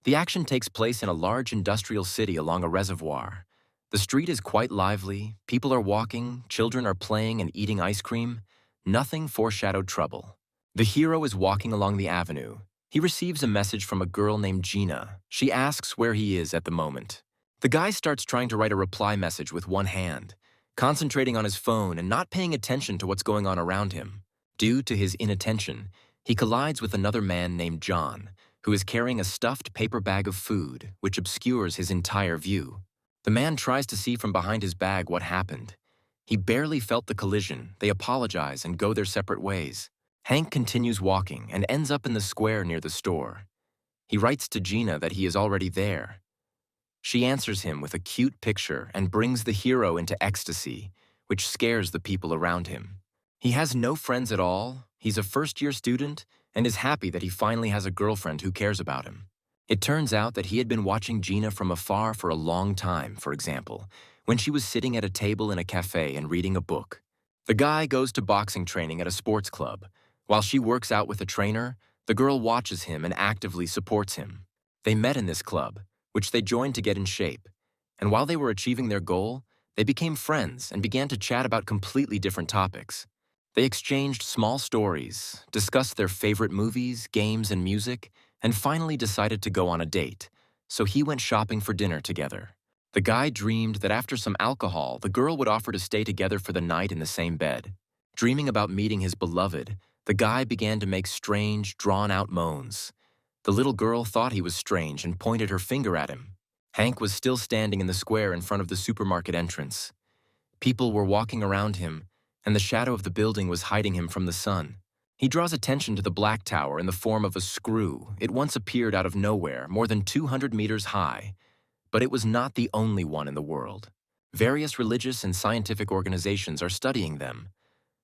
The action takes place in a large industrial city along a reservoir. The street is quite lively, people are walking, children are playing and eating ice cream. Nothing foreshadowed trouble. The hero is walking along the avenue. He receives a message from a girl named Gina. She asks where he is at the moment. The guy starts trying to write a reply message with one hand, concentrating on his phone and not paying attention to what's going on around him. Due to his inattention, he collides with another man named John, who is carrying a stuffed paper bag of food, which obscures his entire view. The man tries to see from behind his bag what happened. He barely felt the collision. They apologize and go their separate ways. Hank continues walking and ends up in the square near the store. He writes to Gina that he is already there. She answers him with a cute picture and brings the hero into ecstasy, which scares the people around him. He has no friends at all, he's a first-year student, and is happy that he finally has a girlfriend who cares about him. It turns out that he had been watching Gina from afar for a long time, for example, when she was sitting at a table in a cafe and reading a book. The guy goes to boxing training at a sports club. While she works out with a trainer, the girl watches him and actively supports him. They met in this club, which they joined to get in shape, and while they were achieving their goal, they became friends and began to chat about completely different topics. They exchanged small stories, discussed their favorite movies, games, and music, and finally decided to go on a date, so he went shopping for dinner together. The guy dreamed that after some alcohol, the girl would offer to stay together for the night in the same bed. Dreaming about meeting his beloved, the guy began to make strange, drawn-out moans. The little girl thought he was strange and pointed her finger at him. Hank was still standing in the square in front of the supermarket entrance. People were walking around him, and the shadow of the building was hiding him from the sun. He draws attention to the black tower in the form of a screw. It once appeared out of nowhere, more than 200 meters high. But it was not the only one in the world. Various religious and scientific organizations are studying them,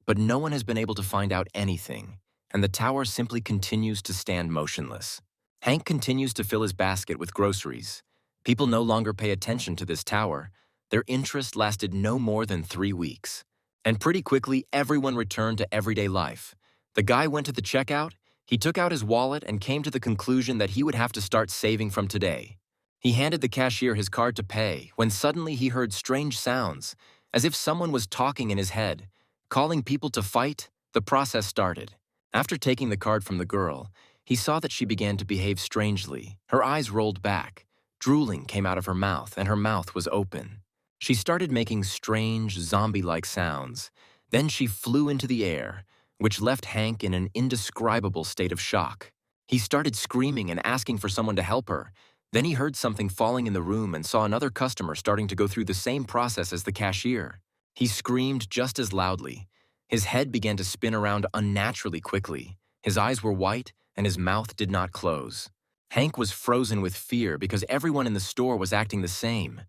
but no one has been able to find out anything, and the tower simply continues to stand motionless. Hank continues to fill his basket with groceries. People no longer pay attention to this tower. Their interest lasted no more than 3 weeks. And pretty quickly, everyone returned to everyday life. The guy went to the checkout, he took out his wallet and came to the conclusion that he would have to start saving from today. He handed the cashier his card to pay when suddenly he heard strange sounds, as if someone was talking in his head. Calling people to fight, the process started. After taking the card from the girl, he saw that she began to behave strangely. Her eyes rolled back. Drooling came out of her mouth, and her mouth was open. She started making strange, zombie-like sounds. Then she flew into the air, which left Hank in an indescribable state of shock. He started screaming and asking for someone to help her. Then he heard something falling in the room and saw another customer starting to go through the same process as the cashier. He screamed just as loudly. His head began to spin around unnaturally quickly. His eyes were white, and his mouth did not close. Hank was frozen with fear because everyone in the store was acting the same.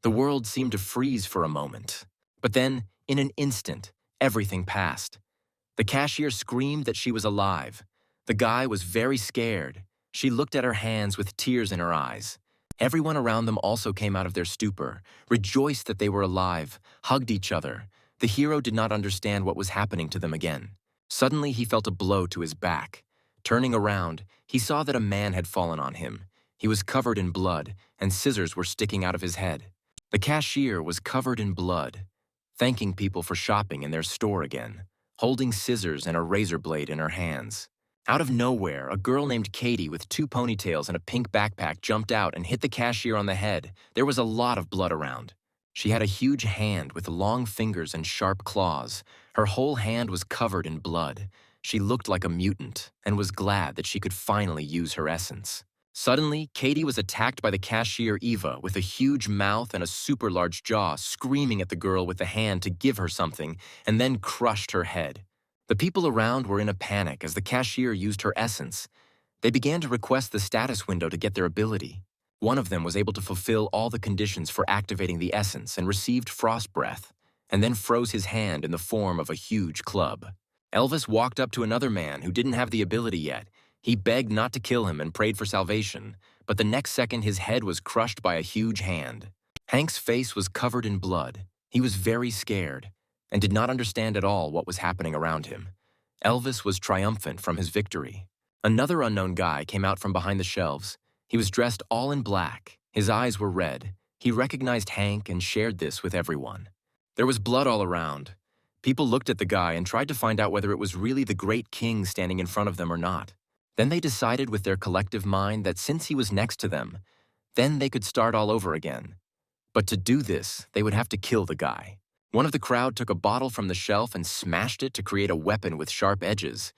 The world seemed to freeze for a moment. But then, in an instant, everything passed. The cashier screamed that she was alive. The guy was very scared. She looked at her hands with tears in her eyes. Everyone around them also came out of their stupor, rejoiced that they were alive, hugged each other. The hero did not understand what was happening to them again. Suddenly, he felt a blow to his back. Turning around, he saw that a man had fallen on him. He was covered in blood, and scissors were sticking out of his head. The cashier was covered in blood, thanking people for shopping in their store again, holding scissors and a razor blade in her hands. Out of nowhere, a girl named Katie with 2 ponytails and a pink backpack jumped out and hit the cashier on the head. There was a lot of blood around. She had a huge hand with long fingers and sharp claws. Her whole hand was covered in blood. She looked like a mutant and was glad that she could finally use her essence. Suddenly, Katie was attacked by the cashier Eva with a huge mouth and a super large jaw, screaming at the girl with the hand to give her something, and then crushed her head. The people around were in a panic as the cashier used her essence. They began to request the status window to get their ability. One of them was able to fulfill all the conditions for activating the essence and received frost breath, and then froze his hand in the form of a huge club. Elvis walked up to another man who didn't have the ability yet. He begged not to kill him and prayed for salvation, but the next second his head was crushed by a huge hand. Hank's face was covered in blood. He was very scared and did not understand at all what was happening around him. Elvis was triumphant from his victory. Another unknown guy came out from behind the shelves. He was dressed all in black. His eyes were red. He recognized Hank and shared this with everyone. There was blood all around. People looked at the guy and tried to find out whether it was really the great king standing in front of them or not. Then they decided with their collective mind that since he was next to them, then they could start all over again. But to do this, they would have to kill the guy. One of the crowd took a bottle from the shelf and smashed it to create a weapon with sharp edges.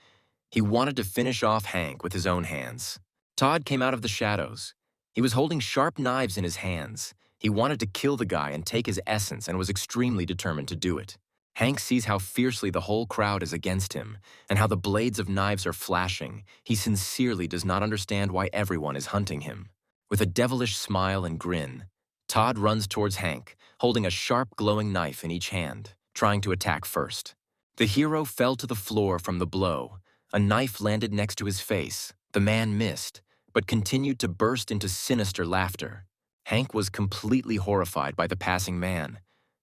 He wanted to finish off Hank with his own hands. Todd came out of the shadows. He was holding sharp knives in his hands. He wanted to kill the guy and take his essence and was extremely determined to do it. Hank sees how fiercely the whole crowd is against him and how the blades of knives are flashing. He sincerely does not understand why everyone is hunting him. With a devilish smile and grin, Todd runs towards Hank, holding a sharp, glowing knife in each hand, trying to attack first. The hero fell to the floor from the blow. A knife landed next to his face. The man missed, but continued to burst into sinister laughter. Hank was completely horrified by the passing man.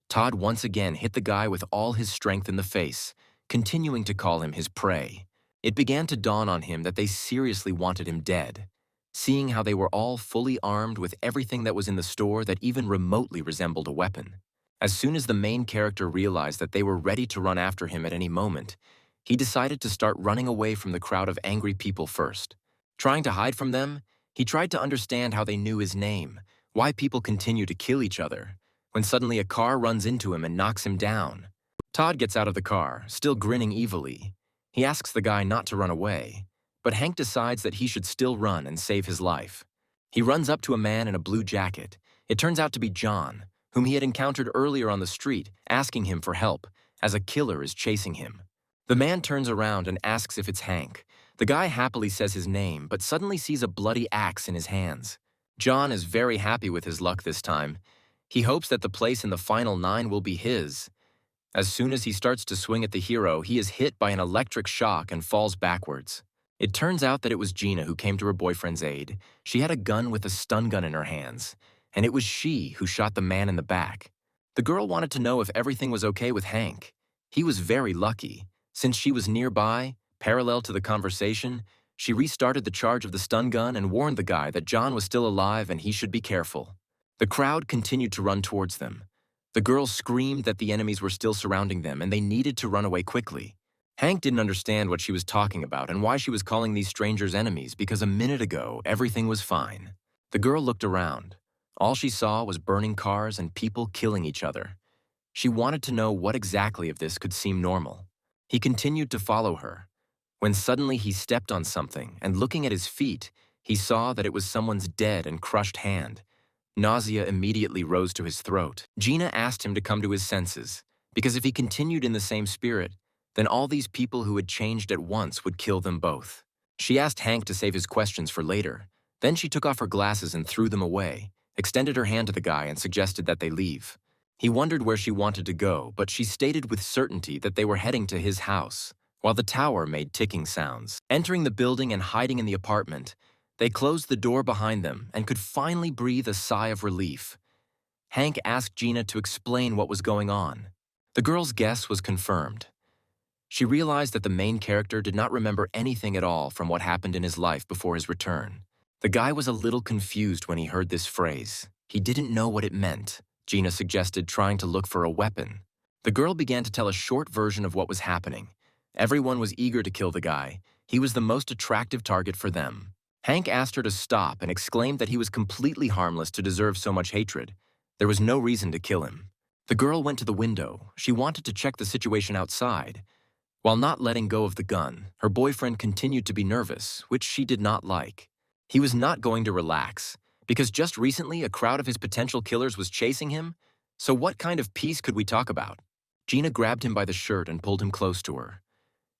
Todd once again hit the guy with all his strength in the face, continuing to call him his prey. It began to dawn on him that they seriously wanted him dead. Seeing how they were all fully armed with everything that was in the store that even remotely resembled a weapon. As soon as the main character realized that they were ready to run after him at any moment, he decided to start running away from the crowd of angry people first. Trying to hide from them, he tried to understand how they knew his name, why people continue to kill each other, when suddenly a car runs into him and knocks him down. Todd gets out of the car, still grinning evilly. He asks the guy not to run away, but Hank decides that he should still run and save his life. He runs up to a man in a blue jacket. It turns out to be John, whom he had encountered earlier on the street, asking him for help, as a killer is chasing him. The man turns around and asks if it's Hank. The guy happily says his name, but suddenly sees a bloody axe in his hands. John is very happy with his luck this time. He hopes that the place in the final 9 will be his. As soon as he starts to swing at the hero, he is hit by an electric shock and falls backwards. It turns out that it was Gina who came to her boyfriend's aid. She had a gun with a stun gun in her hands, and it was she who shot the man in the back. The girl wanted to know if everything was okay with Hank. He was very lucky. Since she was nearby, parallel to the conversation, she restarted the charge of the stun gun and warned the guy that John was still alive and he should be careful. The crowd continued to run towards them. The girl screamed that the enemies were still surrounding them and they needed to run away quickly. Hank didn't understand what she was talking about and why she was calling these strangers enemies because a minute ago, everything was fine. The girl looked around. All she saw was burning cars and people killing each other. She wanted to know what exactly of this could seem normal. He continued to follow her, when suddenly he stepped on something and looking at his feet, he saw that it was someone's dead and crushed hand. Nausea immediately rose to his throat. Gina asked him to come to his senses, because if he continued in the same spirit, then all these people who had changed at once would kill them both. She asked Hank to save his questions for later. Then she took off her glasses and threw them away, extended her hand to the guy and suggested that they leave. He wondered where she wanted to go, but she stated with certainty that they were heading to his house, while the tower made ticking sounds. Entering the building and hiding in the apartment, they closed the door behind them and could finally breathe a sigh of relief. Hank asked Gina to explain what was going on. The girl's guess was confirmed. She realized that the main character did not remember anything at all from what happened in his life before his return. The guy was a little confused when he heard this phrase. He didn't know what it meant. Gina suggested trying to look for a weapon. The girl began to tell a short version of what was happening. Everyone was eager to kill the guy. He was the most attractive target for them. Hank asked her to stop and exclaimed that he was completely harmless to deserve so much hatred. There was no reason to kill him. The girl went to the window. She wanted to check the situation outside. While not letting go of the gun, her boyfriend continued to be nervous, which she did not like. He was not going to relax, because just recently a crowd of his potential killers was chasing him. So what kind of peace could we talk about? Gina grabbed him by the shirt and pulled him close to her.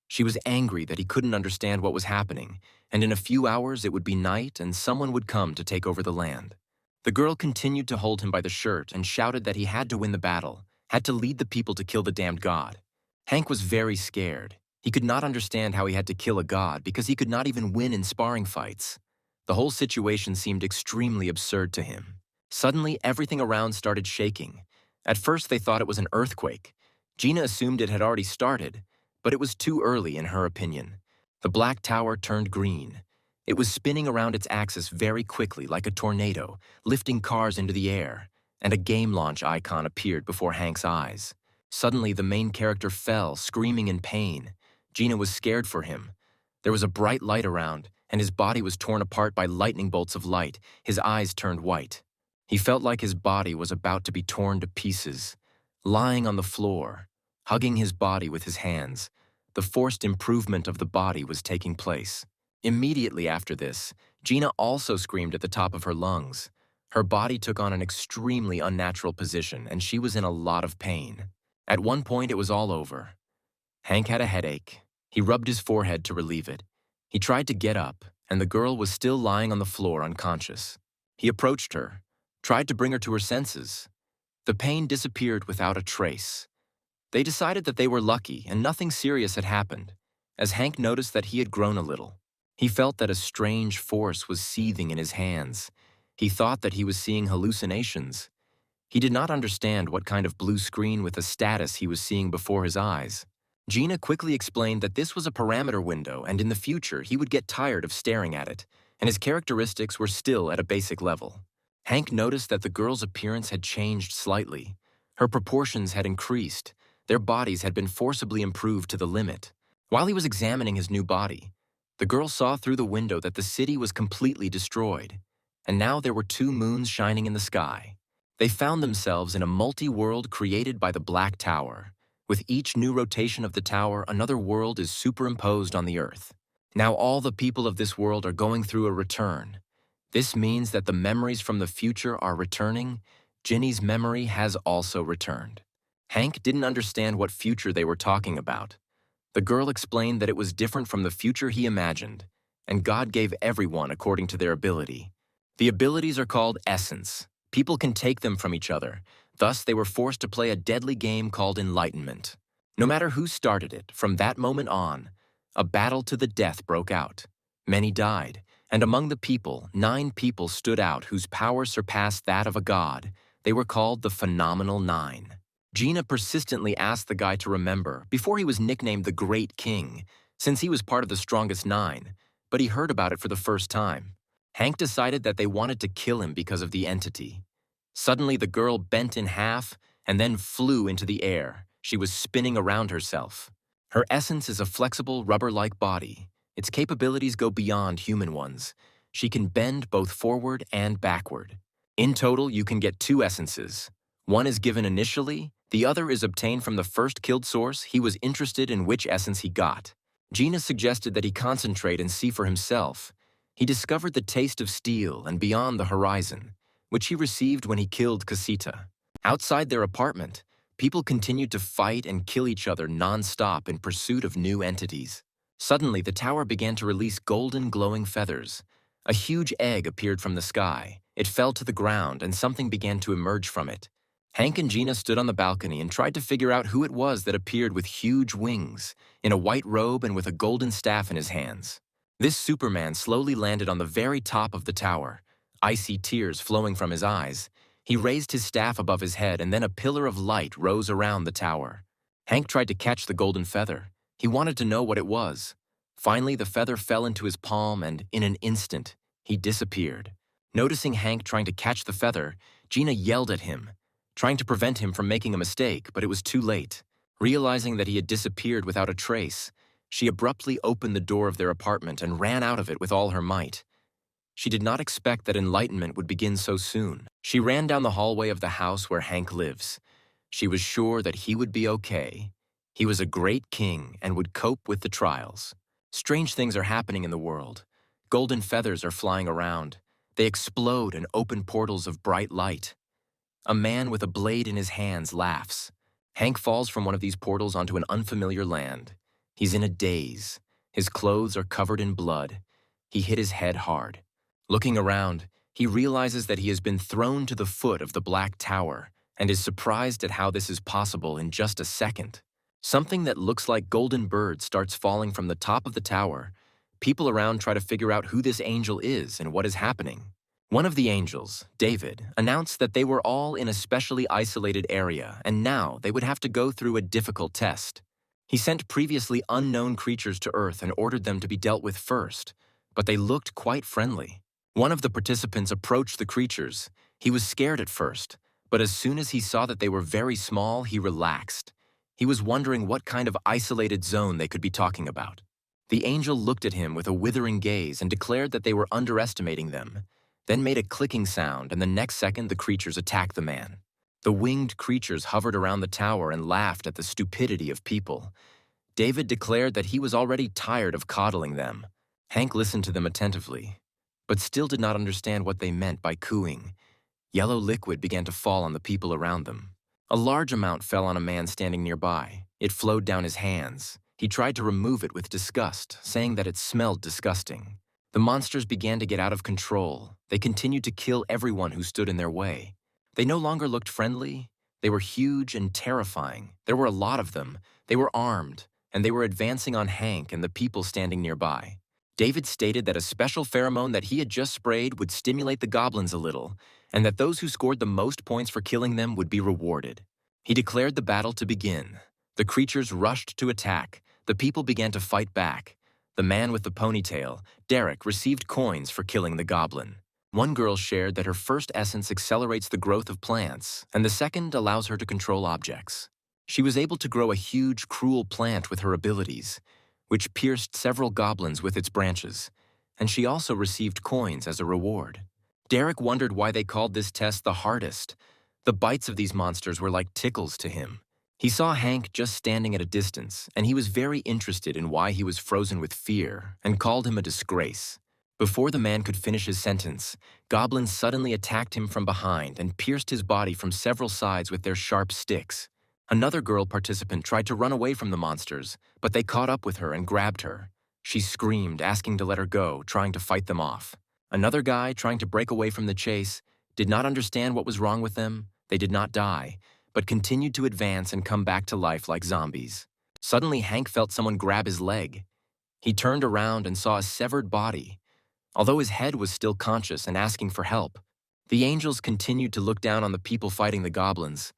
She was angry that he couldn't understand what was happening, and in a few hours it would be night and someone would come to take over the land. The girl continued to hold him by the shirt and shouted that he had to win the battle, had to lead the people to kill the damned god. Hank was very scared. He could not understand how he had to kill a god because he could not even win in sparring fights. The whole situation seemed extremely absurd to him. Suddenly, everything around started shaking. At first, they thought it was an earthquake. Gina assumed it had already started, but it was too early in her opinion. The black tower turned green. It was spinning around its axis very quickly like a tornado, lifting cars into the air, and a game launch icon appeared before Hank's eyes. Suddenly, the main character fell, screaming in pain. Gina was scared for him. There was a bright light around, and his body was torn apart by lightning bolts of light. His eyes turned white. He felt like his body was about to be torn to pieces. Lying on the floor, hugging his body with his hands, the forced improvement of the body was taking place. Immediately after this, Gina also screamed at the top of her lungs. Her body took on an extremely unnatural position, and she was in a lot of pain. At one point, it was all over. Hank had a headache. He rubbed his forehead to relieve it. He tried to get up, and the girl was still lying on the floor unconscious. He approached her, tried to bring her to her senses. The pain disappeared without a trace. They decided that they were lucky and nothing serious had happened, as Hank noticed that he had grown a little. He felt that a strange force was seething in his hands. He thought that he was seeing hallucinations. He did not understand what kind of blue screen with a status he was seeing before his eyes. Gina quickly explained that this was a parameter window and in the future he would get tired of staring at it, and his characteristics were still at a basic level. Hank noticed that the girl's appearance had changed slightly. Her proportions had increased. Their bodies had been forcibly improved to the limit. While he was examining his new body, the girl saw through the window that the city was completely destroyed, and now there were 2 moons shining in the sky. They found themselves in a multi-world created by the Black Tower. With each new rotation of the tower, another world is superimposed on the Earth. Now all the people of this world are going through a return. This means that the memories from the future are returning. Ginny's memory has also returned. Hank didn't understand what future they were talking about. The girl explained that it was different from the future he imagined, and God gave everyone according to their ability. The abilities are called essence. People can take them from each other. Thus, they were forced to play a deadly game called enlightenment. No matter who started it, from that moment on, a battle to the death broke out. Many died, and among the people, 9 people stood out whose power surpassed that of a god. They were called the Phenomenal 9. Gina persistently asked the guy to remember before he was nicknamed the Great King, since he was part of the strongest 9, but he heard about it for the first time. Hank decided that they wanted to kill him because of the entity. Suddenly, the girl bent in half and then flew into the air. She was spinning around herself. Her essence is a flexible, rubber-like body. Its capabilities go beyond human ones. She can bend both forward and backward. In total, you can get 2 essences. One is given initially, the other is obtained from the first killed source. He was interested in which essence he got. Gina suggested that he concentrate and see for himself. He discovered the taste of steel and beyond the horizon, which he received when he killed Casita. Outside their apartment, people continued to fight and kill each other non-stop in pursuit of new entities. Suddenly, the tower began to release golden glowing feathers. A huge egg appeared from the sky. It fell to the ground and something began to emerge from it. Hank and Gina stood on the balcony and tried to figure out who it was that appeared with huge wings, in a white robe and with a golden staff in his hands. This Superman slowly landed on the very top of the tower, icy tears flowing from his eyes. He raised his staff above his head and then a pillar of light rose around the tower. Hank tried to catch the golden feather. He wanted to know what it was. Finally, the feather fell into his palm and, in an instant, he disappeared. Noticing Hank trying to catch the feather, Gina yelled at him, trying to prevent him from making a mistake, but it was too late. Realizing that he had disappeared without a trace, she abruptly opened the door of their apartment and ran out of it with all her might. She did not expect that enlightenment would begin so soon. She ran down the hallway of the house where Hank lives. She was sure that he would be okay. He was a great king and would cope with the trials. Strange things are happening in the world. Golden feathers are flying around. They explode and open portals of bright light. A man with a blade in his hands laughs. Hank falls from one of these portals onto an unfamiliar land. He's in a daze. His clothes are covered in blood. He hit his head hard. Looking around, he realizes that he has been thrown to the foot of the Black Tower and is surprised at how this is possible in just a second. Something that looks like golden bird starts falling from the top of the tower. People around try to figure out who this angel is and what is happening. One of the angels, David, announced that they were all in a specially isolated area and now they would have to go through a difficult test. He sent previously unknown creatures to Earth and ordered them to be dealt with first. but they looked quite friendly. One of the participants approached the creatures. He was scared at first, but as soon as he saw that they were very small, he relaxed. He was wondering what kind of isolated zone they could be talking about. The angel looked at him with a withering gaze and declared that they were underestimating them, then made a clicking sound, and the next second the creatures attacked the man. The winged creatures hovered around the tower and laughed at the stupidity of people. David declared that he was already tired of coddling them. Hank listened to them attentively, but still did not understand what they meant by cooing. Yellow liquid began to fall on the people around them. A large amount fell on a man standing nearby. It flowed down his hands. He tried to remove it with disgust, saying that it smelled disgusting. The monsters began to get out of control. They continued to kill everyone who stood in their way. They no longer looked friendly. They were huge and terrifying. There were a lot of them. They were armed, and they were advancing on Hank and the people standing nearby. David stated that a special pheromone that he had just sprayed would stimulate the goblins a little, and that those who scored the most points for killing them would be rewarded. He declared the battle to begin. The creatures rushed to attack. The people began to fight back. The man with the ponytail, Derek, received coins for killing the goblin. One girl shared that her first essence accelerates the growth of plants, and the second allows her to control objects. She was able to grow a huge, cruel plant with her abilities, which pierced several goblins with its branches, and she also received coins as a reward. Derek wondered why they called this test the hardest. The bites of these monsters were like tickles to him. He saw Hank just standing at a distance, and he was very interested in why he was frozen with fear and called him a disgrace. Before the man could finish his sentence, goblins suddenly attacked him from behind and pierced his body from several sides with their sharp sticks. Another girl participant tried to run away from the monsters, but they caught up with her and grabbed her. She screamed, asking to let her go, trying to fight them off. Another guy, trying to break away from the chase, did not understand what was wrong with them. They did not die, but continued to advance and come back to life like zombies. Suddenly, Hank felt someone grab his leg. He turned around and saw a severed body. Although his head was still conscious and asking for help, the angels continued to look down on the people fighting the goblins.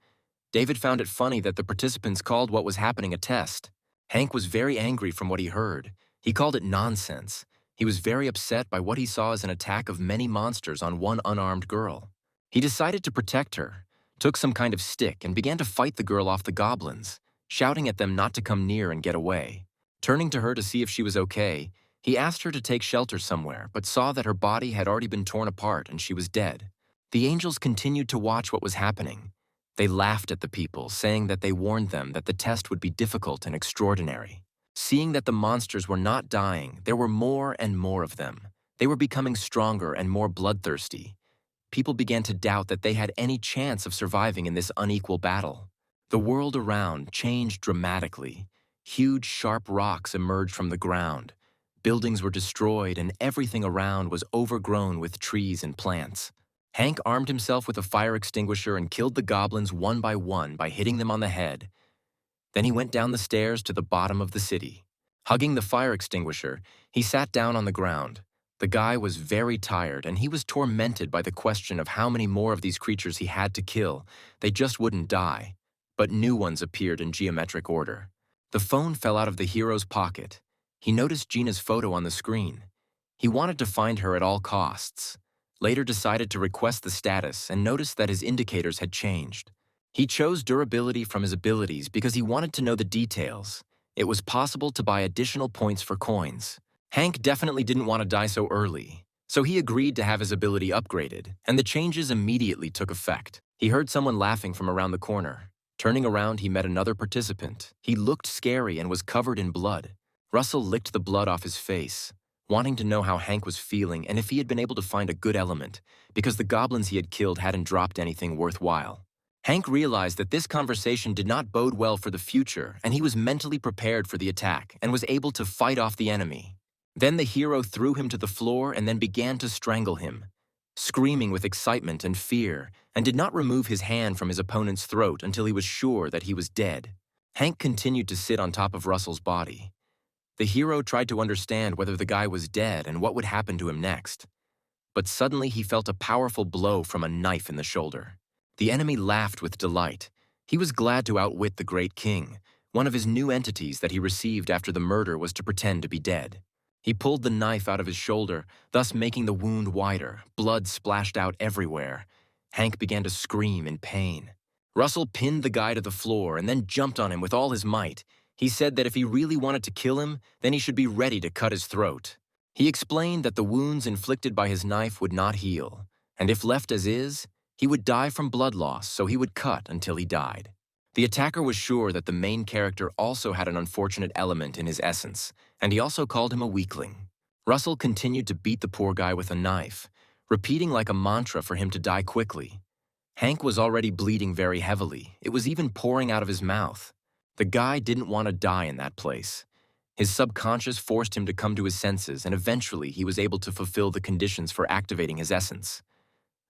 David found it funny that the participants called what was happening a test. Hank was very angry from what he heard. He called it nonsense. He was very upset by what he saw as an attack of many monsters on one unarmed girl. He decided to protect her, took some kind of stick, and began to fight the girl off the goblins, shouting at them not to come near and get away. Turning to her to see if she was okay, he asked her to take shelter somewhere, but saw that her body had already been torn apart and she was dead. The angels continued to watch what was happening. They laughed at the people, saying that they warned them that the test would be difficult and extraordinary. Seeing that the monsters were not dying, there were more and more of them. They were becoming stronger and more bloodthirsty. People began to doubt that they had any chance of surviving in this unequal battle. The world around changed dramatically. Huge, sharp rocks emerged from the ground. Buildings were destroyed, and everything around was overgrown with trees and plants. Hank armed himself with a fire extinguisher and killed the goblins one by hitting them on the head. Then he went down the stairs to the bottom of the city. Hugging the fire extinguisher, he sat down on the ground. The guy was very tired, and he was tormented by the question of how many more of these creatures he had to kill. They just wouldn't die. But new ones appeared in geometric order. The phone fell out of the hero's pocket. He noticed Gina's photo on the screen. He wanted to find her at all costs. Later decided to request the status and noticed that his indicators had changed. He chose durability from his abilities because he wanted to know the details. It was possible to buy additional points for coins. Hank definitely didn't want to die so early, so he agreed to have his ability upgraded, and the changes immediately took effect. He heard someone laughing from around the corner. Turning around, he met another participant. He looked scary and was covered in blood. Russell licked the blood off his face, wanting to know how Hank was feeling and if he had been able to find a good element, because the goblins he had killed hadn't dropped anything worthwhile. Hank realized that this conversation did not bode well for the future, and he was mentally prepared for the attack and was able to fight off the enemy. Then the hero threw him to the floor and then began to strangle him, screaming with excitement and fear, and did not remove his hand from his opponent's throat until he was sure that he was dead. Hank continued to sit on top of Russell's body. The hero tried to understand whether the guy was dead and what would happen to him next. But suddenly he felt a powerful blow from a knife in the shoulder. The enemy laughed with delight. He was glad to outwit the great king. One of his new entities that he received after the murder was to pretend to be dead. He pulled the knife out of his shoulder, thus making the wound wider. Blood splashed out everywhere. Hank began to scream in pain. Russell pinned the guy to the floor and then jumped on him with all his might. He said that if he really wanted to kill him, then he should be ready to cut his throat. He explained that the wounds inflicted by his knife would not heal, and if left as is, he would die from blood loss, so he would cut until he died. The attacker was sure that the main character also had an unfortunate element in his essence, and he also called him a weakling. Russell continued to beat the poor guy with a knife, repeating like a mantra for him to die quickly. Hank was already bleeding very heavily. It was even pouring out of his mouth. The guy didn't want to die in that place. His subconscious forced him to come to his senses, and eventually he was able to fulfill the conditions for activating his essence.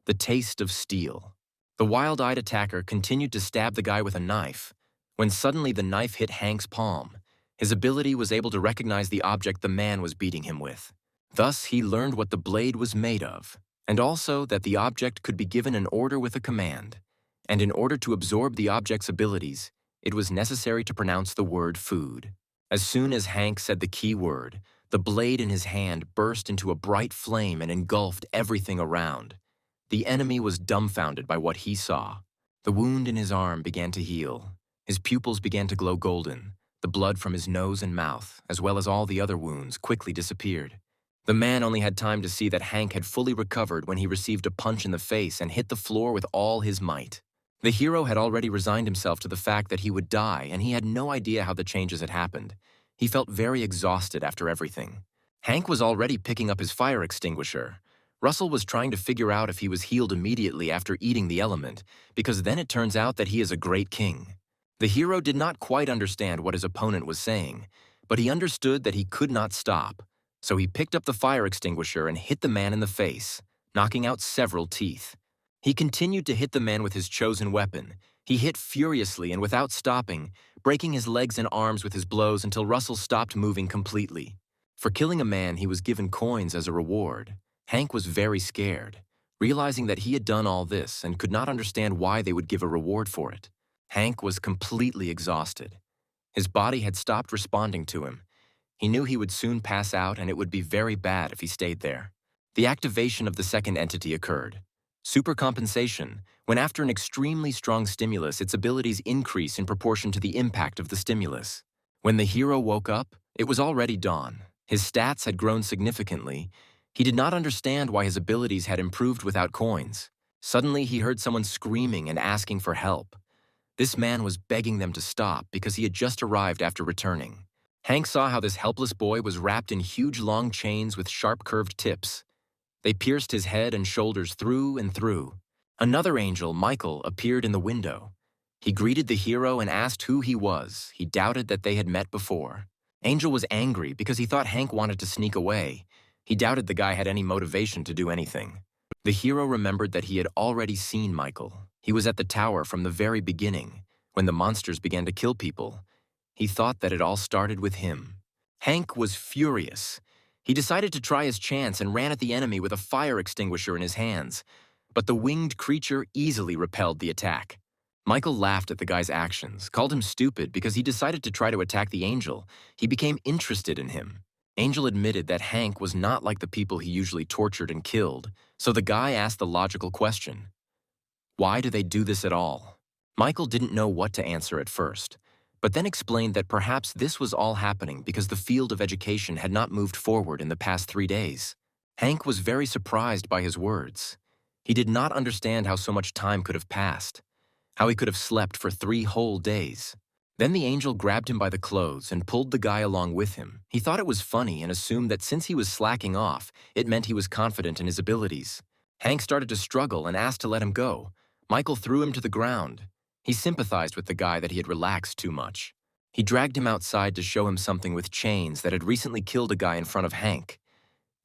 The taste of steel. The wild-eyed attacker continued to stab the guy with a knife, when suddenly the knife hit Hank's palm. His ability was able to recognize the object the man was beating him with. Thus, he learned what the blade was made of, and also that the object could be given an order with a command. And in order to absorb the object's abilities, it was necessary to pronounce the word food. As soon as Hank said the key word, the blade in his hand burst into a bright flame and engulfed everything around. The enemy was dumbfounded by what he saw. The wound in his arm began to heal. His pupils began to glow golden. The blood from his nose and mouth, as well as all the other wounds, quickly disappeared. The man only had time to see that Hank had fully recovered when he received a punch in the face and hit the floor with all his might. The hero had already resigned himself to the fact that he would die, and he had no idea how the changes had happened. He felt very exhausted after everything. Hank was already picking up his fire extinguisher. Russell was trying to figure out if he was healed immediately after eating the element, because then it turns out that he is a great king. The hero did not quite understand what his opponent was saying, but he understood that he could not stop. So he picked up the fire extinguisher and hit the man in the face, knocking out several teeth. He continued to hit the man with his chosen weapon. He hit furiously and without stopping, breaking his legs and arms with his blows until Russell stopped moving completely. For killing a man, he was given coins as a reward. Hank was very scared, realizing that he had done all this and could not understand why they would give a reward for it. Hank was completely exhausted. His body had stopped responding to him. He knew he would soon pass out, and it would be very bad if he stayed there. The activation of the second entity occurred. Supercompensation, when after an extremely strong stimulus, its abilities increase in proportion to the impact of the stimulus. When the hero woke up, it was already dawn. His stats had grown significantly. He did not understand why his abilities had improved without coins. Suddenly, he heard someone screaming and asking for help. This man was begging them to stop because he had just arrived after returning. Hank saw how this helpless boy was wrapped in huge long chains with sharp curved tips. They pierced his head and shoulders through and through. Another angel, Michael, appeared in the window. He greeted the hero and asked who he was. He doubted that they had met before. Angel was angry because he thought Hank wanted to sneak away. He doubted the guy had any motivation to do anything. The hero remembered that he had already seen Michael. He was at the tower from the very beginning, when the monsters began to kill people. He thought that it all started with him. Hank was furious. He decided to try his chance and ran at the enemy with a fire extinguisher in his hands. But the winged creature easily repelled the attack. Michael laughed at the guy's actions, called him stupid because he decided to try to attack the angel. He became interested in him. Angel admitted that Hank was not like the people he usually tortured and killed, so the guy asked the logical question. Why do they do this at all? Michael didn't know what to answer at first, but then explained that perhaps this was all happening because the field of education had not moved forward in the past 3 days. Hank was very surprised by his words. He did not understand how so much time could have passed, how he could have slept for 3 whole days. Then the angel grabbed him by the clothes and pulled the guy along with him. He thought it was funny and assumed that since he was slacking off, it meant he was confident in his abilities. Hank started to struggle and asked to let him go. Michael threw him to the ground. He sympathized with the guy that he had relaxed too much. He dragged him outside to show him something with chains that had recently killed a guy in front of Hank.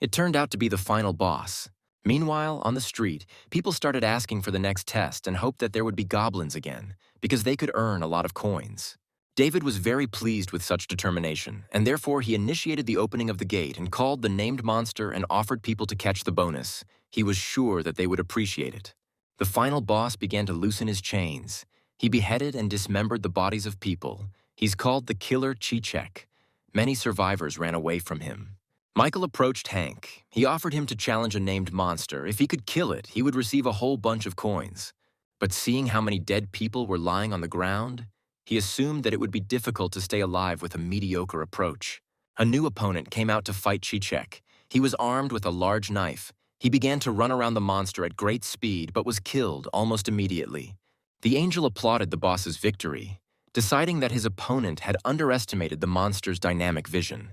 It turned out to be the final boss. Meanwhile, on the street, people started asking for the next test and hoped that there would be goblins again, because they could earn a lot of coins. David was very pleased with such determination, and therefore he initiated the opening of the gate and called the named monster and offered people to catch the bonus. He was sure that they would appreciate it. The final boss began to loosen his chains. He beheaded and dismembered the bodies of people. He's called the Killer Chichek. Many survivors ran away from him. Michael approached Hank. He offered him to challenge a named monster. If he could kill it, he would receive a whole bunch of coins. But seeing how many dead people were lying on the ground, he assumed that it would be difficult to stay alive with a mediocre approach. A new opponent came out to fight Chichek. He was armed with a large knife. He began to run around the monster at great speed, but was killed almost immediately. The angel applauded the boss's victory, deciding that his opponent had underestimated the monster's dynamic vision.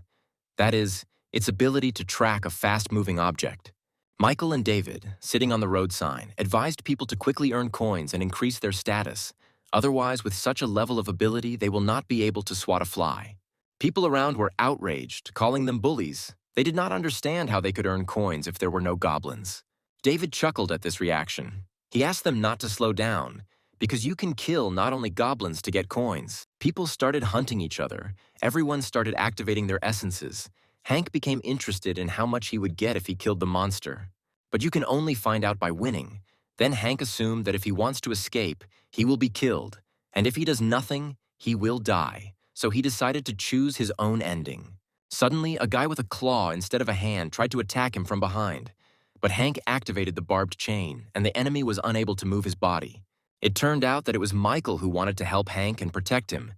That is, its ability to track a fast-moving object. Michael and David, sitting on the road sign, advised people to quickly earn coins and increase their status. Otherwise, with such a level of ability, they will not be able to swat a fly. People around were outraged, calling them bullies. They did not understand how they could earn coins if there were no goblins. David chuckled at this reaction. He asked them not to slow down, because you can kill not only goblins to get coins. People started hunting each other. Everyone started activating their essences. Hank became interested in how much he would get if he killed the monster. But you can only find out by winning. Then Hank assumed that if he wants to escape, he will be killed. And if he does nothing, he will die. So he decided to choose his own ending. Suddenly, a guy with a claw instead of a hand tried to attack him from behind. But Hank activated the barbed chain, and the enemy was unable to move his body. It turned out that it was Michael who wanted to help Hank and protect him.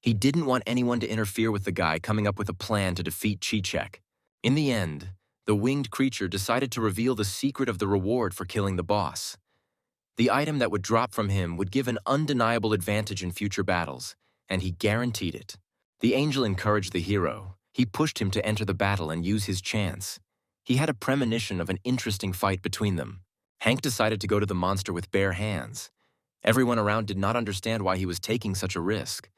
He didn't want anyone to interfere with the guy coming up with a plan to defeat Chichek. In the end, the winged creature decided to reveal the secret of the reward for killing the boss. The item that would drop from him would give an undeniable advantage in future battles, and he guaranteed it. The angel encouraged the hero. He pushed him to enter the battle and use his chance. He had a premonition of an interesting fight between them. Hank decided to go to the monster with bare hands. Everyone around did not understand why he was taking such a risk.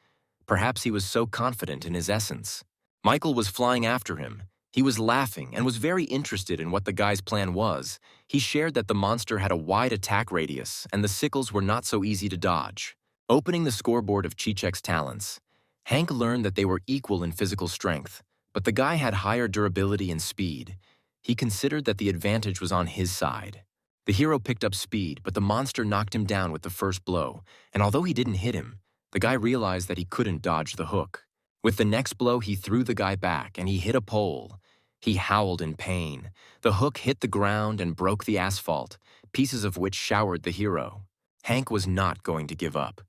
Perhaps he was so confident in his essence. Michael was flying after him. He was laughing and was very interested in what the guy's plan was. He shared that the monster had a wide attack radius and the sickles were not so easy to dodge. Opening the scoreboard of Chichek's talents, Hank learned that they were equal in physical strength, but the guy had higher durability and speed. He considered that the advantage was on his side. The hero picked up speed, but the monster knocked him down with the first blow, and although he didn't hit him, the guy realized that he couldn't dodge the hook. With the next blow, he threw the guy back, and he hit a pole. He howled in pain. The hook hit the ground and broke the asphalt, pieces of which showered the hero. Hank was not going to give up.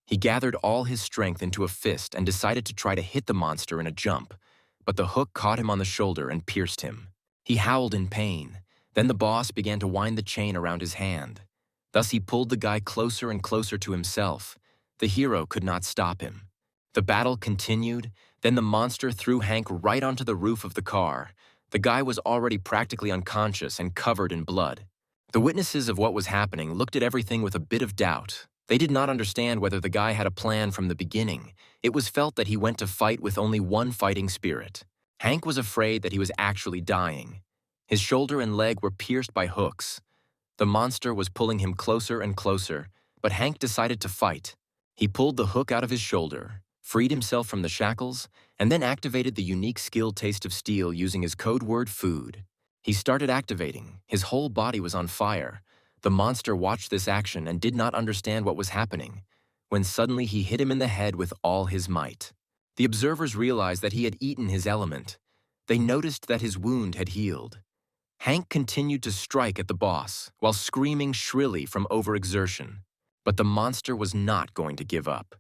He gathered all his strength into a fist and decided to try to hit the monster in a jump, but the hook caught him on the shoulder and pierced him. He howled in pain. Then the boss began to wind the chain around his hand. Thus he pulled the guy closer and closer to himself. The hero could not stop him. The battle continued. Then the monster threw Hank right onto the roof of the car. The guy was already practically unconscious and covered in blood. The witnesses of what was happening looked at everything with a bit of doubt. They did not understand whether the guy had a plan from the beginning. It was felt that he went to fight with only one fighting spirit. Hank was afraid that he was actually dying. His shoulder and leg were pierced by hooks. The monster was pulling him closer and closer, but Hank decided to fight. He pulled the hook out of his shoulder, freed himself from the shackles, and then activated the unique skill Taste of Steel using his code word food. He started activating. His whole body was on fire. The monster watched this action and did not understand what was happening, when suddenly he hit him in the head with all his might. The observers realized that he had eaten his element. They noticed that his wound had healed. Hank continued to strike at the boss while screaming shrilly from overexertion. But the monster was not going to give up.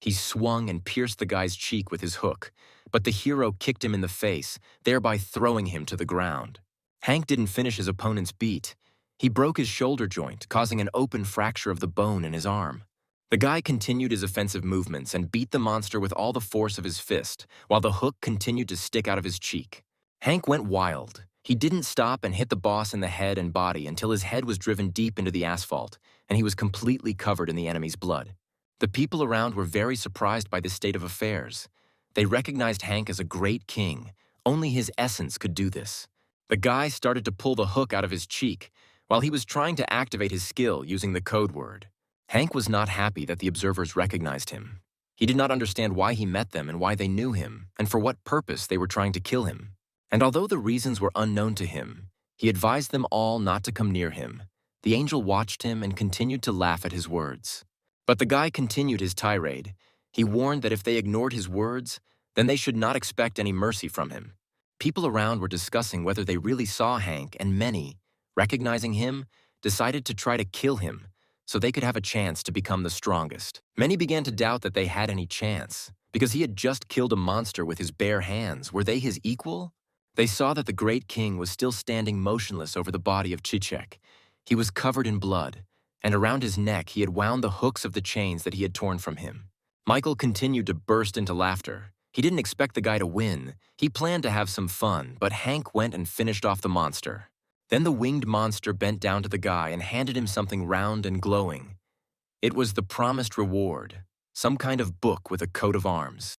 He swung and pierced the guy's cheek with his hook, but the hero kicked him in the face, thereby throwing him to the ground. Hank didn't finish his opponent's beat. He broke his shoulder joint, causing an open fracture of the bone in his arm. The guy continued his offensive movements and beat the monster with all the force of his fist, while the hook continued to stick out of his cheek. Hank went wild. He didn't stop and hit the boss in the head and body until his head was driven deep into the asphalt, and he was completely covered in the enemy's blood. The people around were very surprised by this state of affairs. They recognized Hank as a great king. Only his essence could do this. The guy started to pull the hook out of his cheek, while he was trying to activate his skill using the code word. Hank was not happy that the observers recognized him. He did not understand why he met them and why they knew him, and for what purpose they were trying to kill him. And although the reasons were unknown to him, he advised them all not to come near him. The angel watched him and continued to laugh at his words. But the guy continued his tirade. He warned that if they ignored his words, then they should not expect any mercy from him. People around were discussing whether they really saw Hank, and many, recognizing him, decided to try to kill him so they could have a chance to become the strongest. Many began to doubt that they had any chance, because he had just killed a monster with his bare hands. Were they his equal? They saw that the great king was still standing motionless over the body of Chichek. He was covered in blood, and around his neck he had wound the hooks of the chains that he had torn from him. Michael continued to burst into laughter. He didn't expect the guy to win. He planned to have some fun, but Hank went and finished off the monster. Then the winged monster bent down to the guy and handed him something round and glowing. It was the promised reward, some kind of book with a coat of arms.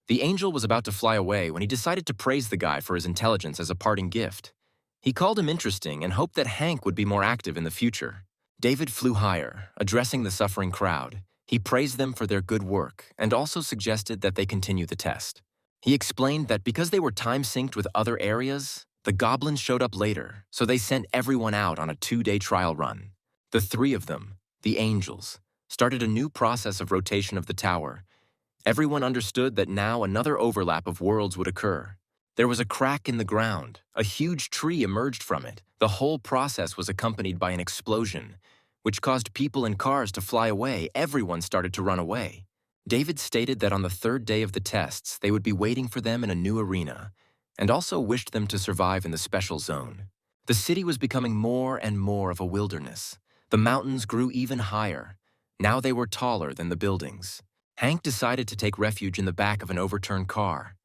The angel was about to fly away when he decided to praise the guy for his intelligence as a parting gift. He called him interesting and hoped that Hank would be more active in the future. David flew higher, addressing the suffering crowd. He praised them for their good work and also suggested that they continue the test. He explained that because they were time-synced with other areas, the goblins showed up later, so they sent everyone out on a 2-day trial run. The three of them, the angels, started a new process of rotation of the tower. Everyone understood that now another overlap of worlds would occur. There was a crack in the ground. A huge tree emerged from it. The whole process was accompanied by an explosion, which caused people and cars to fly away. Everyone started to run away. David stated that on the 3rd day of the tests, they would be waiting for them in a new arena, and also wished them to survive in the special zone. The city was becoming more and more of a wilderness. The mountains grew even higher. Now they were taller than the buildings. Hank decided to take refuge in the back of an overturned car.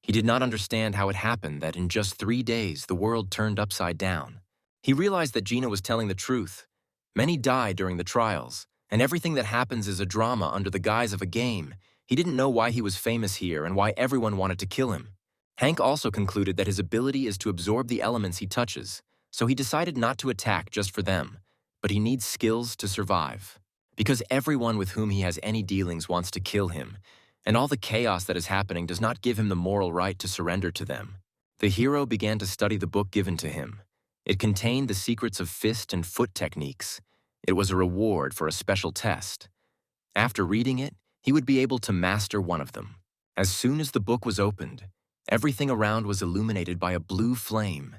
He did not understand how it happened that in just 3 days the world turned upside down. He realized that Gina was telling the truth. Many died during the trials, and everything that happens is a drama under the guise of a game. He didn't know why he was famous here and why everyone wanted to kill him. Hank also concluded that his ability is to absorb the elements he touches, so he decided not to attack just for them, but he needs skills to survive. Because everyone with whom he has any dealings wants to kill him, and all the chaos that is happening does not give him the moral right to surrender to them. The hero began to study the book given to him. It contained the secrets of fist and foot techniques. It was a reward for a special test. After reading it, he would be able to master one of them. As soon as the book was opened, everything around was illuminated by a blue flame.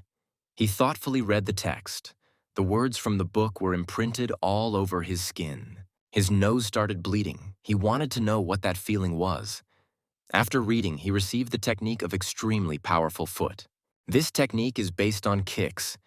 He thoughtfully read the text. The words from the book were imprinted all over his skin. His nose started bleeding. He wanted to know what that feeling was. After reading, he received the technique of extremely powerful foot. This technique is based on kicks.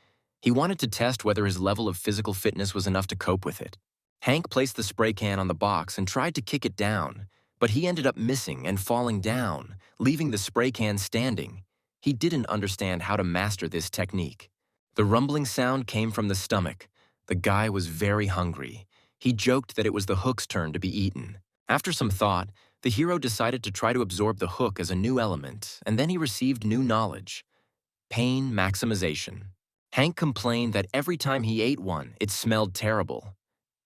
He wanted to test whether his level of physical fitness was enough to cope with it. Hank placed the spray can on the box and tried to kick it down, but he ended up missing and falling down, leaving the spray can standing. He didn't understand how to master this technique. The rumbling sound came from the stomach. The guy was very hungry. He joked that it was the hook's turn to be eaten. After some thought, the hero decided to try to absorb the hook as a new element, and then he received new knowledge. Pain maximization. Hank complained that every time he ate one, it smelled terrible.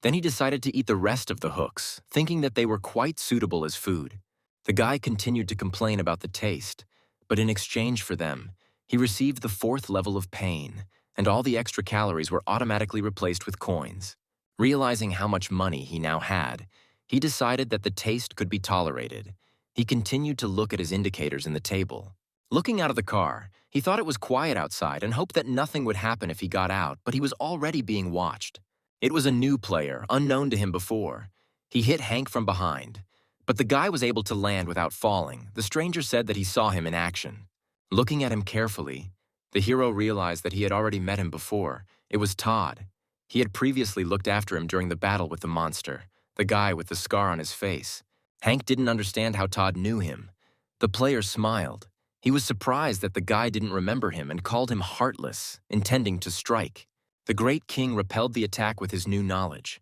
Then he decided to eat the rest of the hooks, thinking that they were quite suitable as food. The guy continued to complain about the taste, but in exchange for them, he received the 4th level of pain, and all the extra calories were automatically replaced with coins. Realizing how much money he now had, he decided that the taste could be tolerated. He continued to look at his indicators in the table. Looking out of the car, he thought it was quiet outside and hoped that nothing would happen if he got out, but he was already being watched. It was a new player, unknown to him before. He hit Hank from behind, but the guy was able to land without falling. The stranger said that he saw him in action. Looking at him carefully, the hero realized that he had already met him before. It was Todd. He had previously looked after him during the battle with the monster, the guy with the scar on his face. Hank didn't understand how Todd knew him. The player smiled. He was surprised that the guy didn't remember him and called him heartless, intending to strike. The great king repelled the attack with his new knowledge.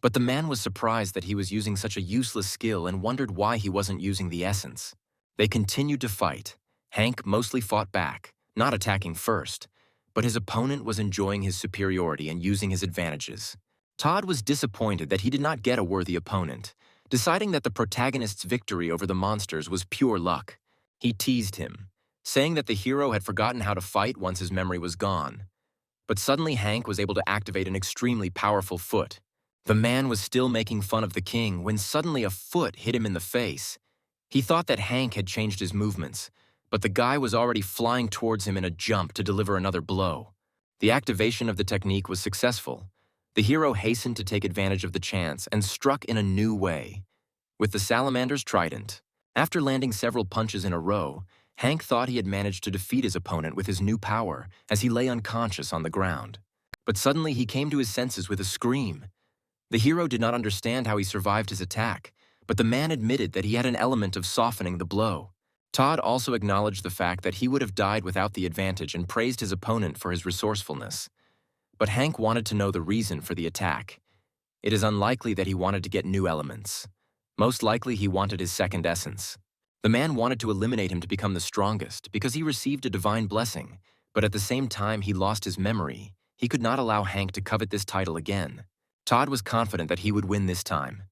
But the man was surprised that he was using such a useless skill and wondered why he wasn't using the essence. They continued to fight. Hank mostly fought back, not attacking first, but his opponent was enjoying his superiority and using his advantages. Todd was disappointed that he did not get a worthy opponent, deciding that the protagonist's victory over the monsters was pure luck. He teased him, saying that the hero had forgotten how to fight once his memory was gone. But suddenly Hank was able to activate an extremely powerful foot. The man was still making fun of the king when suddenly a foot hit him in the face. He thought that Hank had changed his movements, but the guy was already flying towards him in a jump to deliver another blow. The activation of the technique was successful. The hero hastened to take advantage of the chance and struck in a new way, with the salamander's trident. After landing several punches in a row, Hank thought he had managed to defeat his opponent with his new power as he lay unconscious on the ground. But suddenly he came to his senses with a scream. The hero did not understand how he survived his attack, but the man admitted that he had an element of softening the blow. Todd also acknowledged the fact that he would have died without the advantage and praised his opponent for his resourcefulness. But Hank wanted to know the reason for the attack. It is unlikely that he wanted to get new elements. Most likely he wanted his second essence. The man wanted to eliminate him to become the strongest because he received a divine blessing, but at the same time he lost his memory. He could not allow Hank to covet this title again. Todd was confident that he would win this time.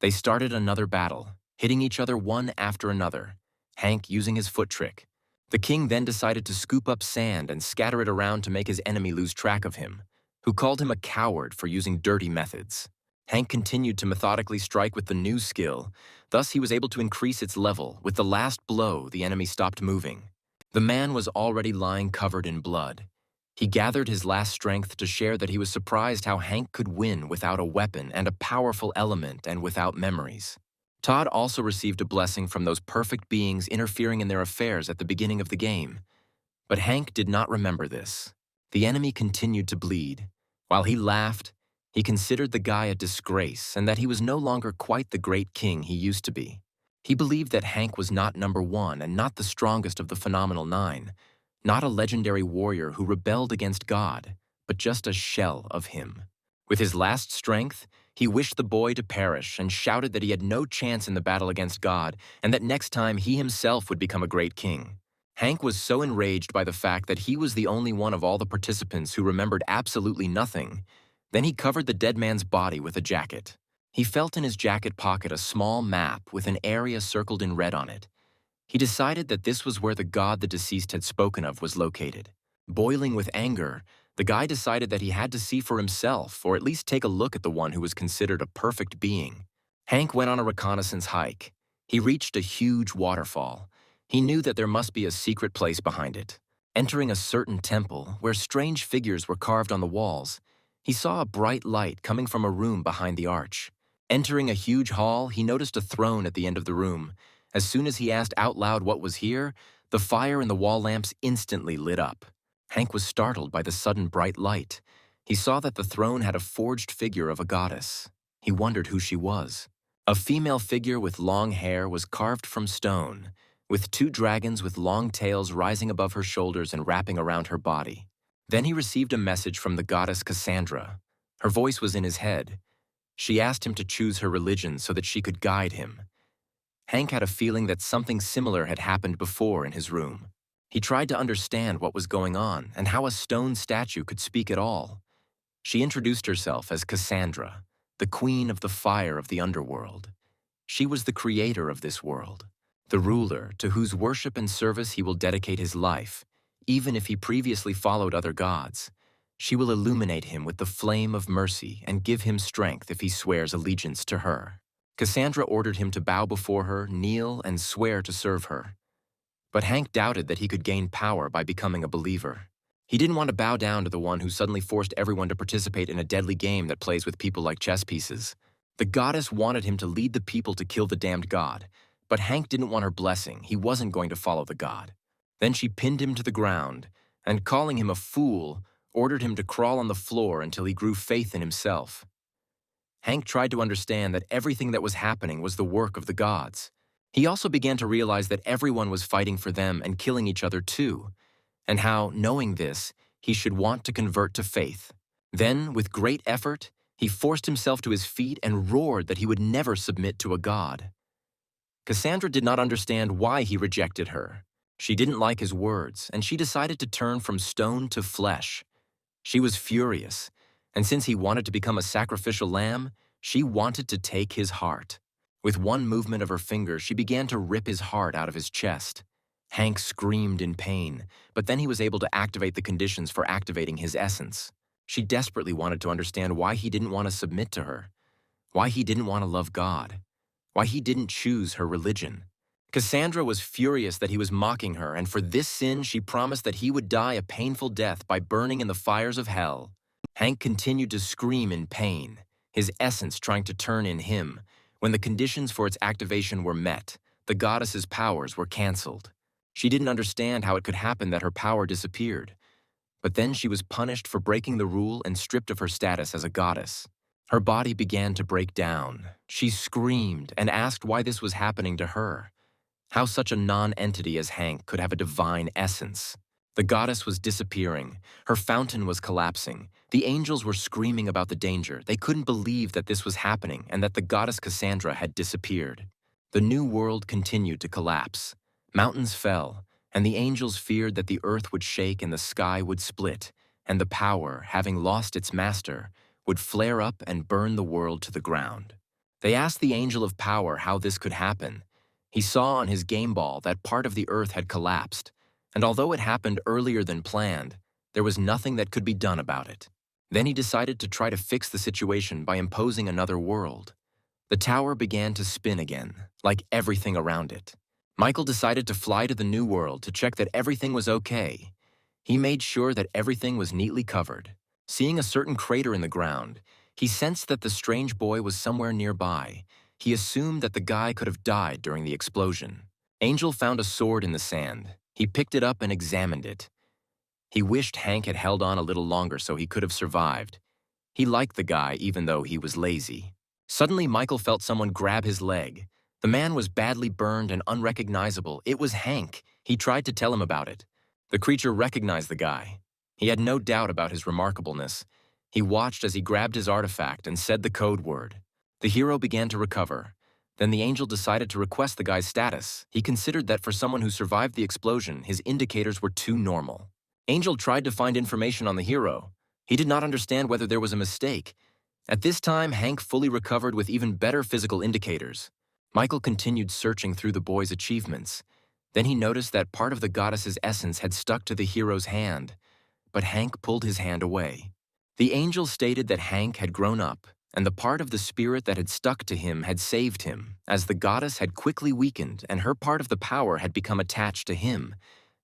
They started another battle, hitting each other one after another, Hank using his foot trick. The king then decided to scoop up sand and scatter it around to make his enemy lose track of him, who called him a coward for using dirty methods. Hank continued to methodically strike with the new skill, thus he was able to increase its level. With the last blow, the enemy stopped moving. The man was already lying covered in blood. He gathered his last strength to share that he was surprised how Hank could win without a weapon and a powerful element and without memories. Todd also received a blessing from those perfect beings interfering in their affairs at the beginning of the game. But Hank did not remember this. The enemy continued to bleed. While he laughed, he considered the guy a disgrace and that he was no longer quite the great king he used to be. He believed that Hank was not number one and not the strongest of the phenomenal nine, not a legendary warrior who rebelled against God, but just a shell of him. With his last strength, he wished the boy to perish and shouted that he had no chance in the battle against God and that next time he himself would become a great king. Hank was so enraged by the fact that he was the only one of all the participants who remembered absolutely nothing. Then he covered the dead man's body with a jacket. He felt in his jacket pocket a small map with an area circled in red on it. He decided that this was where the god the deceased had spoken of was located. Boiling with anger, the guy decided that he had to see for himself, or at least take a look at the one who was considered a perfect being. Hank went on a reconnaissance hike. He reached a huge waterfall. He knew that there must be a secret place behind it. Entering a certain temple, where strange figures were carved on the walls, he saw a bright light coming from a room behind the arch. Entering a huge hall, he noticed a throne at the end of the room. As soon as he asked out loud what was here, the fire in the wall lamps instantly lit up. Hank was startled by the sudden bright light. He saw that the throne had a forged figure of a goddess. He wondered who she was. A female figure with long hair was carved from stone, with two dragons with long tails rising above her shoulders and wrapping around her body. Then he received a message from the goddess Cassandra. Her voice was in his head. She asked him to choose her religion so that she could guide him. Hank had a feeling that something similar had happened before in his room. He tried to understand what was going on and how a stone statue could speak at all. She introduced herself as Cassandra, the queen of the fire of the underworld. She was the creator of this world, the ruler to whose worship and service he will dedicate his life, even if he previously followed other gods. She will illuminate him with the flame of mercy and give him strength if he swears allegiance to her. Cassandra ordered him to bow before her, kneel, and swear to serve her. But Hank doubted that he could gain power by becoming a believer. He didn't want to bow down to the one who suddenly forced everyone to participate in a deadly game that plays with people like chess pieces. The goddess wanted him to lead the people to kill the damned god, but Hank didn't want her blessing. He wasn't going to follow the god. Then she pinned him to the ground, and calling him a fool, ordered him to crawl on the floor until he grew faith in himself. Hank tried to understand that everything that was happening was the work of the gods. He also began to realize that everyone was fighting for them and killing each other too, and how, knowing this, he should want to convert to faith. Then, with great effort, he forced himself to his feet and roared that he would never submit to a god. Cassandra did not understand why he rejected her. She didn't like his words, and she decided to turn from stone to flesh. She was furious, and since he wanted to become a sacrificial lamb, she wanted to take his heart. With one movement of her finger, she began to rip his heart out of his chest. Hank screamed in pain, but then he was able to activate the conditions for activating his essence. She desperately wanted to understand why he didn't want to submit to her, why he didn't want to love God, why he didn't choose her religion. Cassandra was furious that he was mocking her, and for this sin she promised that he would die a painful death by burning in the fires of hell. Hank continued to scream in pain, his essence trying to turn in him. When the conditions for its activation were met, the goddess's powers were cancelled. She didn't understand how it could happen that her power disappeared. But then she was punished for breaking the rule and stripped of her status as a goddess. Her body began to break down. She screamed and asked why this was happening to her. How such a non-entity as Hank could have a divine essence. The goddess was disappearing. Her fountain was collapsing. The angels were screaming about the danger. They couldn't believe that this was happening and that the goddess Cassandra had disappeared. The new world continued to collapse. Mountains fell, and the angels feared that the earth would shake and the sky would split, and the power, having lost its master, would flare up and burn the world to the ground. They asked the angel of power how this could happen. He saw on his game ball that part of the earth had collapsed, and although it happened earlier than planned, there was nothing that could be done about it. Then he decided to try to fix the situation by imposing another world. The tower began to spin again, like everything around it. Michael decided to fly to the new world to check that everything was okay. He made sure that everything was neatly covered. Seeing a certain crater in the ground, he sensed that the strange boy was somewhere nearby. He assumed that the guy could have died during the explosion. Angel found a sword in the sand. He picked it up and examined it. He wished Hank had held on a little longer so he could have survived. He liked the guy even though he was lazy. Suddenly, Michael felt someone grab his leg. The man was badly burned and unrecognizable. It was Hank. He tried to tell him about it. The creature recognized the guy. He had no doubt about his remarkableness. He watched as he grabbed his artifact and said the code word. The hero began to recover. Then the angel decided to request the guy's status. He considered that for someone who survived the explosion, his indicators were too normal. Angel tried to find information on the hero. He did not understand whether there was a mistake. At this time, Hank fully recovered with even better physical indicators. Michael continued searching through the boy's achievements. Then he noticed that part of the goddess's essence had stuck to the hero's hand, but Hank pulled his hand away. The angel stated that Hank had grown up, and the part of the spirit that had stuck to him had saved him, as the goddess had quickly weakened and her part of the power had become attached to him.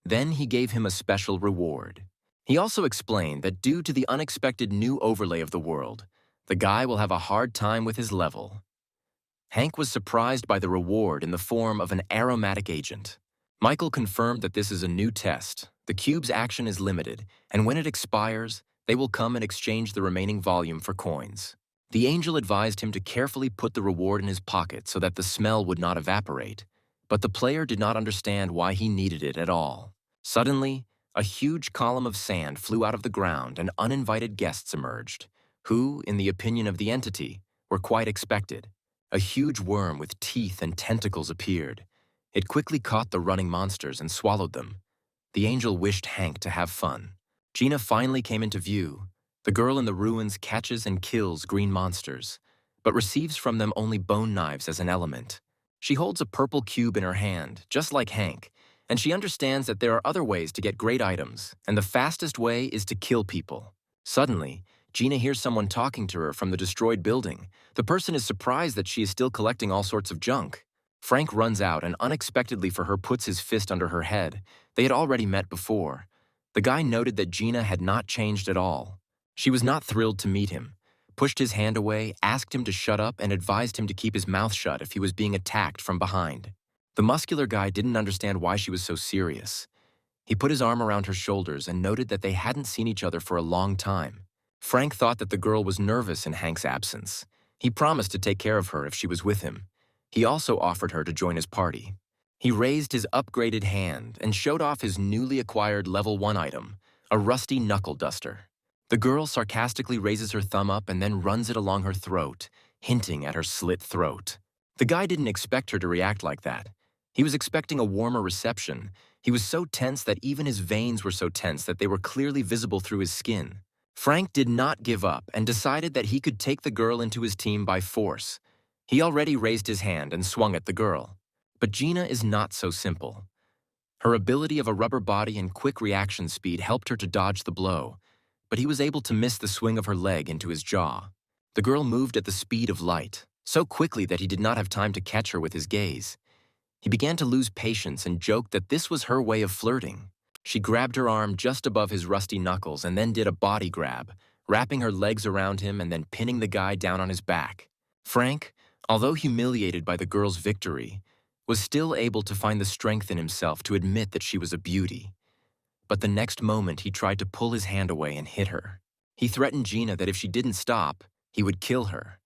Then he gave him a special reward. He also explained that due to the unexpected new overlay of the world, the guy will have a hard time with his level. Hank was surprised by the reward in the form of an aromatic agent. Michael confirmed that this is a new test. The cube's action is limited, and when it expires, they will come and exchange the remaining volume for coins. The angel advised him to carefully put the reward in his pocket so that the smell would not evaporate, but the player did not understand why he needed it at all. Suddenly, a huge column of sand flew out of the ground and uninvited guests emerged, who, in the opinion of the entity, were quite expected. A huge worm with teeth and tentacles appeared. It quickly caught the running monsters and swallowed them. The angel wished Hank to have fun. Gina finally came into view. The girl in the ruins catches and kills green monsters, but receives from them only bone knives as an element. She holds a purple cube in her hand, just like Hank, and she understands that there are other ways to get great items, and the fastest way is to kill people. Suddenly, Gina hears someone talking to her from the destroyed building. The person is surprised that she is still collecting all sorts of junk. Frank runs out and unexpectedly for her puts his fist under her head. They had already met before. The guy noted that Gina had not changed at all. She was not thrilled to meet him, pushed his hand away, asked him to shut up, and advised him to keep his mouth shut if he was being attacked from behind. The muscular guy didn't understand why she was so serious. He put his arm around her shoulders and noted that they hadn't seen each other for a long time. Frank thought that the girl was nervous in Hank's absence. He promised to take care of her if she was with him. He also offered her to join his party. He raised his upgraded hand and showed off his newly acquired level 1 item, a rusty knuckle duster. The girl sarcastically raises her thumb up and then runs it along her throat, hinting at her slit throat. The guy didn't expect her to react like that. He was expecting a warmer reception. He was so tense that even his veins were so tense that they were clearly visible through his skin. Frank did not give up and decided that he could take the girl into his team by force. He already raised his hand and swung at the girl. But Gina is not so simple. Her ability of a rubber body and quick reaction speed helped her to dodge the blow, but he was able to miss the swing of her leg into his jaw. The girl moved at the speed of light, so quickly that he did not have time to catch her with his gaze. He began to lose patience and joked that this was her way of flirting. She grabbed her arm just above his rusty knuckles and then did a body grab, wrapping her legs around him and then pinning the guy down on his back. Frank, although humiliated by the girl's victory, was still able to find the strength in himself to admit that she was a beauty. But the next moment he tried to pull his hand away and hit her. He threatened Gina that if she didn't stop, he would kill her.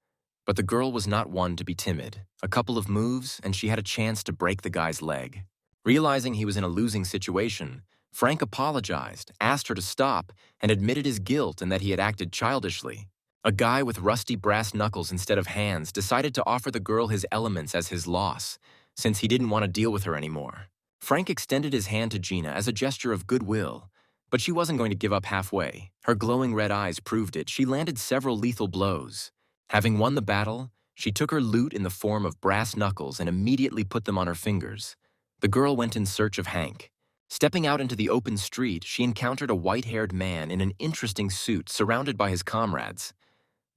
But the girl was not one to be timid. A couple of moves, and she had a chance to break the guy's leg. Realizing he was in a losing situation, Frank apologized, asked her to stop, and admitted his guilt and that he had acted childishly. A guy with rusty brass knuckles instead of hands decided to offer the girl his elements as his loss, since he didn't want to deal with her anymore. Frank extended his hand to Gina as a gesture of goodwill, but she wasn't going to give up halfway. Her glowing red eyes proved it. She landed several lethal blows. Having won the battle, she took her loot in the form of brass knuckles and immediately put them on her fingers. The girl went in search of Hank. Stepping out into the open street, she encountered a white-haired man in an interesting suit surrounded by his comrades.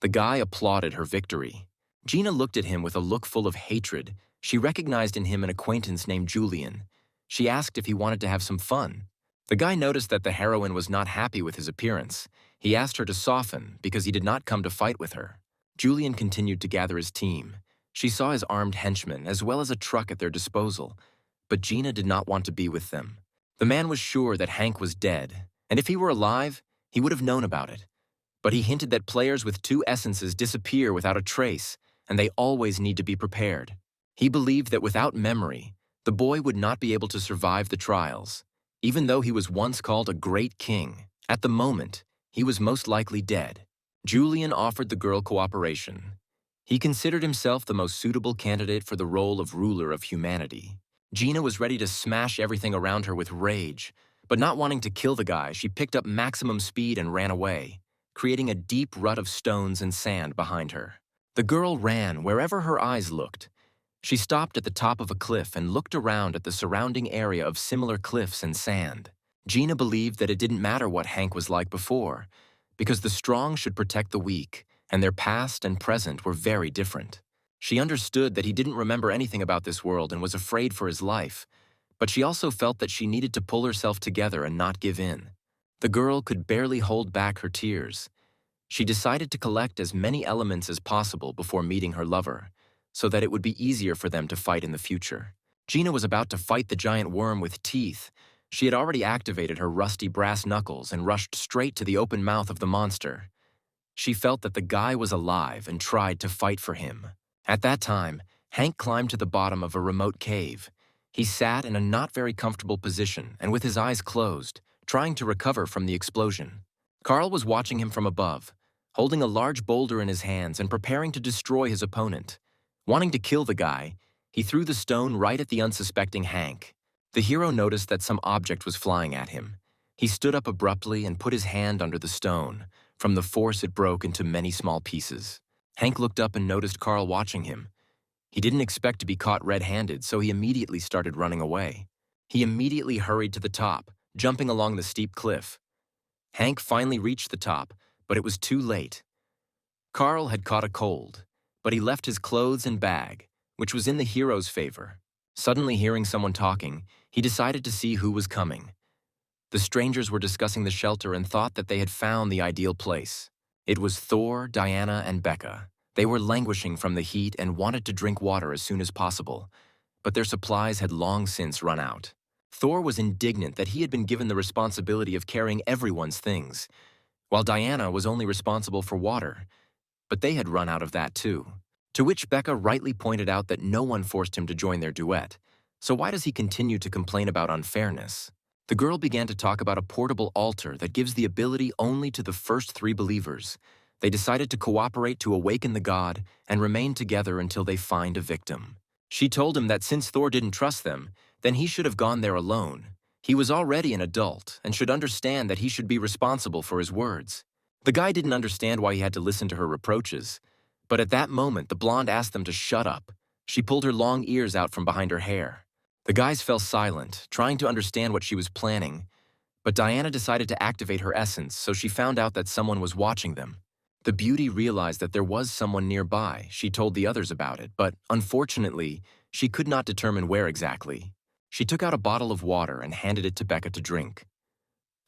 The guy applauded her victory. Gina looked at him with a look full of hatred. She recognized in him an acquaintance named Julian. She asked if he wanted to have some fun. The guy noticed that the heroine was not happy with his appearance. He asked her to soften because he did not come to fight with her. Julian continued to gather his team. She saw his armed henchmen as well as a truck at their disposal, but Gina did not want to be with them. The man was sure that Hank was dead, and if he were alive, he would have known about it. But he hinted that players with two essences disappear without a trace, and they always need to be prepared. He believed that without memory, the boy would not be able to survive the trials. Even though he was once called a great king, at the moment, he was most likely dead. Julian offered the girl cooperation. He considered himself the most suitable candidate for the role of ruler of humanity. Gina was ready to smash everything around her with rage, but not wanting to kill the guy, she picked up maximum speed and ran away, creating a deep rut of stones and sand behind her. The girl ran wherever her eyes looked. She stopped at the top of a cliff and looked around at the surrounding area of similar cliffs and sand. Gina believed that it didn't matter what Hank was like before, because the strong should protect the weak, and their past and present were very different. She understood that he didn't remember anything about this world and was afraid for his life, but she also felt that she needed to pull herself together and not give in. The girl could barely hold back her tears. She decided to collect as many elements as possible before meeting her lover, so that it would be easier for them to fight in the future. Gina was about to fight the giant worm with teeth. She had already activated her rusty brass knuckles and rushed straight to the open mouth of the monster. She felt that the guy was alive and tried to fight for him. At that time, Hank climbed to the bottom of a remote cave. He sat in a not very comfortable position and with his eyes closed, trying to recover from the explosion. Carl was watching him from above, holding a large boulder in his hands and preparing to destroy his opponent. Wanting to kill the guy, he threw the stone right at the unsuspecting Hank. The hero noticed that some object was flying at him. He stood up abruptly and put his hand under the stone. From the force, it broke into many small pieces. Hank looked up and noticed Carl watching him. He didn't expect to be caught red-handed, so he immediately started running away. He immediately hurried to the top, jumping along the steep cliff. Hank finally reached the top, but it was too late. Carl had caught a cold, but he left his clothes and bag, which was in the hero's favor. Suddenly hearing someone talking, he decided to see who was coming. The strangers were discussing the shelter and thought that they had found the ideal place. It was Thor, Diana, and Becca. They were languishing from the heat and wanted to drink water as soon as possible, but their supplies had long since run out. Thor was indignant that he had been given the responsibility of carrying everyone's things, while Diana was only responsible for water, but they had run out of that too. To which Becca rightly pointed out that no one forced him to join their duet, so why does he continue to complain about unfairness? The girl began to talk about a portable altar that gives the ability only to the first 3 believers. They decided to cooperate to awaken the god and remain together until they find a victim. She told him that since Thor didn't trust them, then he should have gone there alone. He was already an adult and should understand that he should be responsible for his words. The guy didn't understand why he had to listen to her reproaches, but at that moment the blonde asked them to shut up. She pulled her long ears out from behind her hair. The guys fell silent, trying to understand what she was planning, but Diana decided to activate her essence, so she found out that someone was watching them. The beauty realized that there was someone nearby. She told the others about it, but unfortunately, She could not determine where exactly. She took out a bottle of water and handed it to Becca to drink.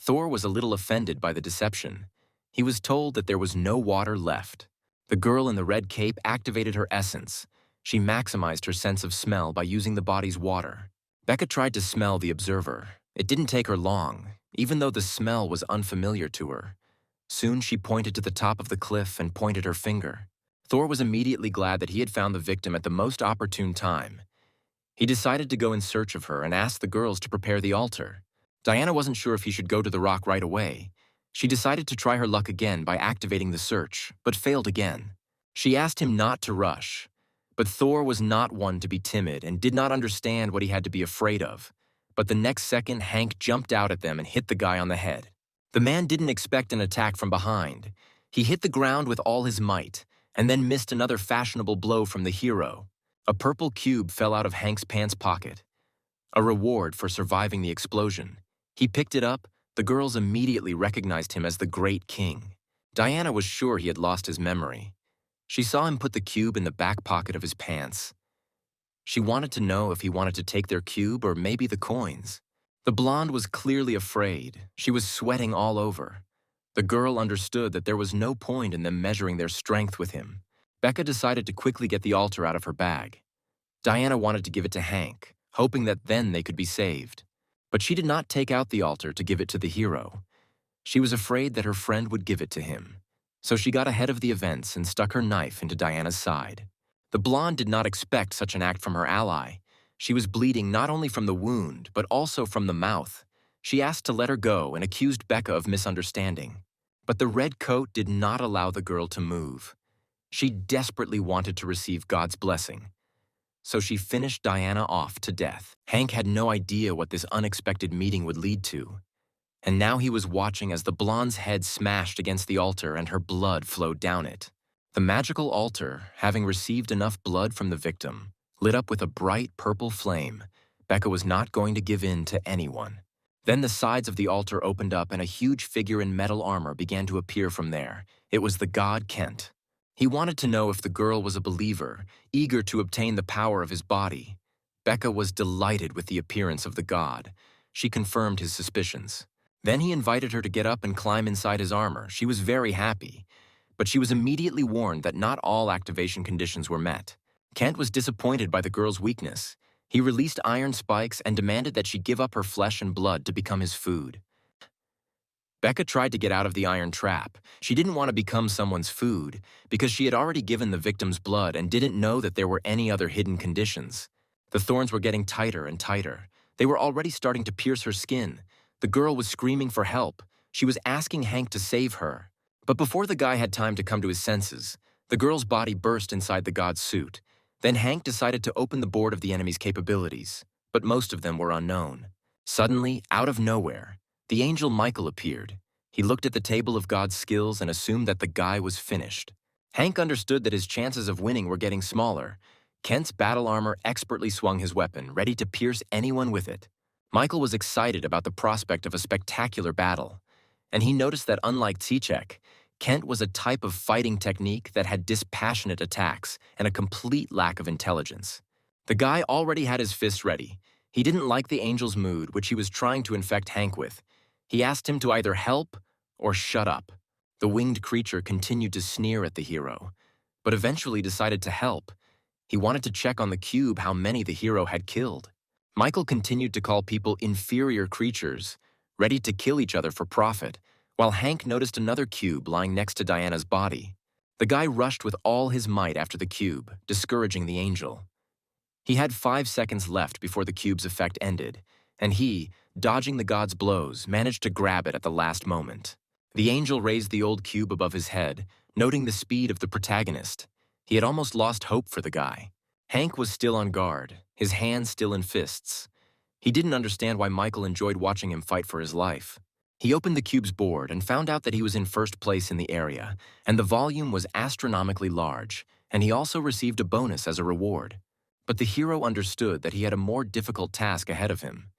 Thor was a little offended by the deception. He was told that there was no water left. The girl in the red cape activated her essence. She maximized her sense of smell by using the body's water. Becca tried to smell the observer. It didn't take her long, even though the smell was unfamiliar to her. Soon she pointed to the top of the cliff and pointed her finger. Thor was immediately glad that he had found the victim at the most opportune time. He decided to go in search of her and asked the girls to prepare the altar. Diana wasn't sure if he should go to the rock right away. She decided to try her luck again by activating the search, but failed again. She asked him not to rush, but Thor was not one to be timid and did not understand what he had to be afraid of. But the next second, Hank jumped out at them and hit the guy on the head. The man didn't expect an attack from behind. He hit the ground with all his might, and then missed another fashionable blow from the hero. A purple cube fell out of Hank's pants pocket. A reward for surviving the explosion. He picked it up. The girls immediately recognized him as the Great King. Diana was sure he had lost his memory. She saw him put the cube in the back pocket of his pants. She wanted to know if he wanted to take their cube or maybe the coins. The blonde was clearly afraid. She was sweating all over. The girl understood that there was no point in them measuring their strength with him. Becca decided to quickly get the altar out of her bag. Diana wanted to give it to Hank, hoping that then they could be saved. But she did not take out the altar to give it to the hero. She was afraid that her friend would give it to him. So she got ahead of the events and stuck her knife into Diana's side. The blonde did not expect such an act from her ally. She was bleeding not only from the wound, but also from the mouth. She asked to let her go and accused Becca of misunderstanding. But the red coat did not allow the girl to move. She desperately wanted to receive God's blessing. So she finished Diana off to death. Hank had no idea what this unexpected meeting would lead to. And now he was watching as the blonde's head smashed against the altar and her blood flowed down it. The magical altar, having received enough blood from the victim, lit up with a bright purple flame. Becca was not going to give in to anyone. Then the sides of the altar opened up and a huge figure in metal armor began to appear from there. It was the god Kent. He wanted to know if the girl was a believer, eager to obtain the power of his body. Becca was delighted with the appearance of the god. She confirmed his suspicions. Then he invited her to get up and climb inside his armor. She was very happy. But she was immediately warned that not all activation conditions were met. Kent was disappointed by the girl's weakness. He released iron spikes and demanded that she give up her flesh and blood to become his food. Becca tried to get out of the iron trap. She didn't want to become someone's food because she had already given the victim's blood and didn't know that there were any other hidden conditions. The thorns were getting tighter and tighter. They were already starting to pierce her skin. The girl was screaming for help. She was asking Hank to save her. But before the guy had time to come to his senses, the girl's body burst inside the god's suit. Then Hank decided to open the board of the enemy's capabilities, but most of them were unknown. Suddenly, out of nowhere, the angel Michael appeared. He looked at the table of God's skills and assumed that the guy was finished. Hank understood that his chances of winning were getting smaller. Kent's battle armor expertly swung his weapon, ready to pierce anyone with it. Michael was excited about the prospect of a spectacular battle, and he noticed that unlike Tsichek, Kent was a type of fighting technique that had dispassionate attacks and a complete lack of intelligence. The guy already had his fists ready. He didn't like the angel's mood, which he was trying to infect Hank with. He asked him to either help or shut up. The winged creature continued to sneer at the hero, but eventually decided to help. He wanted to check on the cube how many the hero had killed. Michael continued to call people inferior creatures, ready to kill each other for profit, while Hank noticed another cube lying next to Diana's body. The guy rushed with all his might after the cube, discouraging the angel. He had 5 seconds left before the cube's effect ended, and he, dodging the god's blows, managed to grab it at the last moment. The angel raised the old cube above his head, noting the speed of the protagonist. He had almost lost hope for the guy. Hank was still on guard, his hands still in fists. He didn't understand why Michael enjoyed watching him fight for his life. He opened the cube's board and found out that he was in first place in the area, and the volume was astronomically large, and he also received a bonus as a reward. But the hero understood that he had a more difficult task ahead of him.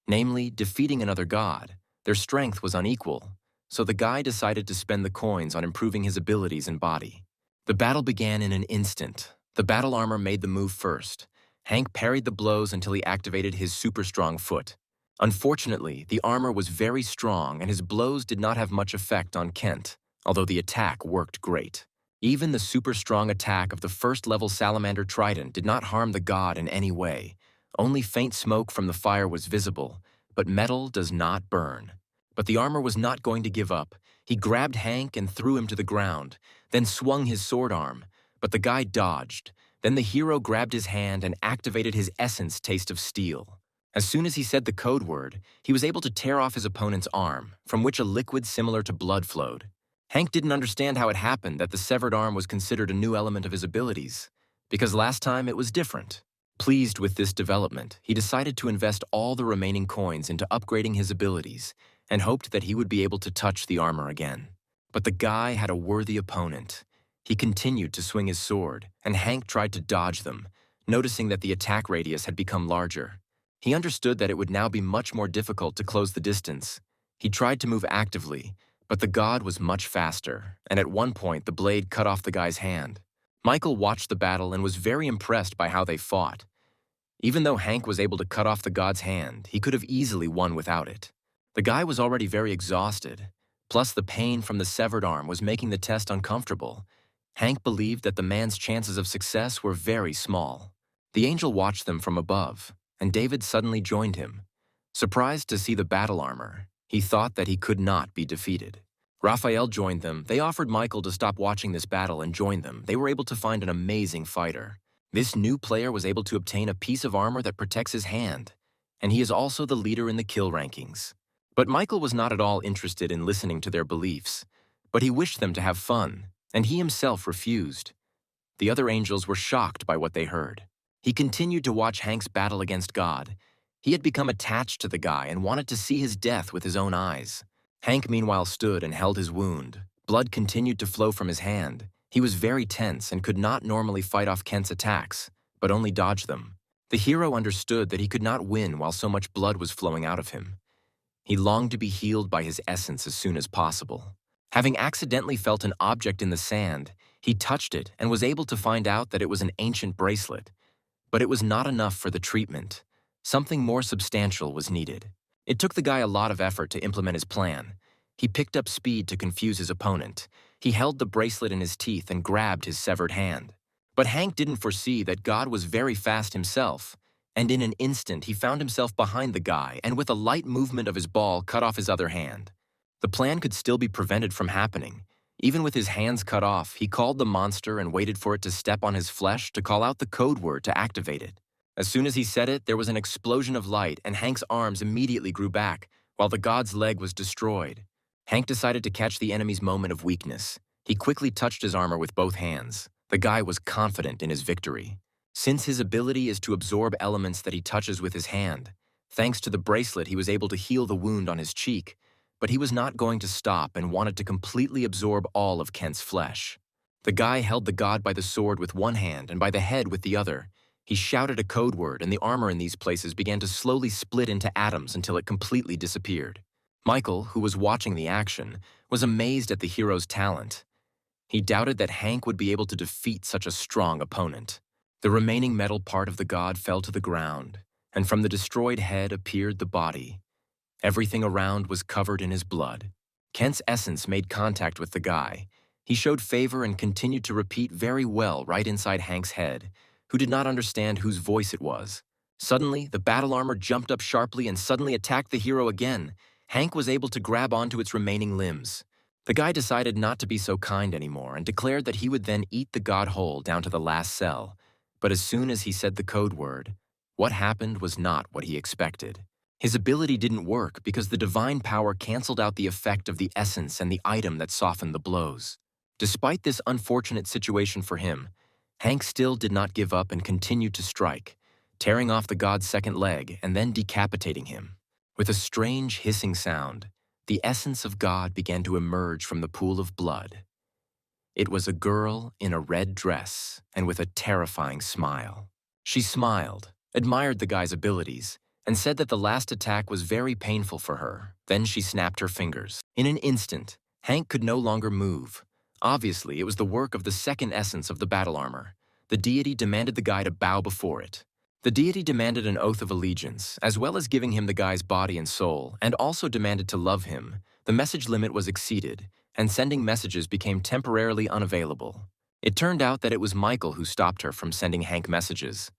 Namely, defeating another god. Their strength was unequal, so the guy decided to spend the coins on improving his abilities and body. The battle began in an instant. The battle armor made the move first. Hank parried the blows until he activated his super strong foot. Unfortunately, the armor was very strong and his blows did not have much effect on Kent, although the attack worked great. Even the super strong attack of the first-level Salamander Trident did not harm the god in any way. Only faint smoke from the fire was visible, but metal does not burn. But the armor was not going to give up. He grabbed Hank and threw him to the ground, then swung his sword arm, but the guy dodged. Then the hero grabbed his hand and activated his essence taste of steel. As soon as he said the code word, he was able to tear off his opponent's arm, from which a liquid similar to blood flowed. Hank didn't understand how it happened that the severed arm was considered a new element of his abilities, because last time it was different. Pleased with this development, he decided to invest all the remaining coins into upgrading his abilities and hoped that he would be able to touch the armor again. But the guy had a worthy opponent. He continued to swing his sword, and Hank tried to dodge them, noticing that the attack radius had become larger. He understood that it would now be much more difficult to close the distance. He tried to move actively, but the god was much faster, and at one point the blade cut off the guy's hand. Michael watched the battle and was very impressed by how they fought. Even though Hank was able to cut off the god's hand, he could have easily won without it. The guy was already very exhausted, plus the pain from the severed arm was making the test uncomfortable. Hank believed that the man's chances of success were very small. The angel watched them from above, and David suddenly joined him. Surprised to see the battle armor, he thought that he could not be defeated. Raphael joined them. They offered Michael to stop watching this battle and join them. They were able to find an amazing fighter. This new player was able to obtain a piece of armor that protects his hand, and he is also the leader in the kill rankings. But Michael was not at all interested in listening to their beliefs, but he wished them to have fun, and he himself refused. The other angels were shocked by what they heard. He continued to watch Hank's battle against God. He had become attached to the guy and wanted to see his death with his own eyes. Hank meanwhile stood and held his wound. Blood continued to flow from his hand. He was very tense and could not normally fight off Kent's attacks, but only dodge them. The hero understood that he could not win while so much blood was flowing out of him. He longed to be healed by his essence as soon as possible. Having accidentally felt an object in the sand, he touched it and was able to find out that it was an ancient bracelet. But it was not enough for the treatment. Something more substantial was needed. It took the guy a lot of effort to implement his plan. He picked up speed to confuse his opponent. He held the bracelet in his teeth and grabbed his severed hand. But Hank didn't foresee that God was very fast himself, and in an instant he found himself behind the guy and with a light movement of his ball cut off his other hand. The plan could still be prevented from happening. Even with his hands cut off, he called the monster and waited for it to step on his flesh to call out the code word to activate it. As soon as he said it, there was an explosion of light and Hank's arms immediately grew back, while the god's leg was destroyed. Hank decided to catch the enemy's moment of weakness. He quickly touched his armor with both hands. The guy was confident in his victory. Since his ability is to absorb elements that he touches with his hand, thanks to the bracelet he was able to heal the wound on his cheek, but he was not going to stop and wanted to completely absorb all of Kent's flesh. The guy held the god by the sword with one hand and by the head with the other. He shouted a code word and the armor in these places began to slowly split into atoms until it completely disappeared. Michael, who was watching the action, was amazed at the hero's talent. He doubted that Hank would be able to defeat such a strong opponent. The remaining metal part of the god fell to the ground, and from the destroyed head appeared the body. Everything around was covered in his blood. Kent's essence made contact with the guy. He showed favor and continued to repeat very well right inside Hank's head, who did not understand whose voice it was. Suddenly, the battle armor jumped up sharply and suddenly attacked the hero again. Hank was able to grab onto its remaining limbs. The guy decided not to be so kind anymore and declared that he would then eat the god whole down to the last cell. But as soon as he said the code word, what happened was not what he expected. His ability didn't work because the divine power canceled out the effect of the essence and the item that softened the blows. Despite this unfortunate situation for him, Hank still did not give up and continued to strike, tearing off the god's second leg and then decapitating him. With a strange hissing sound, the essence of God began to emerge from the pool of blood. It was a girl in a red dress and with a terrifying smile. She smiled, admired the guy's abilities, and said that the last attack was very painful for her. Then she snapped her fingers. In an instant, Hank could no longer move. Obviously, it was the work of the second essence of the battle armor. The deity demanded the guy to bow before it. The deity demanded an oath of allegiance, as well as giving him the guy's body and soul, and also demanded to love him. The message limit was exceeded, and sending messages became temporarily unavailable. It turned out that it was Michael who stopped her from sending Hank messages.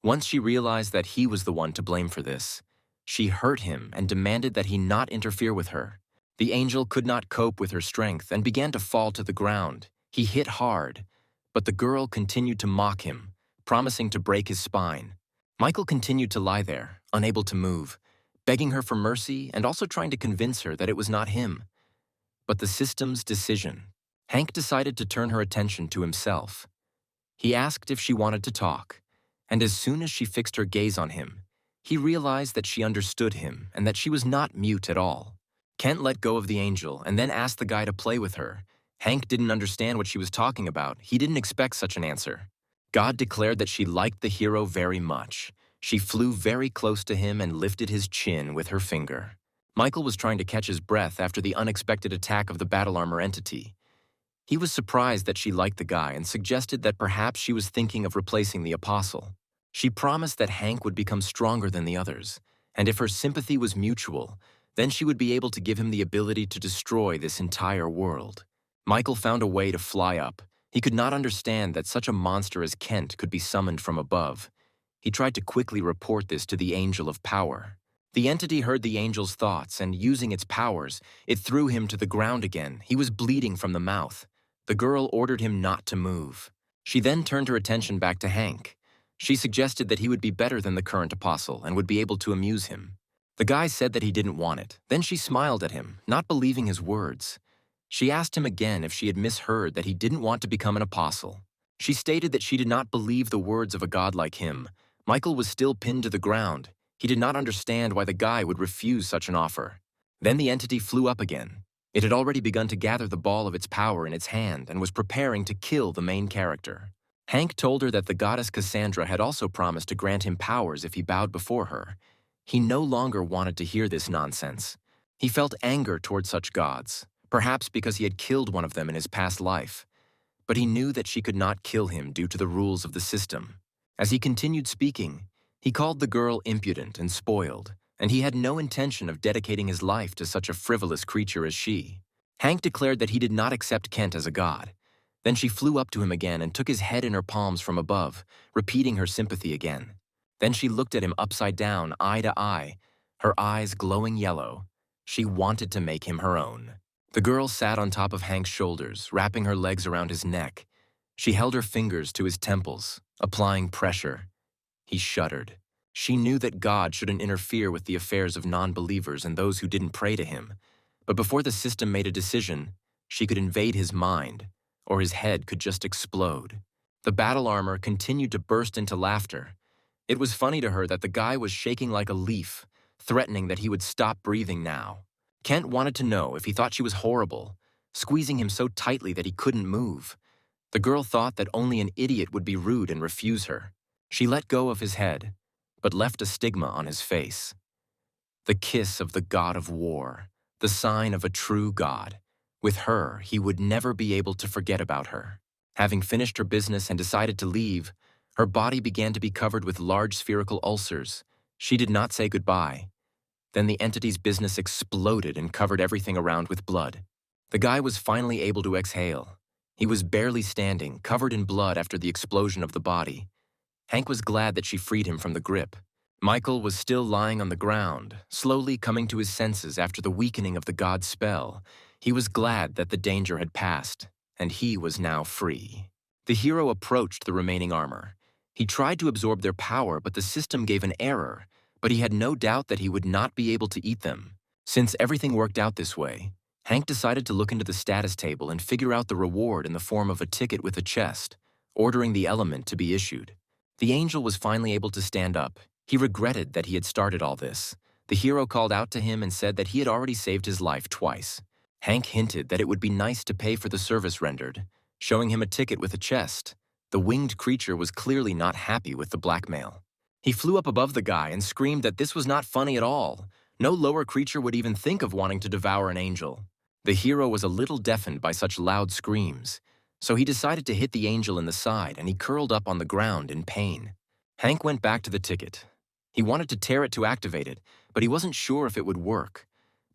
Once she realized that he was the one to blame for this, she hurt him and demanded that he not interfere with her. The angel could not cope with her strength and began to fall to the ground. He hit hard, but the girl continued to mock him, promising to break his spine. Michael continued to lie there, unable to move, begging her for mercy and also trying to convince her that it was not him. But the system's decision. Hank decided to turn her attention to himself. He asked if she wanted to talk, and as soon as she fixed her gaze on him, he realized that she understood him and that she was not mute at all. Kent let go of the angel and then asked the guy to play with her. Hank didn't understand what she was talking about. He didn't expect such an answer. God declared that she liked the hero very much. She flew very close to him and lifted his chin with her finger. Michael was trying to catch his breath after the unexpected attack of the battle armor entity. He was surprised that she liked the guy and suggested that perhaps she was thinking of replacing the apostle. She promised that Hank would become stronger than the others, and if her sympathy was mutual, then she would be able to give him the ability to destroy this entire world. Michael found a way to fly up. He could not understand that such a monster as Kent could be summoned from above. He tried to quickly report this to the Angel of Power. The entity heard the angel's thoughts, and using its powers, it threw him to the ground again. He was bleeding from the mouth. The girl ordered him not to move. She then turned her attention back to Hank. She suggested that he would be better than the current apostle and would be able to amuse him. The guy said that he didn't want it. Then she smiled at him, not believing his words. She asked him again if she had misheard that he didn't want to become an apostle. She stated that she did not believe the words of a god like him. Michael was still pinned to the ground. He did not understand why the guy would refuse such an offer. Then the entity flew up again. It had already begun to gather the ball of its power in its hand and was preparing to kill the main character. Hank told her that the goddess Cassandra had also promised to grant him powers if he bowed before her. He no longer wanted to hear this nonsense. He felt anger toward such gods, perhaps because he had killed one of them in his past life. But he knew that she could not kill him due to the rules of the system. As he continued speaking, he called the girl impudent and spoiled, and he had no intention of dedicating his life to such a frivolous creature as she. Hank declared that he did not accept Kent as a god. Then she flew up to him again and took his head in her palms from above, repeating her sympathy again. Then she looked at him upside down, eye to eye, her eyes glowing yellow. She wanted to make him her own. The girl sat on top of Hank's shoulders, wrapping her legs around his neck. She held her fingers to his temples, applying pressure. He shuddered. She knew that God shouldn't interfere with the affairs of non-believers and those who didn't pray to him. But before the system made a decision, she could invade his mind, or his head could just explode. The battle armor continued to burst into laughter. It was funny to her that the guy was shaking like a leaf, threatening that he would stop breathing now. Kent wanted to know if he thought she was horrible, squeezing him so tightly that he couldn't move. The girl thought that only an idiot would be rude and refuse her. She let go of his head, but left a stigma on his face. The kiss of the god of war, the sign of a true god. With her, he would never be able to forget about her. Having finished her business and decided to leave, her body began to be covered with large spherical ulcers. She did not say goodbye. Then the entity's business exploded and covered everything around with blood. The guy was finally able to exhale. He was barely standing, covered in blood after the explosion of the body. Hank was glad that she freed him from the grip. Michael was still lying on the ground, slowly coming to his senses after the weakening of the god's spell. He was glad that the danger had passed, and he was now free. The hero approached the remaining armor. He tried to absorb their power, but the system gave an error. But he had no doubt that he would not be able to eat them. Since everything worked out this way, Hank decided to look into the status table and figure out the reward in the form of a ticket with a chest, ordering the element to be issued. The angel was finally able to stand up. He regretted that he had started all this. The hero called out to him and said that he had already saved his life twice. Hank hinted that it would be nice to pay for the service rendered, showing him a ticket with a chest. The winged creature was clearly not happy with the blackmail. He flew up above the guy and screamed that this was not funny at all. No lower creature would even think of wanting to devour an angel. The hero was a little deafened by such loud screams, so he decided to hit the angel in the side and he curled up on the ground in pain. Hank went back to the ticket. He wanted to tear it to activate it, but he wasn't sure if it would work.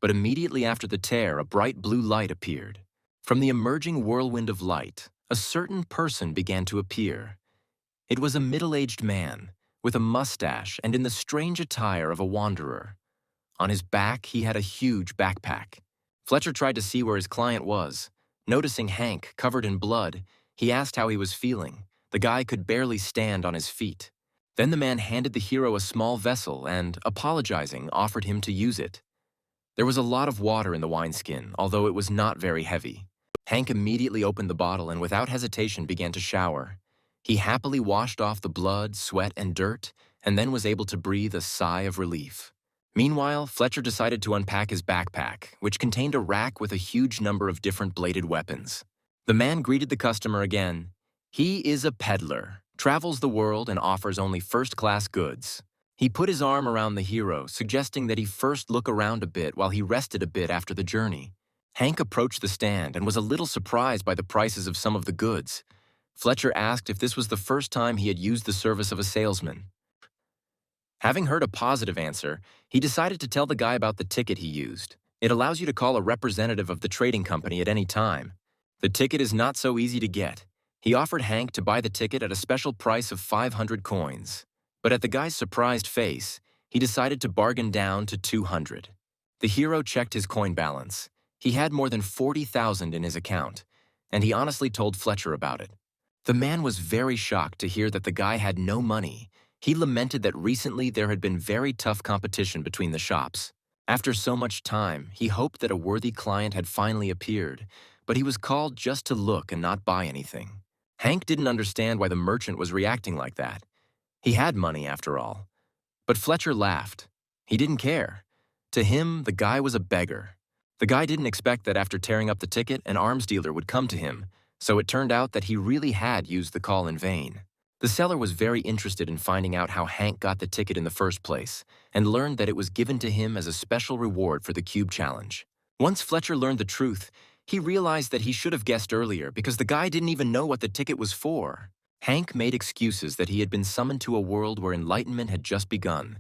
But immediately after the tear, a bright blue light appeared. From the emerging whirlwind of light, a certain person began to appear. It was a middle-aged man, with a mustache and in the strange attire of a wanderer. On his back, he had a huge backpack. Fletcher tried to see where his client was. Noticing Hank covered in blood, he asked how he was feeling. The guy could barely stand on his feet. Then the man handed the hero a small vessel and, apologizing, offered him to use it. There was a lot of water in the wineskin, although it was not very heavy. Hank immediately opened the bottle and without hesitation began to shower. He happily washed off the blood, sweat, and dirt, and then was able to breathe a sigh of relief. Meanwhile, Fletcher decided to unpack his backpack, which contained a rack with a huge number of different bladed weapons. The man greeted the customer again. He is a peddler, travels the world, and offers only first-class goods. He put his arm around the hero, suggesting that he first look around a bit while he rested a bit after the journey. Hank approached the stand and was a little surprised by the prices of some of the goods. Fletcher asked if this was the first time he had used the service of a salesman. Having heard a positive answer, he decided to tell the guy about the ticket he used. It allows you to call a representative of the trading company at any time. The ticket is not so easy to get. He offered Hank to buy the ticket at a special price of 500 coins. But at the guy's surprised face, he decided to bargain down to 200. The hero checked his coin balance. He had more than 40,000 in his account, and he honestly told Fletcher about it. The man was very shocked to hear that the guy had no money. He lamented that recently there had been very tough competition between the shops. After so much time, he hoped that a worthy client had finally appeared, but he was called just to look and not buy anything. Hank didn't understand why the merchant was reacting like that. He had money, after all. But Fletcher laughed. He didn't care. To him, the guy was a beggar. The guy didn't expect that after tearing up the ticket, an arms dealer would come to him, so it turned out that he really had used the call in vain. The seller was very interested in finding out how Hank got the ticket in the first place, and learned that it was given to him as a special reward for the Cube Challenge. Once Fletcher learned the truth, he realized that he should have guessed earlier because the guy didn't even know what the ticket was for. Hank made excuses that he had been summoned to a world where enlightenment had just begun,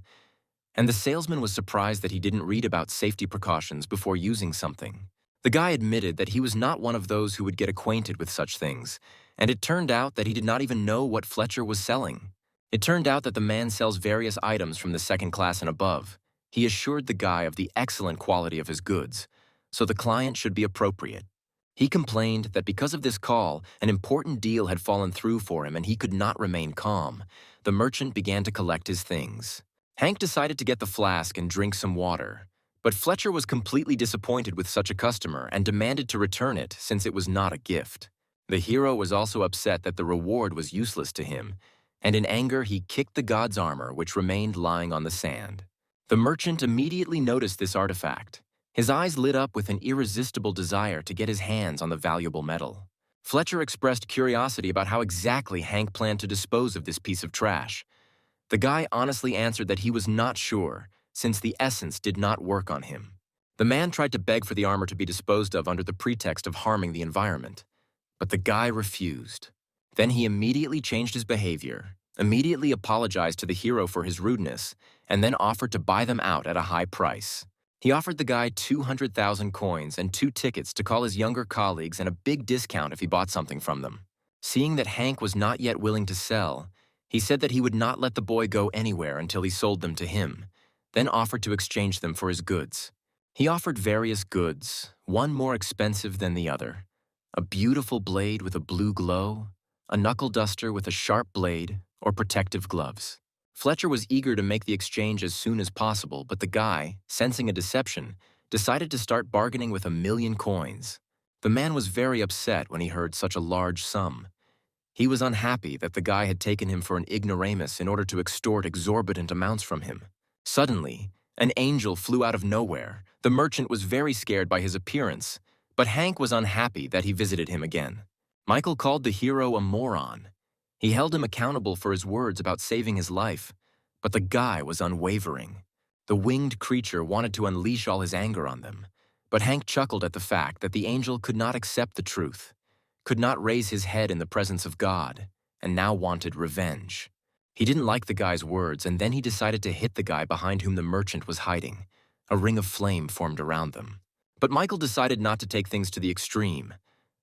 and the salesman was surprised that he didn't read about safety precautions before using something. The guy admitted that he was not one of those who would get acquainted with such things, and it turned out that he did not even know what Fletcher was selling. It turned out that the man sells various items from the second class and above. He assured the guy of the excellent quality of his goods, so the client should be appropriate. He complained that because of this call, an important deal had fallen through for him and he could not remain calm. The merchant began to collect his things. Hank decided to get the flask and drink some water, but Fletcher was completely disappointed with such a customer and demanded to return it since it was not a gift. The hero was also upset that the reward was useless to him, and in anger he kicked the god's armor which remained lying on the sand. The merchant immediately noticed this artifact. His eyes lit up with an irresistible desire to get his hands on the valuable metal. Fletcher expressed curiosity about how exactly Hank planned to dispose of this piece of trash. The guy honestly answered that he was not sure, since the essence did not work on him. The man tried to beg for the armor to be disposed of under the pretext of harming the environment, but the guy refused. Then he immediately changed his behavior, immediately apologized to the hero for his rudeness, and then offered to buy them out at a high price. He offered the guy 200,000 coins and 2 tickets to call his younger colleagues and a big discount if he bought something from them. Seeing that Hank was not yet willing to sell, he said that he would not let the boy go anywhere until he sold them to him, then offered to exchange them for his goods. He offered various goods, one more expensive than the other. A beautiful blade with a blue glow, a knuckle duster with a sharp blade, or protective gloves. Fletcher was eager to make the exchange as soon as possible, but the guy, sensing a deception, decided to start bargaining with 1,000,000 coins. The man was very upset when he heard such a large sum. He was unhappy that the guy had taken him for an ignoramus in order to extort exorbitant amounts from him. Suddenly, an angel flew out of nowhere. The merchant was very scared by his appearance, but Hank was unhappy that he visited him again. Michael called the hero a moron. He held him accountable for his words about saving his life, but the guy was unwavering. The winged creature wanted to unleash all his anger on them, but Hank chuckled at the fact that the angel could not accept the truth, could not raise his head in the presence of God, and now wanted revenge. He didn't like the guy's words, and then he decided to hit the guy behind whom the merchant was hiding. A ring of flame formed around them. But Michael decided not to take things to the extreme.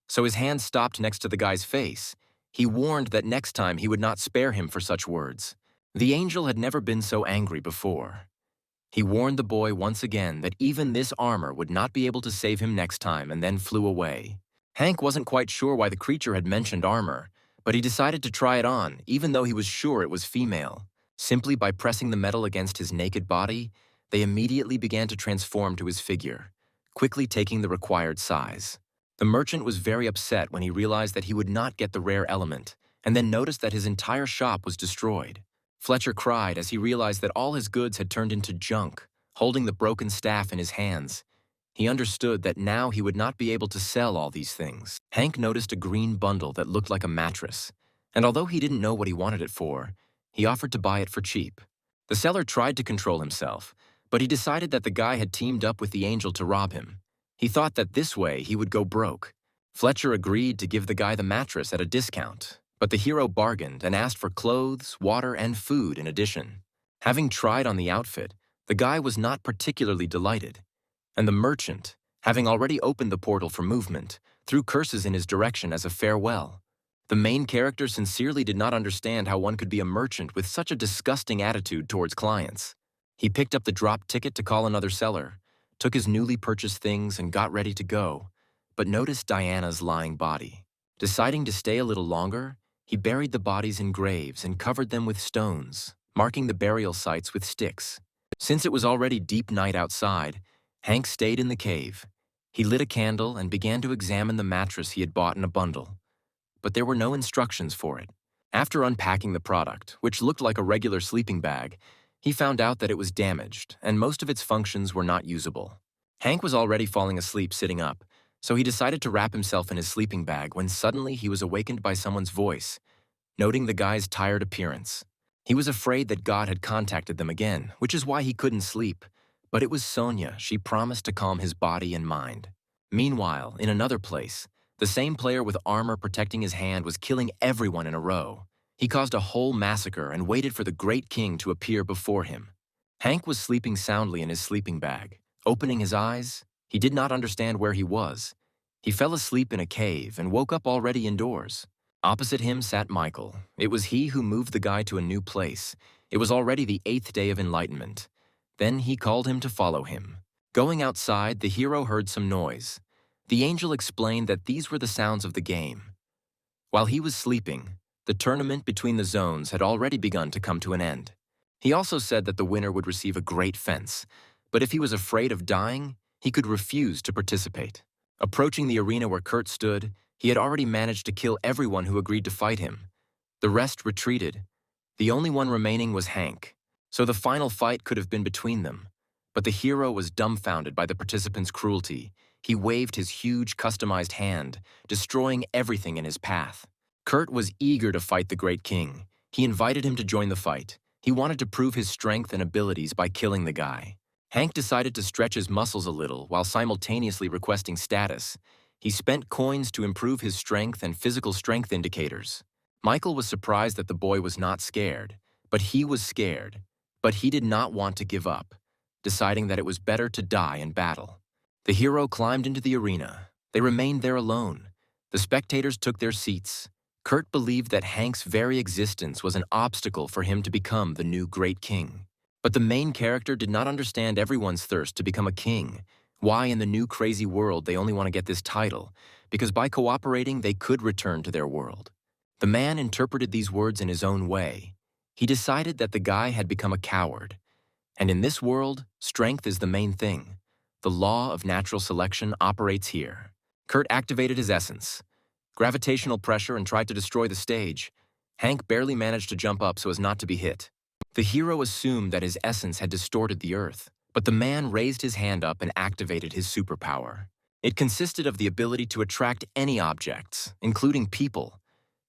So his hand stopped next to the guy's face. He warned that next time he would not spare him for such words. The angel had never been so angry before. He warned the boy once again that even this armor would not be able to save him next time, and then flew away. Hank wasn't quite sure why the creature had mentioned armor, but he decided to try it on, even though he was sure it was female. Simply by pressing the metal against his naked body, they immediately began to transform to his figure, quickly taking the required size. The merchant was very upset when he realized that he would not get the rare element, and then noticed that his entire shop was destroyed. Fletcher cried as he realized that all his goods had turned into junk, holding the broken staff in his hands. He understood that now he would not be able to sell all these things. Hank noticed a green bundle that looked like a mattress, and although he didn't know what he wanted it for, he offered to buy it for cheap. The seller tried to control himself, but he decided that the guy had teamed up with the angel to rob him. He thought that this way he would go broke. Fletcher agreed to give the guy the mattress at a discount, but the hero bargained and asked for clothes, water, and food in addition. Having tried on the outfit, the guy was not particularly delighted, and the merchant, having already opened the portal for movement, threw curses in his direction as a farewell. The main character sincerely did not understand how one could be a merchant with such a disgusting attitude towards clients. He picked up the drop ticket to call another seller, took his newly purchased things and got ready to go, but noticed Diana's lying body. Deciding to stay a little longer, he buried the bodies in graves and covered them with stones, marking the burial sites with sticks. Since it was already deep night outside, Hank stayed in the cave. He lit a candle and began to examine the mattress he had bought in a bundle. But there were no instructions for it. After unpacking the product, which looked like a regular sleeping bag, he found out that it was damaged and most of its functions were not usable. Hank was already falling asleep sitting up, so he decided to wrap himself in his sleeping bag when suddenly he was awakened by someone's voice, noting the guy's tired appearance. He was afraid that God had contacted them again, which is why he couldn't sleep. But it was Sonia. She promised to calm his body and mind. Meanwhile, in another place, the same player with armor protecting his hand was killing everyone in a row. He caused a whole massacre and waited for the great king to appear before him. Hank was sleeping soundly in his sleeping bag. Opening his eyes, he did not understand where he was. He fell asleep in a cave and woke up already indoors. Opposite him sat Michael. It was he who moved the guy to a new place. It was already the 8th day of enlightenment. Then he called him to follow him. Going outside, the hero heard some noise. The angel explained that these were the sounds of the game. While he was sleeping, the tournament between the zones had already begun to come to an end. He also said that the winner would receive a great fence, but if he was afraid of dying, he could refuse to participate. Approaching the arena where Kurt stood, he had already managed to kill everyone who agreed to fight him. The rest retreated. The only one remaining was Hank, so the final fight could have been between them. But the hero was dumbfounded by the participants' cruelty. He waved his huge, customized hand, destroying everything in his path. Kurt was eager to fight the Great King. He invited him to join the fight. He wanted to prove his strength and abilities by killing the guy. Hank decided to stretch his muscles a little while simultaneously requesting status. He spent coins to improve his strength and physical strength indicators. Michael was surprised that the boy was not scared, but he was scared. But he did not want to give up, deciding that it was better to die in battle. The hero climbed into the arena. They remained there alone. The spectators took their seats. Kurt believed that Hank's very existence was an obstacle for him to become the new Great King. But the main character did not understand everyone's thirst to become a king. Why in the new crazy world they only want to get this title? Because by cooperating, they could return to their world. The man interpreted these words in his own way. He decided that the guy had become a coward. And in this world, strength is the main thing. The law of natural selection operates here. Kurt activated his essence, gravitational pressure, and tried to destroy the stage. Hank barely managed to jump up so as not to be hit. The hero assumed that his essence had distorted the earth, but the man raised his hand up and activated his superpower. It consisted of the ability to attract any objects, including people.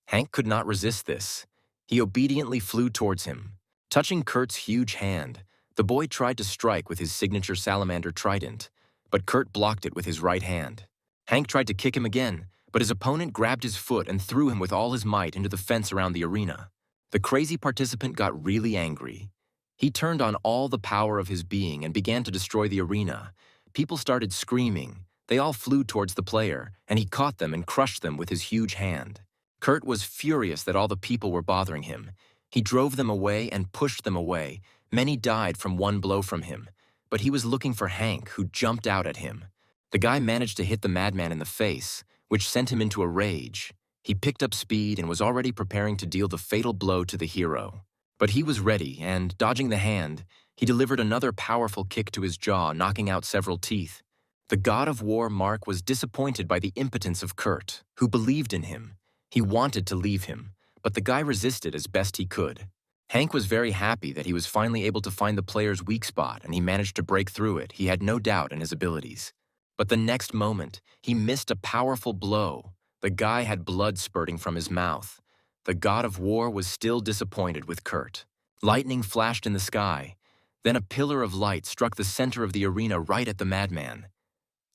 Hank could not resist this. He obediently flew towards him. Touching Kurt's huge hand, the boy tried to strike with his signature salamander trident, but Kurt blocked it with his right hand. Hank tried to kick him again, but his opponent grabbed his foot and threw him with all his might into the fence around the arena. The crazy participant got really angry. He turned on all the power of his being and began to destroy the arena. People started screaming. They all flew towards the player, and he caught them and crushed them with his huge hand. Kurt was furious that all the people were bothering him. He drove them away and pushed them away. Many died from one blow from him, but he was looking for Hank, who jumped out at him. The guy managed to hit the madman in the face, which sent him into a rage. He picked up speed and was already preparing to deal the fatal blow to the hero. But he was ready, and, dodging the hand, he delivered another powerful kick to his jaw, knocking out several teeth. The god of war, Mark, was disappointed by the impotence of Kurt, who believed in him. He wanted to leave him, but the guy resisted as best he could. Hank was very happy that he was finally able to find the player's weak spot, and he managed to break through it. He had no doubt in his abilities. But the next moment, he missed a powerful blow. The guy had blood spurting from his mouth. The god of war was still disappointed with Kurt. Lightning flashed in the sky. Then a pillar of light struck the center of the arena right at the madman.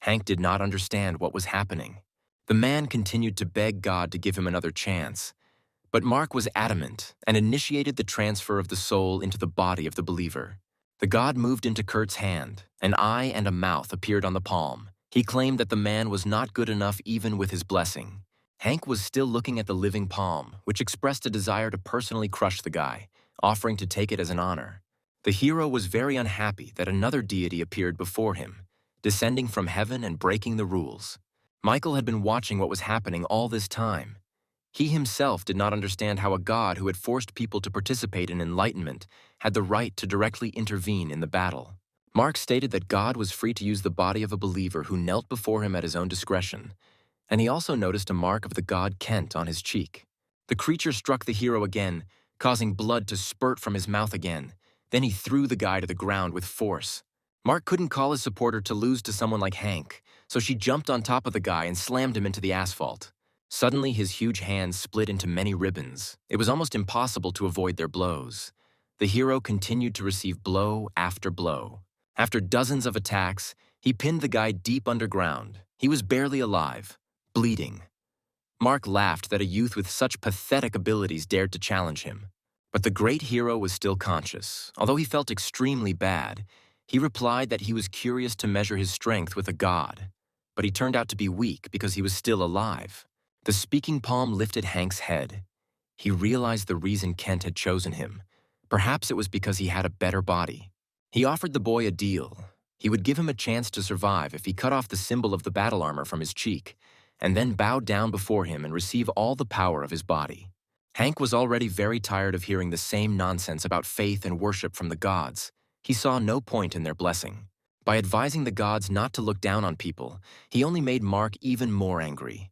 Hank did not understand what was happening. The man continued to beg God to give him another chance. But Mark was adamant and initiated the transfer of the soul into the body of the believer. The god moved into Kurt's hand. An eye and a mouth appeared on the palm. He claimed that the man was not good enough even with his blessing. Hank was still looking at the living palm, which expressed a desire to personally crush the guy, offering to take it as an honor. The hero was very unhappy that another deity appeared before him, descending from heaven and breaking the rules. Michael had been watching what was happening all this time. He himself did not understand how a god who had forced people to participate in enlightenment had the right to directly intervene in the battle. Mark stated that God was free to use the body of a believer who knelt before him at his own discretion, and he also noticed a mark of the god Kent on his cheek. The creature struck the hero again, causing blood to spurt from his mouth again. Then he threw the guy to the ground with force. Mark couldn't call his supporter to lose to someone like Hank, so she jumped on top of the guy and slammed him into the asphalt. Suddenly, his huge hands split into many ribbons. It was almost impossible to avoid their blows. The hero continued to receive blow after blow. After dozens of attacks, he pinned the guy deep underground. He was barely alive, bleeding. Mark laughed that a youth with such pathetic abilities dared to challenge him. But the great hero was still conscious. Although he felt extremely bad, he replied that he was curious to measure his strength with a god. But he turned out to be weak because he was still alive. The speaking palm lifted Hank's head. He realized the reason Kent had chosen him. Perhaps it was because he had a better body. He offered the boy a deal. He would give him a chance to survive if he cut off the symbol of the battle armor from his cheek, and then bowed down before him and receive all the power of his body. Hank was already very tired of hearing the same nonsense about faith and worship from the gods. He saw no point in their blessing. By advising the gods not to look down on people, he only made Mark even more angry.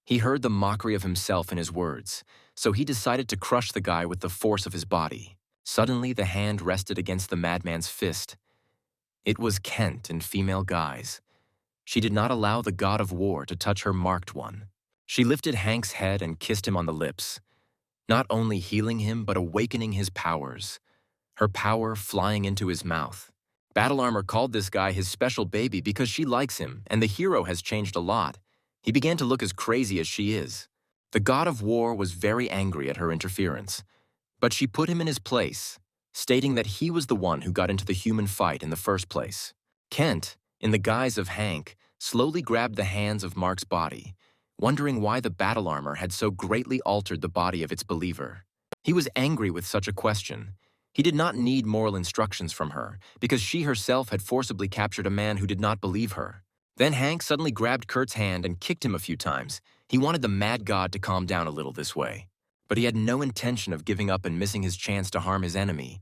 He heard the mockery of himself in his words, so he decided to crush the guy with the force of his body. Suddenly, the hand rested against the madman's fist. It was Kent in female guise. She did not allow the god of war to touch her marked one. She lifted Hank's head and kissed him on the lips, not only healing him but awakening his powers, her power flying into his mouth. Battle Armor called this guy his special baby because she likes him, and the hero has changed a lot. He began to look as crazy as she is. The god of war was very angry at her interference, but she put him in his place, stating that he was the one who got into the human fight in the first place. Kent, in the guise of Hank, slowly grabbed the hands of Mark's body, wondering why the battle armor had so greatly altered the body of its believer. He was angry with such a question. He did not need moral instructions from her, because she herself had forcibly captured a man who did not believe her. Then Hank suddenly grabbed Kurt's hand and kicked him a few times. He wanted the mad god to calm down a little this way. But he had no intention of giving up and missing his chance to harm his enemy.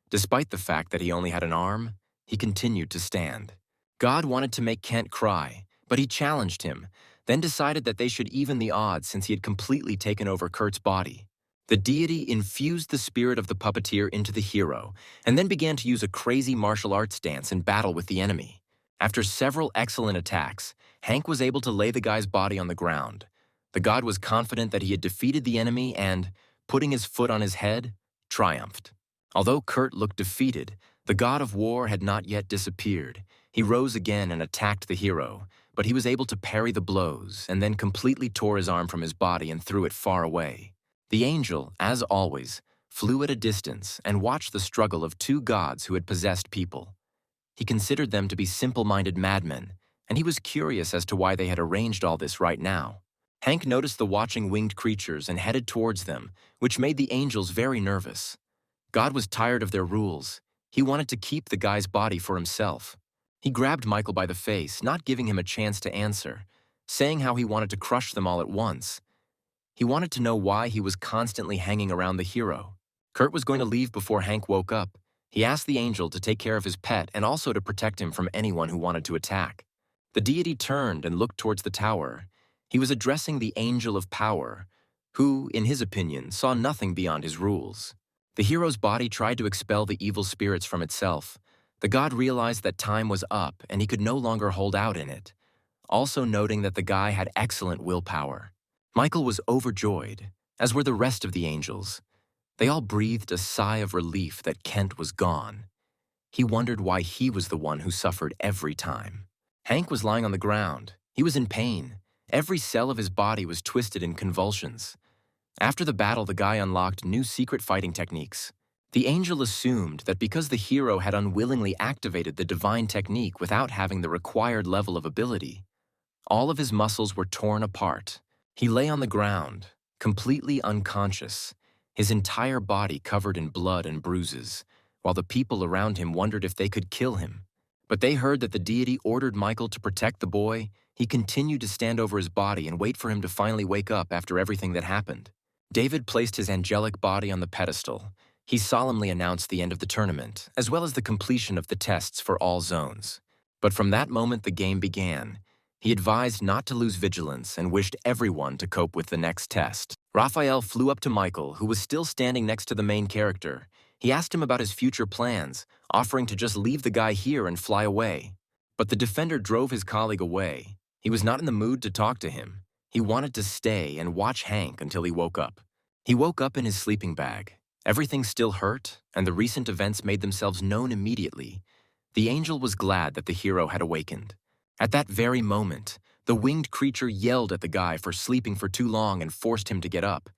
Despite the fact that he only had an arm, he continued to stand. God wanted to make Kent cry, but he challenged him, then decided that they should even the odds since he had completely taken over Kurt's body. The deity infused the spirit of the puppeteer into the hero, and then began to use a crazy martial arts dance in battle with the enemy. After several excellent attacks, Hank was able to lay the guy's body on the ground. The god was confident that he had defeated the enemy and, putting his foot on his head, triumphed. Although Kurt looked defeated, the god of war had not yet disappeared. He rose again and attacked the hero, but he was able to parry the blows and then completely tore his arm from his body and threw it far away. The angel, as always, flew at a distance and watched the struggle of two gods who had possessed people. He considered them to be simple-minded madmen, and he was curious as to why they had arranged all this right now. Hank noticed the watching winged creatures and headed towards them, which made the angels very nervous. God was tired of their rules. He wanted to keep the guy's body for himself. He grabbed Michael by the face, not giving him a chance to answer, saying how he wanted to crush them all at once. He wanted to know why he was constantly hanging around the hero. Kurt was going to leave before Hank woke up. He asked the angel to take care of his pet and also to protect him from anyone who wanted to attack. The deity turned and looked towards the tower. He was addressing the angel of power, who, in his opinion, saw nothing beyond his rules. The hero's body tried to expel the evil spirits from itself. The god realized that time was up and he could no longer hold out in it, also noting that the guy had excellent willpower. Michael was overjoyed, as were the rest of the angels. They all breathed a sigh of relief that Kent was gone. He wondered why he was the one who suffered every time. Hank was lying on the ground. He was in pain. Every cell of his body was twisted in convulsions. After the battle, the guy unlocked new secret fighting techniques. The angel assumed that because the hero had unwillingly activated the divine technique without having the required level of ability, all of his muscles were torn apart. He lay on the ground, completely unconscious, his entire body covered in blood and bruises, while the people around him wondered if they could kill him. But they heard that the deity ordered Michael to protect the boy. He continued to stand over his body and wait for him to finally wake up after everything that happened. David placed his angelic body on the pedestal. He solemnly announced the end of the tournament, as well as the completion of the tests for all zones. But from that moment the game began. He advised not to lose vigilance and wished everyone to cope with the next test. Raphael flew up to Michael, who was still standing next to the main character. He asked him about his future plans, offering to just leave the guy here and fly away. But the defender drove his colleague away. He was not in the mood to talk to him. He wanted to stay and watch Hank until he woke up. He woke up in his sleeping bag. Everything still hurt, and the recent events made themselves known immediately. The angel was glad that the hero had awakened. At that very moment, the winged creature yelled at the guy for sleeping for too long and forced him to get up.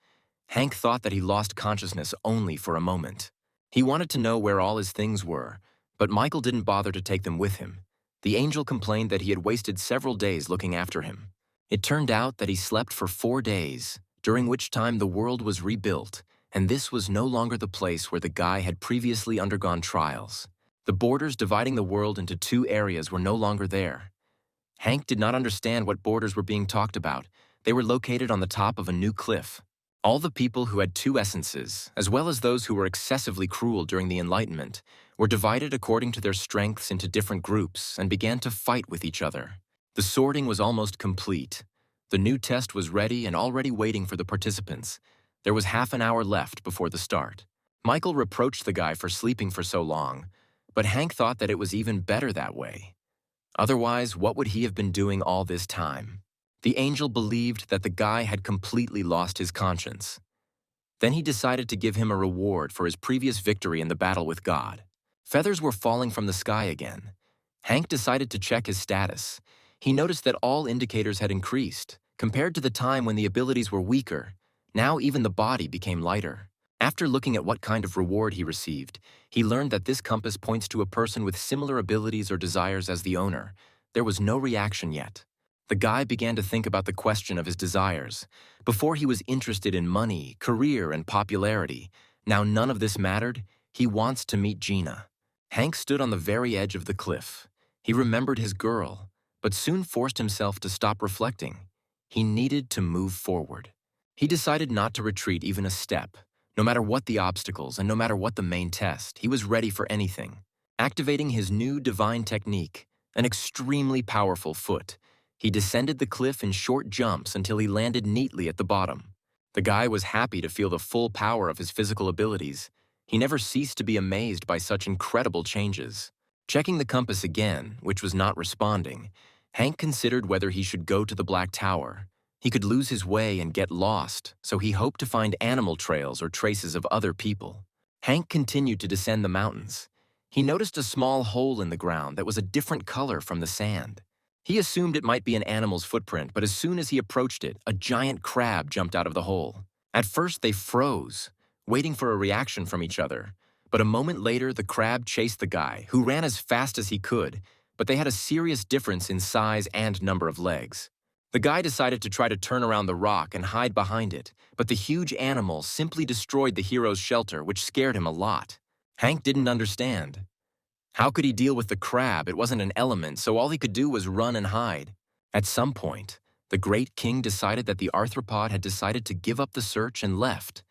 Hank thought that he lost consciousness only for a moment. He wanted to know where all his things were, but Michael didn't bother to take them with him. The angel complained that he had wasted several days looking after him. It turned out that he slept for 4 days, during which time the world was rebuilt, and this was no longer the place where the guy had previously undergone trials. The borders dividing the world into 2 areas were no longer there. Hank did not understand what borders were being talked about. They were located on the top of a new cliff. All the people who had 2 essences, as well as those who were excessively cruel during the Enlightenment, were divided according to their strengths into different groups and began to fight with each other. The sorting was almost complete. The new test was ready and already waiting for the participants. There was half an hour left before the start. Michael reproached the guy for sleeping for so long, but Hank thought that it was even better that way. Otherwise, what would he have been doing all this time? The angel believed that the guy had completely lost his conscience. Then he decided to give him a reward for his previous victory in the battle with God. Feathers were falling from the sky again. Hank decided to check his status. He noticed that all indicators had increased. Compared to the time when the abilities were weaker, now even the body became lighter. After looking at what kind of reward he received, he learned that this compass points to a person with similar abilities or desires as the owner. There was no reaction yet. The guy began to think about the question of his desires. Before he was interested in money, career, and popularity. Now none of this mattered. He wants to meet Gina. Hank stood on the very edge of the cliff. He remembered his girl, but soon forced himself to stop reflecting. He needed to move forward. He decided not to retreat even a step. No matter what the obstacles and no matter what the main test, he was ready for anything. Activating his new divine technique, an extremely powerful foot, he descended the cliff in short jumps until he landed neatly at the bottom. The guy was happy to feel the full power of his physical abilities. He never ceased to be amazed by such incredible changes. Checking the compass again, which was not responding, Hank considered whether he should go to the Black Tower. He could lose his way and get lost, so he hoped to find animal trails or traces of other people. Hank continued to descend the mountains. He noticed a small hole in the ground that was a different color from the sand. He assumed it might be an animal's footprint, but as soon as he approached it, a giant crab jumped out of the hole. At first, they froze. waiting for a reaction from each other. But a moment later, the crab chased the guy, who ran as fast as he could, but they had a serious difference in size and number of legs. The guy decided to try to turn around the rock and hide behind it, but the huge animal simply destroyed the hero's shelter, which scared him a lot. Hank didn't understand. How could he deal with the crab? It wasn't an element, so all he could do was run and hide. At some point, the great king decided that the arthropod had decided to give up the search and left,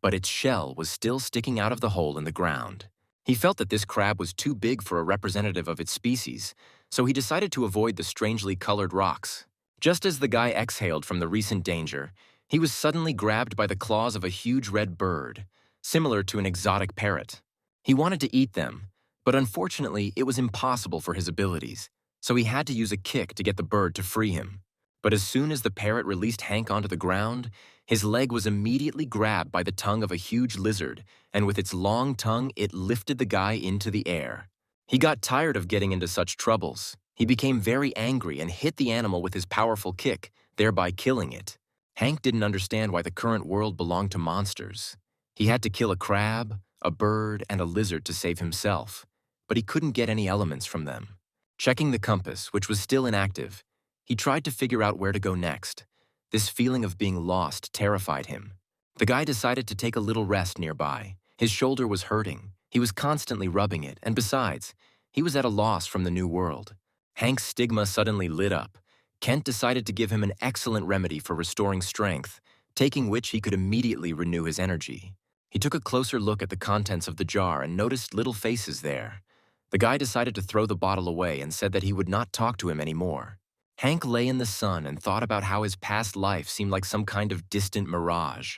but its shell was still sticking out of the hole in the ground. He felt that this crab was too big for a representative of its species, so he decided to avoid the strangely colored rocks. Just as the guy exhaled from the recent danger, he was suddenly grabbed by the claws of a huge red bird, similar to an exotic parrot. He wanted to eat them, but unfortunately it was impossible for his abilities, so he had to use a kick to get the bird to free him. But as soon as the parrot released Hank onto the ground, his leg was immediately grabbed by the tongue of a huge lizard, and with its long tongue it lifted the guy into the air. He got tired of getting into such troubles. He became very angry and hit the animal with his powerful kick, thereby killing it. Hank didn't understand why the current world belonged to monsters. He had to kill a crab, a bird, and a lizard to save himself, but he couldn't get any elements from them. Checking the compass, which was still inactive, he tried to figure out where to go next. This feeling of being lost terrified him. The guy decided to take a little rest nearby. His shoulder was hurting. He was constantly rubbing it, and besides, he was at a loss from the new world. Hank's stigma suddenly lit up. Kent decided to give him an excellent remedy for restoring strength, taking which he could immediately renew his energy. He took a closer look at the contents of the jar and noticed little faces there. The guy decided to throw the bottle away and said that he would not talk to him anymore. Hank lay in the sun and thought about how his past life seemed like some kind of distant mirage.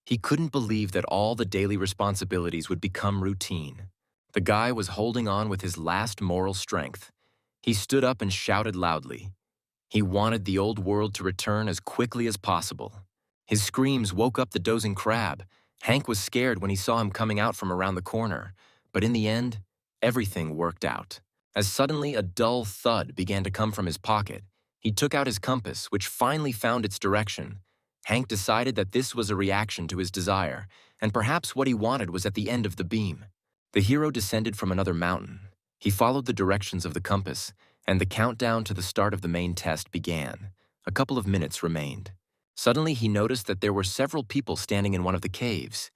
He couldn't believe that all the daily responsibilities would become routine. The guy was holding on with his last moral strength. He stood up and shouted loudly. He wanted the old world to return as quickly as possible. His screams woke up the dozing crab. Hank was scared when he saw him coming out from around the corner, but in the end, everything worked out. As suddenly a dull thud began to come from his pocket, he took out his compass, which finally found its direction. Hank decided that this was a reaction to his desire, and perhaps what he wanted was at the end of the beam. The hero descended from another mountain. He followed the directions of the compass, and the countdown to the start of the main test began. A couple of minutes remained. Suddenly he noticed that there were several people standing in one of the caves.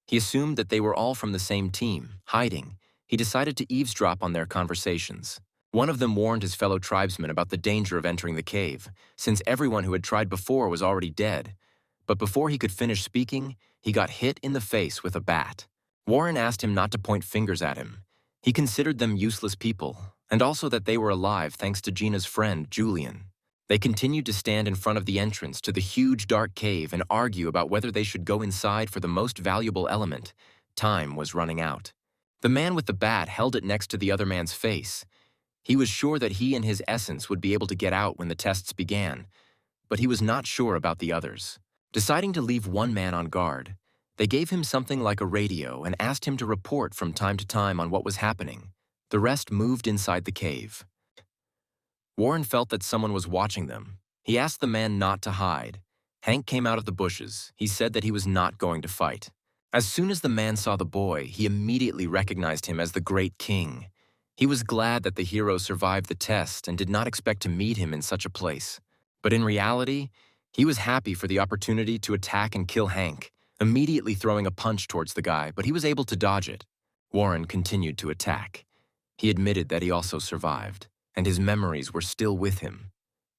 He assumed that they were all from the same team, hiding. He decided to eavesdrop on their conversations. One of them warned his fellow tribesmen about the danger of entering the cave, since everyone who had tried before was already dead. But before he could finish speaking, he got hit in the face with a bat. Warren asked him not to point fingers at him. He considered them useless people, and also that they were alive thanks to Gina's friend, Julian. They continued to stand in front of the entrance to the huge dark cave and argue about whether they should go inside for the most valuable element. Time was running out. The man with the bat held it next to the other man's face. He was sure that he and his essence would be able to get out when the tests began, but he was not sure about the others. Deciding to leave one man on guard, they gave him something like a radio and asked him to report from time to time on what was happening. The rest moved inside the cave. Warren felt that someone was watching them. He asked the man not to hide. Hank came out of the bushes. He said that he was not going to fight. As soon as the man saw the boy, he immediately recognized him as the Great King. He was glad that the hero survived the test and did not expect to meet him in such a place. But in reality, he was happy for the opportunity to attack and kill Hank, immediately throwing a punch towards the guy, but he was able to dodge it. Warren continued to attack. He admitted that he also survived, and his memories were still with him.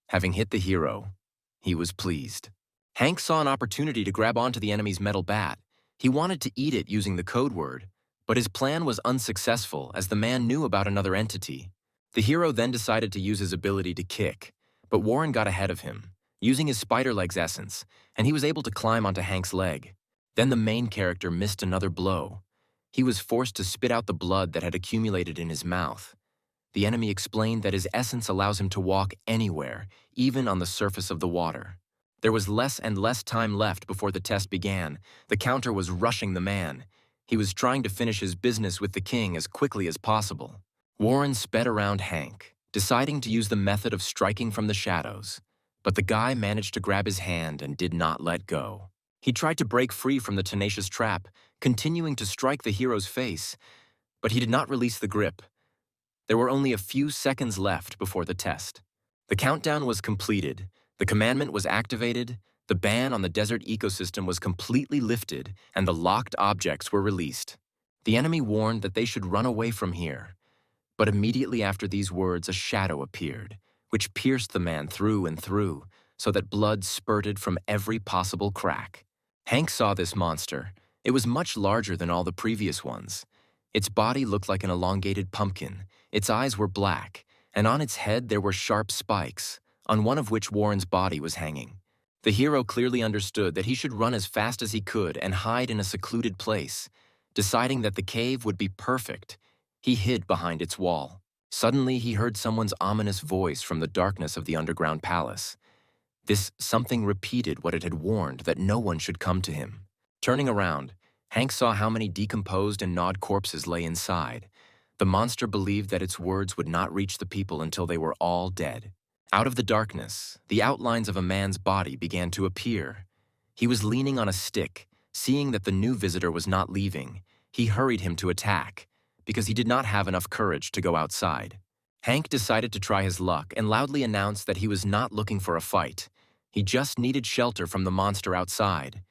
Having hit the hero, he was pleased. Hank saw an opportunity to grab onto the enemy's metal bat. He wanted to eat it using the code word, but his plan was unsuccessful as the man knew about another entity. The hero then decided to use his ability to kick, but Warren got ahead of him, using his spider leg's essence, and he was able to climb onto Hank's leg. Then the main character missed another blow. He was forced to spit out the blood that had accumulated in his mouth. The enemy explained that his essence allows him to walk anywhere, even on the surface of the water. There was less and less time left before the test began. The counter was rushing the man. He was trying to finish his business with the king as quickly as possible. Warren sped around Hank, deciding to use the method of striking from the shadows. But the guy managed to grab his hand and did not let go. He tried to break free from the tenacious trap, continuing to strike the hero's face, but he did not release the grip. There were only a few seconds left before the test. The countdown was completed, the commandment was activated, the ban on the desert ecosystem was completely lifted, and the locked objects were released. The enemy warned that they should run away from here. But immediately after these words, a shadow appeared, which pierced the man through and through, so that blood spurted from every possible crack. Hank saw this monster. It was much larger than all the previous ones. Its body looked like an elongated pumpkin, its eyes were black, and on its head there were sharp spikes, on one of which Warren's body was hanging. The hero clearly understood that he should run as fast as he could and hide in a secluded place. Deciding that the cave would be perfect, he hid behind its wall. Suddenly, he heard someone's ominous voice from the darkness of the underground palace. This something repeated what it had warned, that no one should come to him. Turning around, Hank saw how many decomposed and gnawed corpses lay inside. The monster believed that its words would not reach the people until they were all dead. Out of the darkness, the outlines of a man's body began to appear. He was leaning on a stick. Seeing that the new visitor was not leaving, he hurried him to attack, because he did not have enough courage to go outside. Hank decided to try his luck and loudly announced that he was not looking for a fight. He just needed shelter from the monster outside,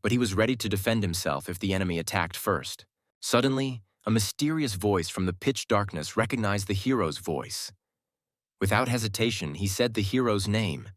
but he was ready to defend himself if the enemy attacked first. Suddenly, a mysterious voice from the pitch darkness recognized the hero's voice. Without hesitation, he said the hero's name,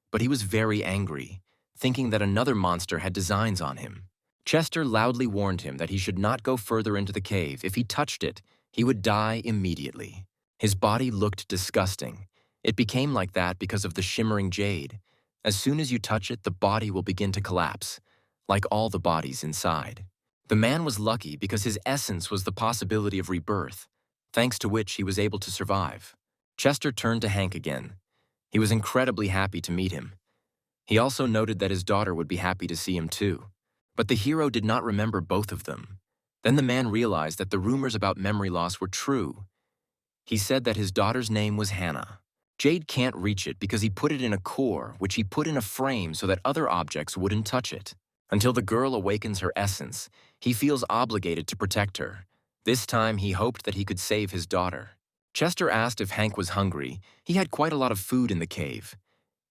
but he was very angry, thinking that another monster had designs on him. Chester loudly warned him that he should not go further into the cave. If he touched it, he would die immediately. His body looked disgusting. It became like that because of the shimmering jade. As soon as you touch it, the body will begin to collapse, like all the bodies inside. The man was lucky because his essence was the possibility of rebirth, thanks to which he was able to survive. Chester turned to Hank again. He was incredibly happy to meet him. He also noted that his daughter would be happy to see him too. But the hero did not remember both of them. Then the man realized that the rumors about memory loss were true. He said that his daughter's name was Hannah. Jade can't reach it because he put it in a core, which he put in a frame so that other objects wouldn't touch it. Until the girl awakens her essence, he feels obligated to protect her. This time, he hoped that he could save his daughter. Chester asked if Hank was hungry. He had quite a lot of food in the cave.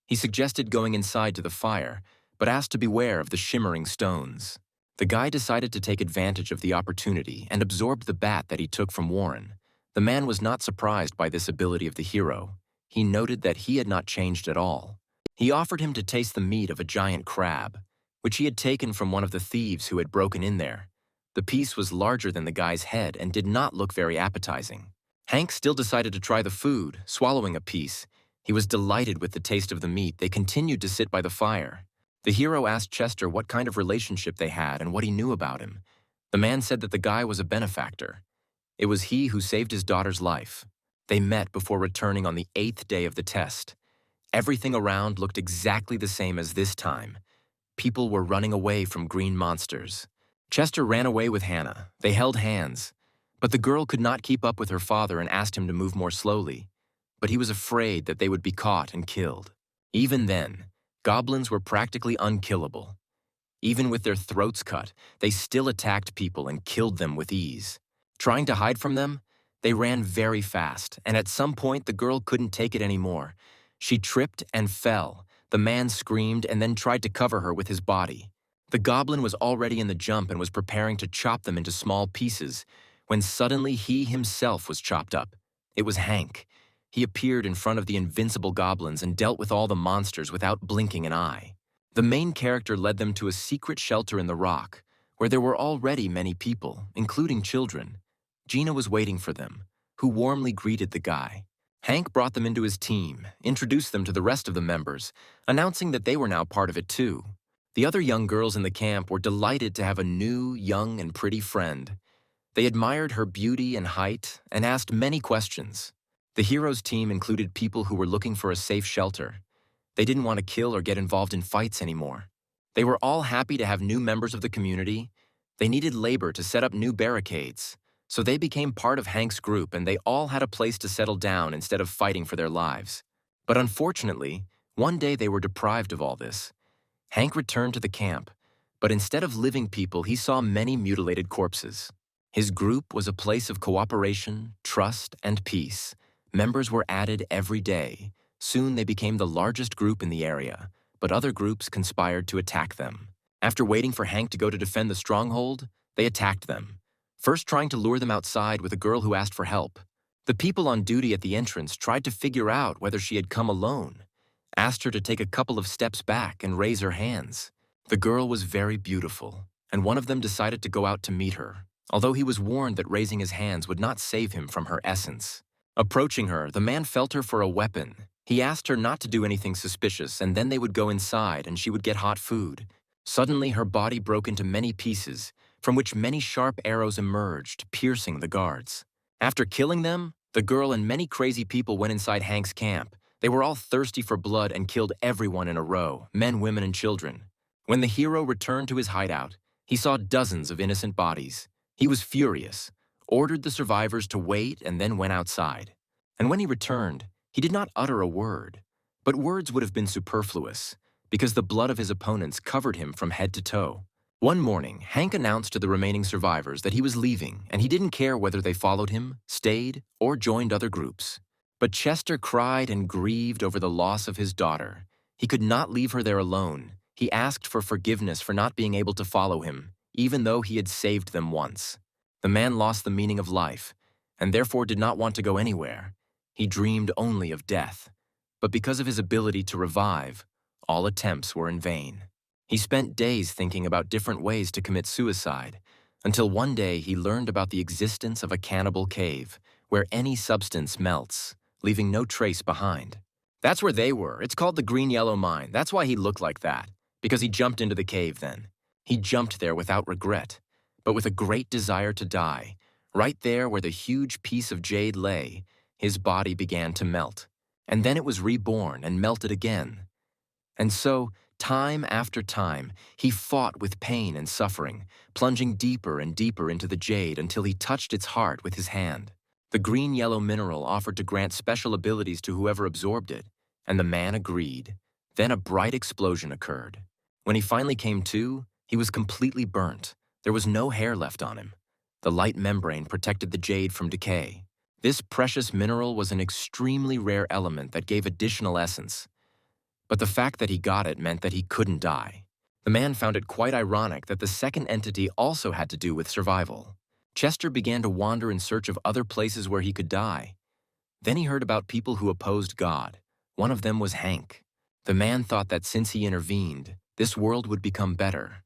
He suggested going inside to the fire, but asked to beware of the shimmering stones. The guy decided to take advantage of the opportunity and absorbed the bat that he took from Warren. The man was not surprised by this ability of the hero. He noted that he had not changed at all. He offered him to taste the meat of a giant crab, which he had taken from one of the thieves who had broken in there. The piece was larger than the guy's head and did not look very appetizing. Hank still decided to try the food, swallowing a piece. He was delighted with the taste of the meat. They continued to sit by the fire. The hero asked Chester what kind of relationship they had and what he knew about him. The man said that the guy was a benefactor. It was he who saved his daughter's life. They met before returning on the 8th day of the test. Everything around looked exactly the same as this time. People were running away from green monsters. Chester ran away with Hannah. They held hands. But the girl could not keep up with her father and asked him to move more slowly. But he was afraid that they would be caught and killed. Even then, goblins were practically unkillable. Even with their throats cut, they still attacked people and killed them with ease. Trying to hide from them, they ran very fast, and at some point the girl couldn't take it anymore. She tripped and fell. The man screamed and then tried to cover her with his body. The goblin was already in the jump and was preparing to chop them into small pieces, when suddenly he himself was chopped up. It was Hank. He appeared in front of the invincible goblins and dealt with all the monsters without blinking an eye. The main character led them to a secret shelter in the rock, where there were already many people, including children. Gina was waiting for them, who warmly greeted the guy. Hank brought them into his team, introduced them to the rest of the members, announcing that they were now part of it too. The other young girls in the camp were delighted to have a new, young, and pretty friend. They admired her beauty and height and asked many questions. The hero's team included people who were looking for a safe shelter. They didn't want to kill or get involved in fights anymore. They were all happy to have new members of the community. They needed labor to set up new barricades, so they became part of Hank's group and they all had a place to settle down instead of fighting for their lives. But unfortunately, one day they were deprived of all this. Hank returned to the camp, But instead of living people, he saw many mutilated corpses. His group was a place of cooperation, trust, and peace. Members were added every day. Soon they became the largest group in the area, but other groups conspired to attack them. After waiting for Hank to go to defend the stronghold, they attacked them, first trying to lure them outside with a girl who asked for help. The people on duty at the entrance tried to figure out whether she had come alone, asked her to take a couple of steps back and raise her hands. The girl was very beautiful, and one of them decided to go out to meet her, although he was warned that raising his hands would not save him from her essence. Approaching her, the man felt her for a weapon. He asked her not to do anything suspicious, and then they would go inside and she would get hot food. Suddenly, her body broke into many pieces, from which many sharp arrows emerged, piercing the guards. After killing them, the girl and many crazy people went inside Hank's camp. They were all thirsty for blood and killed everyone in a row, men, women, and children. When the hero returned to his hideout, he saw dozens of innocent bodies. He was furious, ordered the survivors to wait, and then went outside. And when he returned, he did not utter a word. But words would have been superfluous, because the blood of his opponents covered him from head to toe. One morning, Hank announced to the remaining survivors that he was leaving, and he didn't care whether they followed him, stayed, or joined other groups. But Chester cried and grieved over the loss of his daughter. He could not leave her there alone. He asked for forgiveness for not being able to follow him, even though he had saved them once. The man lost the meaning of life, and therefore did not want to go anywhere. He dreamed only of death. But because of his ability to revive, all attempts were in vain. He spent days thinking about different ways to commit suicide, until one day he learned about the existence of a cannibal cave, where any substance melts, leaving no trace behind. That's where they were. It's called the Green-Yellow Mine. That's why he looked like that, because he jumped into the cave then. He jumped there without regret, but with a great desire to die. Right there where the huge piece of jade lay, his body began to melt. And then it was reborn and melted again. And so, time after time, he fought with pain and suffering, plunging deeper and deeper into the jade until he touched its heart with his hand. The green-yellow mineral offered to grant special abilities to whoever absorbed it, and the man agreed. Then a bright explosion occurred. When he finally came to, he was completely burnt. There was no hair left on him. The light membrane protected the jade from decay. This precious mineral was an extremely rare element that gave additional essence. But the fact that he got it meant that he couldn't die. The man found it quite ironic that the second entity also had to do with survival. Chester began to wander in search of other places where he could die. Then he heard about people who opposed God. One of them was Hank. The man thought that since he intervened, this world would become better.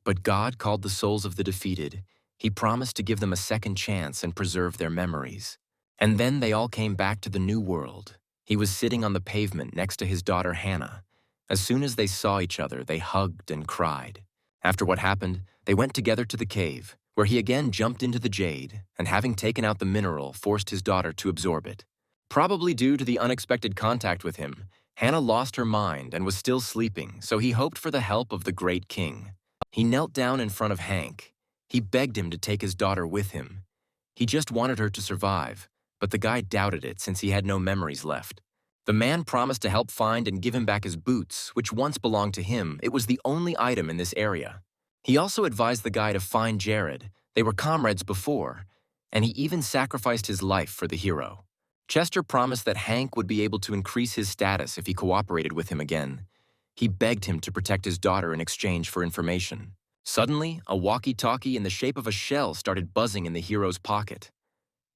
But God called the souls of the defeated. He promised to give them a second chance and preserve their memories. And then they all came back to the new world. He was sitting on the pavement next to his daughter Hannah. As soon as they saw each other, they hugged and cried. After what happened, they went together to the cave, where he again jumped into the jade, and having taken out the mineral, forced his daughter to absorb it. Probably due to the unexpected contact with him, Hannah lost her mind and was still sleeping, so he hoped for the help of the great king. He knelt down in front of Hank. He begged him to take his daughter with him. He just wanted her to survive, but the guy doubted it since he had no memories left. The man promised to help find and give him back his boots, which once belonged to him. It was the only item in this area. He also advised the guy to find Jared. They were comrades before, and he even sacrificed his life for the hero. Chester promised that Hank would be able to increase his status if he cooperated with him again. He begged him to protect his daughter in exchange for information. Suddenly, a walkie-talkie in the shape of a shell started buzzing in the hero's pocket.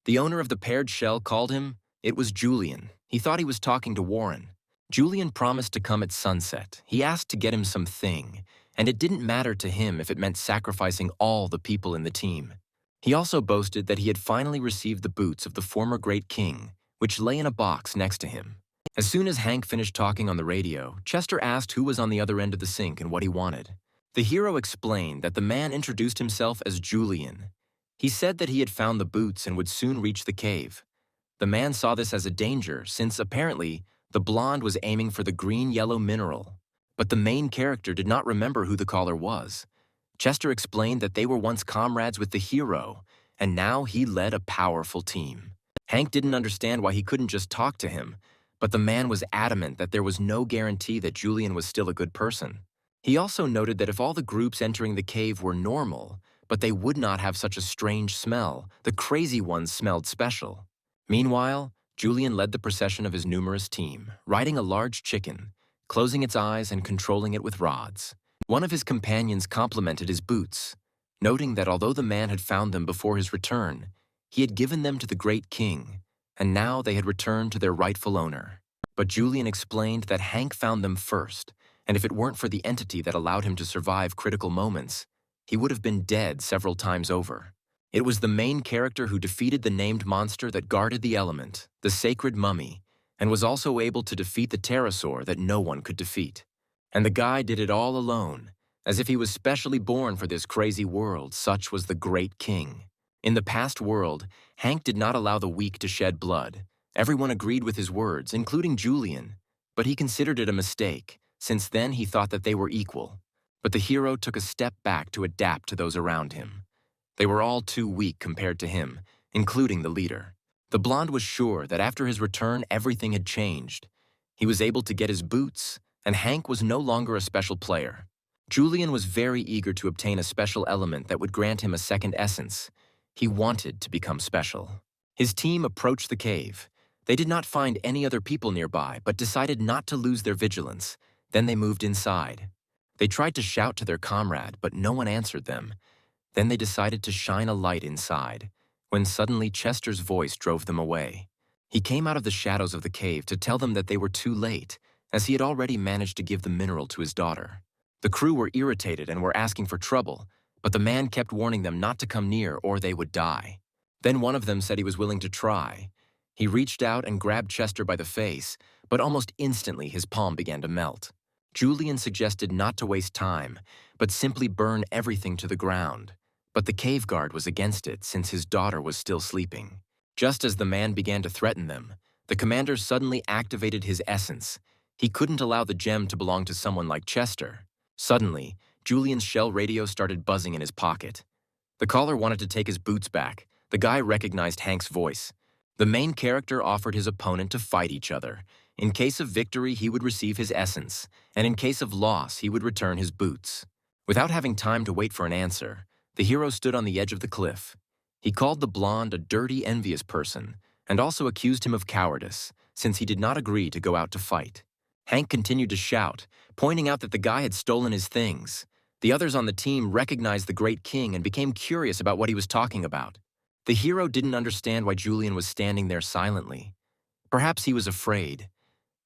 The owner of the paired shell called him. It was Julian. He thought he was talking to Warren. Julian promised to come at sunset. He asked to get him something, and it didn't matter to him if it meant sacrificing all the people in the team. He also boasted that he had finally received the boots of the former great king, which lay in a box next to him. As soon as Hank finished talking on the radio, Chester asked who was on the other end of the sink and what he wanted. The hero explained that the man introduced himself as Julian. He said that he had found the boots and would soon reach the cave. The man saw this as a danger since, apparently, the blonde was aiming for the green-yellow mineral. But the main character did not remember who the caller was. Chester explained that they were once comrades with the hero, and now he led a powerful team. Hank didn't understand why he couldn't just talk to him, but the man was adamant that there was no guarantee that Julian was still a good person. He also noted that if all the groups entering the cave were normal, but they would not have such a strange smell, the crazy ones smelled special. Meanwhile, Julian led the procession of his numerous team, riding a large chicken, closing its eyes and controlling it with rods. One of his companions complimented his boots, noting that although the man had found them before his return, he had given them to the great king, and now they had returned to their rightful owner. But Julian explained that Hank found them first, and if it weren't for the entity that allowed him to survive critical moments, he would have been dead several times over. It was the main character who defeated the named monster that guarded the element, the sacred mummy, and was also able to defeat the pterosaur that no one could defeat. And the guy did it all alone, as if he was specially born for this crazy world. Such was the great king. In the past world, Hank did not allow the weak to shed blood. Everyone agreed with his words, including Julian, but he considered it a mistake. Since then, he thought that they were equal. But the hero took a step back to adapt to those around him. They were all too weak compared to him, including the leader. The blonde was sure that after his return, everything had changed. He was able to get his boots, and Hank was no longer a special player. Julian was very eager to obtain a special element that would grant him a second essence. He wanted to become special. His team approached the cave. They did not find any other people nearby, but decided not to lose their vigilance. Then they moved inside. They tried to shout to their comrade, but no one answered them. Then they decided to shine a light inside, when suddenly Chester's voice drove them away. He came out of the shadows of the cave to tell them that they were too late, as he had already managed to give the mineral to his daughter. The crew were irritated and were asking for trouble, but the man kept warning them not to come near or they would die. Then one of them said he was willing to try. He reached out and grabbed Chester by the face, but almost instantly his palm began to melt. Julian suggested not to waste time, but simply burn everything to the ground. But the cave guard was against it since his daughter was still sleeping. Just as the man began to threaten them, the commander suddenly activated his essence. He couldn't allow the gem to belong to someone like Chester. Suddenly, Julian's shell radio started buzzing in his pocket. The caller wanted to take his boots back. The guy recognized Hank's voice. The main character offered his opponent to fight each other. In case of victory, he would receive his essence, and in case of loss, he would return his boots. Without having time to wait for an answer, the hero stood on the edge of the cliff. He called the blonde a dirty, envious person, and also accused him of cowardice, since he did not agree to go out to fight. Hank continued to shout, pointing out that the guy had stolen his things. The others on the team recognized the great king and became curious about what he was talking about. The hero didn't understand why Julian was standing there silently. Perhaps he was afraid.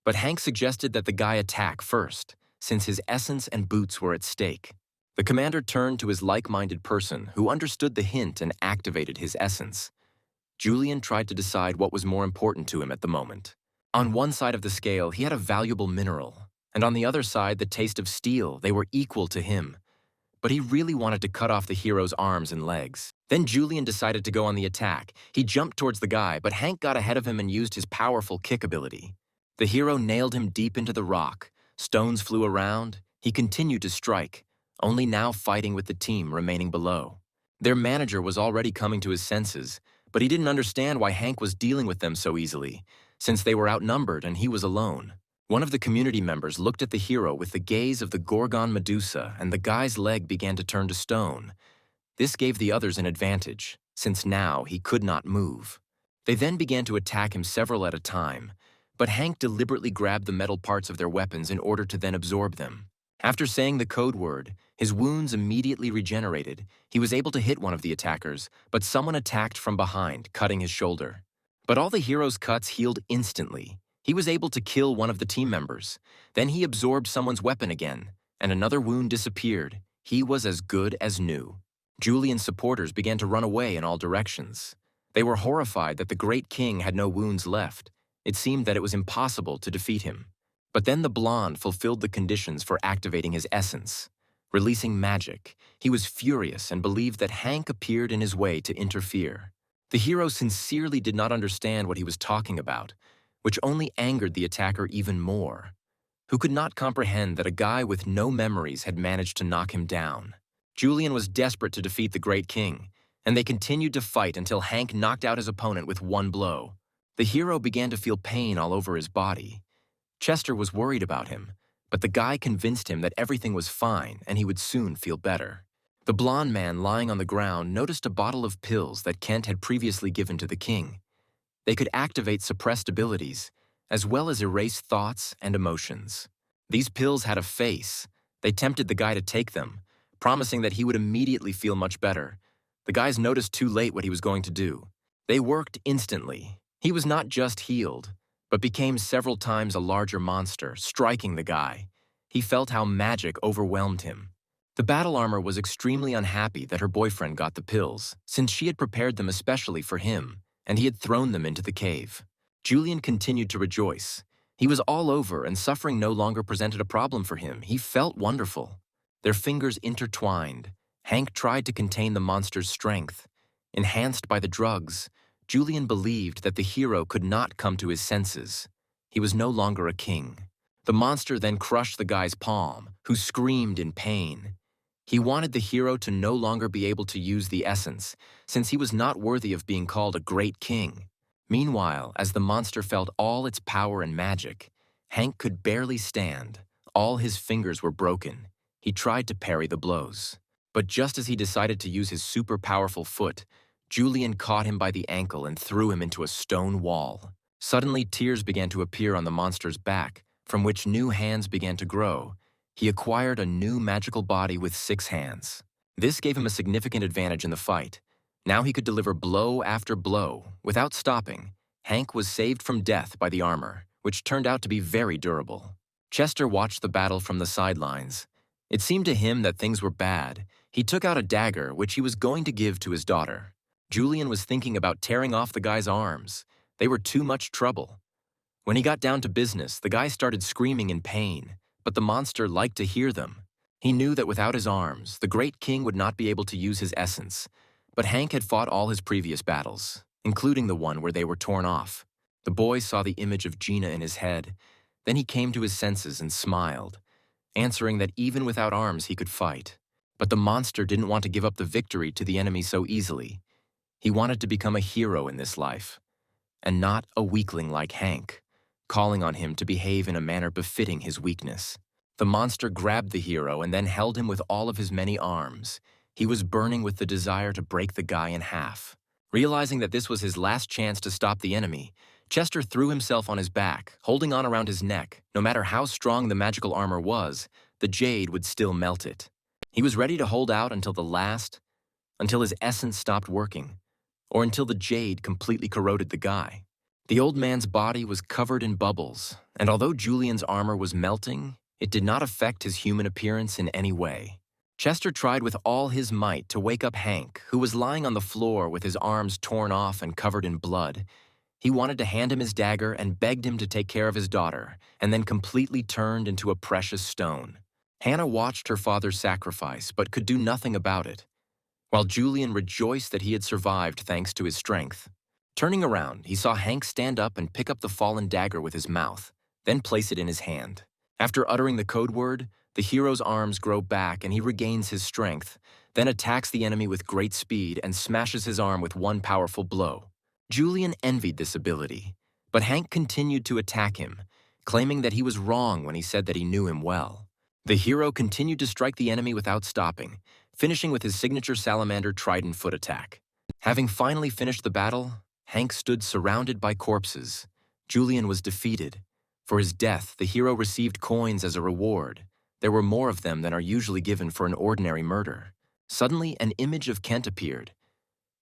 But Hank suggested that the guy attack first, since his essence and boots were at stake. The commander turned to his like-minded person who understood the hint and activated his essence. Julian tried to decide what was more important to him at the moment. On one side of the scale, he had a valuable mineral, and on the other side, the taste of steel. They were equal to him. But he really wanted to cut off the hero's arms and legs. Then Julian decided to go on the attack. He jumped towards the guy, but Hank got ahead of him and used his powerful kick ability. The hero nailed him deep into the rock. Stones flew around. He continued to strike, only now fighting with the team remaining below. Their manager was already coming to his senses, but he didn't understand why Hank was dealing with them so easily, since they were outnumbered and he was alone. One of the community members looked at the hero with the gaze of the Gorgon Medusa, and the guy's leg began to turn to stone. This gave the others an advantage, since now he could not move. They then began to attack him several at a time, but Hank deliberately grabbed the metal parts of their weapons in order to then absorb them. After saying the code word, his wounds immediately regenerated. He was able to hit one of the attackers, but someone attacked from behind, cutting his shoulder. But all the hero's cuts healed instantly. He was able to kill one of the team members. Then he absorbed someone's weapon again, and another wound disappeared. He was as good as new. Julian's supporters began to run away in all directions. They were horrified that the great king had no wounds left. It seemed that it was impossible to defeat him. But then the blonde fulfilled the conditions for activating his essence. Releasing magic, he was furious and believed that Hank appeared in his way to interfere. The hero sincerely did not understand what he was talking about, which only angered the attacker even more, who could not comprehend that a guy with no memories had managed to knock him down. Julian was desperate to defeat the great king, and they continued to fight until Hank knocked out his opponent with one blow. The hero began to feel pain all over his body. Chester was worried about him, but the guy convinced him that everything was fine and he would soon feel better. The blond man lying on the ground noticed a bottle of pills that Kent had previously given to the king. They could activate suppressed abilities, as well as erase thoughts and emotions. These pills had a face. They tempted the guy to take them, promising that he would immediately feel much better. The guys noticed too late what he was going to do. They worked instantly. He was not just healed, but became several times a larger monster, striking the guy. He felt how magic overwhelmed him. The battle armor was extremely unhappy that her boyfriend got the pills, since she had prepared them especially for him, and he had thrown them into the cave. Julian continued to rejoice. He was all over, and suffering no longer presented a problem for him. He felt wonderful. Their fingers intertwined. Hank tried to contain the monster's strength. Enhanced by the drugs, Julian believed that the hero could not come to his senses. He was no longer a king. The monster then crushed the guy's palm, who screamed in pain. He wanted the hero to no longer be able to use the essence, since he was not worthy of being called a great king. Meanwhile, as the monster felt all its power and magic, Hank could barely stand. All his fingers were broken. He tried to parry the blows. But just as he decided to use his super powerful foot, Julian caught him by the ankle and threw him into a stone wall. Suddenly, tears began to appear on the monster's back, from which new hands began to grow. He acquired a new magical body with 6 hands. This gave him a significant advantage in the fight. Now he could deliver blow after blow. Without stopping, Hank was saved from death by the armor, which turned out to be very durable. Chester watched the battle from the sidelines. It seemed to him that things were bad. He took out a dagger, which he was going to give to his daughter. Julian was thinking about tearing off the guy's arms. They were too much trouble. When he got down to business, the guy started screaming in pain, but the monster liked to hear them. He knew that without his arms, the great king would not be able to use his essence. But Hank had fought all his previous battles, including the one where they were torn off. The boy saw the image of Gina in his head. Then he came to his senses and smiled, answering that even without arms he could fight. But the monster didn't want to give up the victory to the enemy so easily. He wanted to become a hero in this life, and not a weakling like Hank, calling on him to behave in a manner befitting his weakness. The monster grabbed the hero and then held him with all of his many arms. He was burning with the desire to break the guy in half. Realizing that this was his last chance to stop the enemy, Chester threw himself on his back, holding on around his neck. No matter how strong the magical armor was, the jade would still melt it. He was ready to hold out until until his essence stopped working, or until the jade completely corroded the guy. The old man's body was covered in bubbles, and although Julian's armor was melting, it did not affect his human appearance in any way. Chester tried with all his might to wake up Hank, who was lying on the floor with his arms torn off and covered in blood. He wanted to hand him his dagger and begged him to take care of his daughter, and then completely turned into a precious stone. Hannah watched her father's sacrifice, but could do nothing about it, while Julian rejoiced that he had survived thanks to his strength. Turning around, he saw Hank stand up and pick up the fallen dagger with his mouth, then place it in his hand. After uttering the code word, the hero's arms grow back and he regains his strength, then attacks the enemy with great speed and smashes his arm with one powerful blow. Julian envied this ability, but Hank continued to attack him, claiming that he was wrong when he said that he knew him well. The hero continued to strike the enemy without stopping, finishing with his signature salamander trident foot attack. Having finally finished the battle, Hank stood surrounded by corpses. Julian was defeated. For his death, the hero received coins as a reward. There were more of them than are usually given for an ordinary murder. Suddenly, an image of Kent appeared.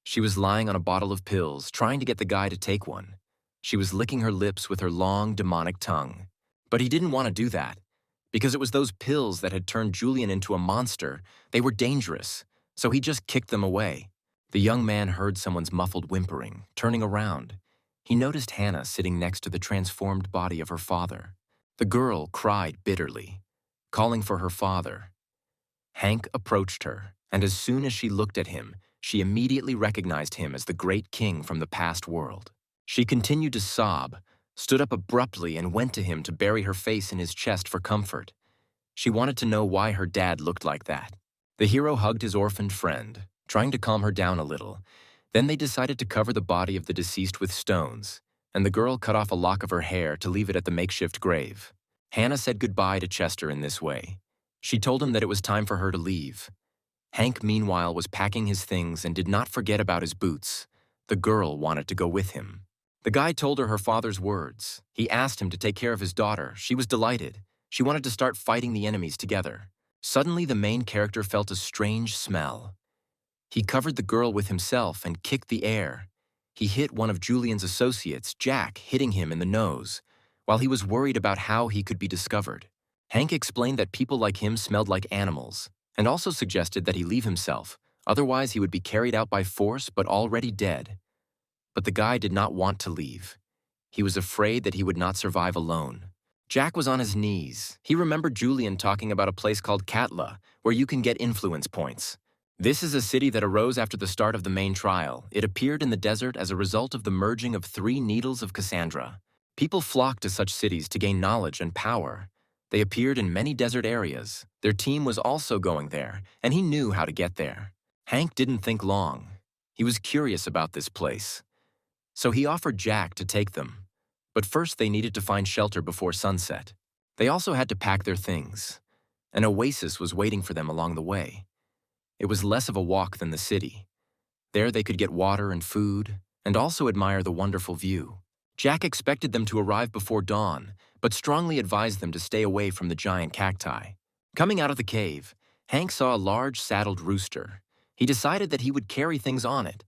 She was lying on a bottle of pills, trying to get the guy to take one. She was licking her lips with her long, demonic tongue. But he didn't want to do that, because it was those pills that had turned Julian into a monster. They were dangerous, so he just kicked them away. The young man heard someone's muffled whimpering. Turning around, he noticed Hannah sitting next to the transformed body of her father. The girl cried bitterly, calling for her father. Hank approached her, and as soon as she looked at him, she immediately recognized him as the great king from the past world. She continued to sob, stood up abruptly, and went to him to bury her face in his chest for comfort. She wanted to know why her dad looked like that. The hero hugged his orphaned friend, trying to calm her down a little. Then they decided to cover the body of the deceased with stones, and the girl cut off a lock of her hair to leave it at the makeshift grave. Hannah said goodbye to Chester in this way. She told him that it was time for her to leave. Hank, meanwhile, was packing his things and did not forget about his boots. The girl wanted to go with him. The guy told her father's words. He asked him to take care of his daughter. She was delighted. She wanted to start fighting the enemies together. Suddenly, the main character felt a strange smell. He covered the girl with himself and kicked the air. He hit one of Julian's associates, Jack, hitting him in the nose, while he was worried about how he could be discovered. Hank explained that people like him smelled like animals, and also suggested that he leave himself, otherwise he would be carried out by force but already dead. But the guy did not want to leave. He was afraid that he would not survive alone. Jack was on his knees. He remembered Julian talking about a place called Katla, where you can get influence points. This is a city that arose after the start of the main trial. It appeared in the desert as a result of the merging of 3 needles of Cassandra. People flocked to such cities to gain knowledge and power. They appeared in many desert areas. Their team was also going there, and he knew how to get there. Hank didn't think long. He was curious about this place. So he offered Jack to take them. But first they needed to find shelter before sunset. They also had to pack their things. An oasis was waiting for them along the way. It was less of a walk than the city. There they could get water and food, and also admire the wonderful view. Jack expected them to arrive before dawn, but strongly advised them to stay away from the giant cacti. Coming out of the cave, Hank saw a large saddled rooster. He decided that he would carry things on it,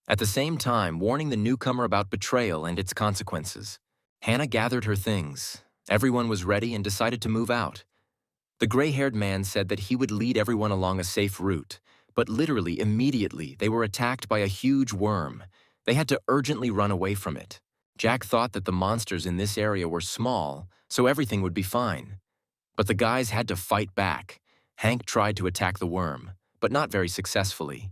at the same time warning the newcomer about betrayal and its consequences. Hannah gathered her things. Everyone was ready and decided to move out. The gray-haired man said that he would lead everyone along a safe route, but literally immediately they were attacked by a huge worm. They had to urgently run away from it. Jack thought that the monsters in this area were small, so everything would be fine. But the guys had to fight back. Hank tried to attack the worm, but not very successfully.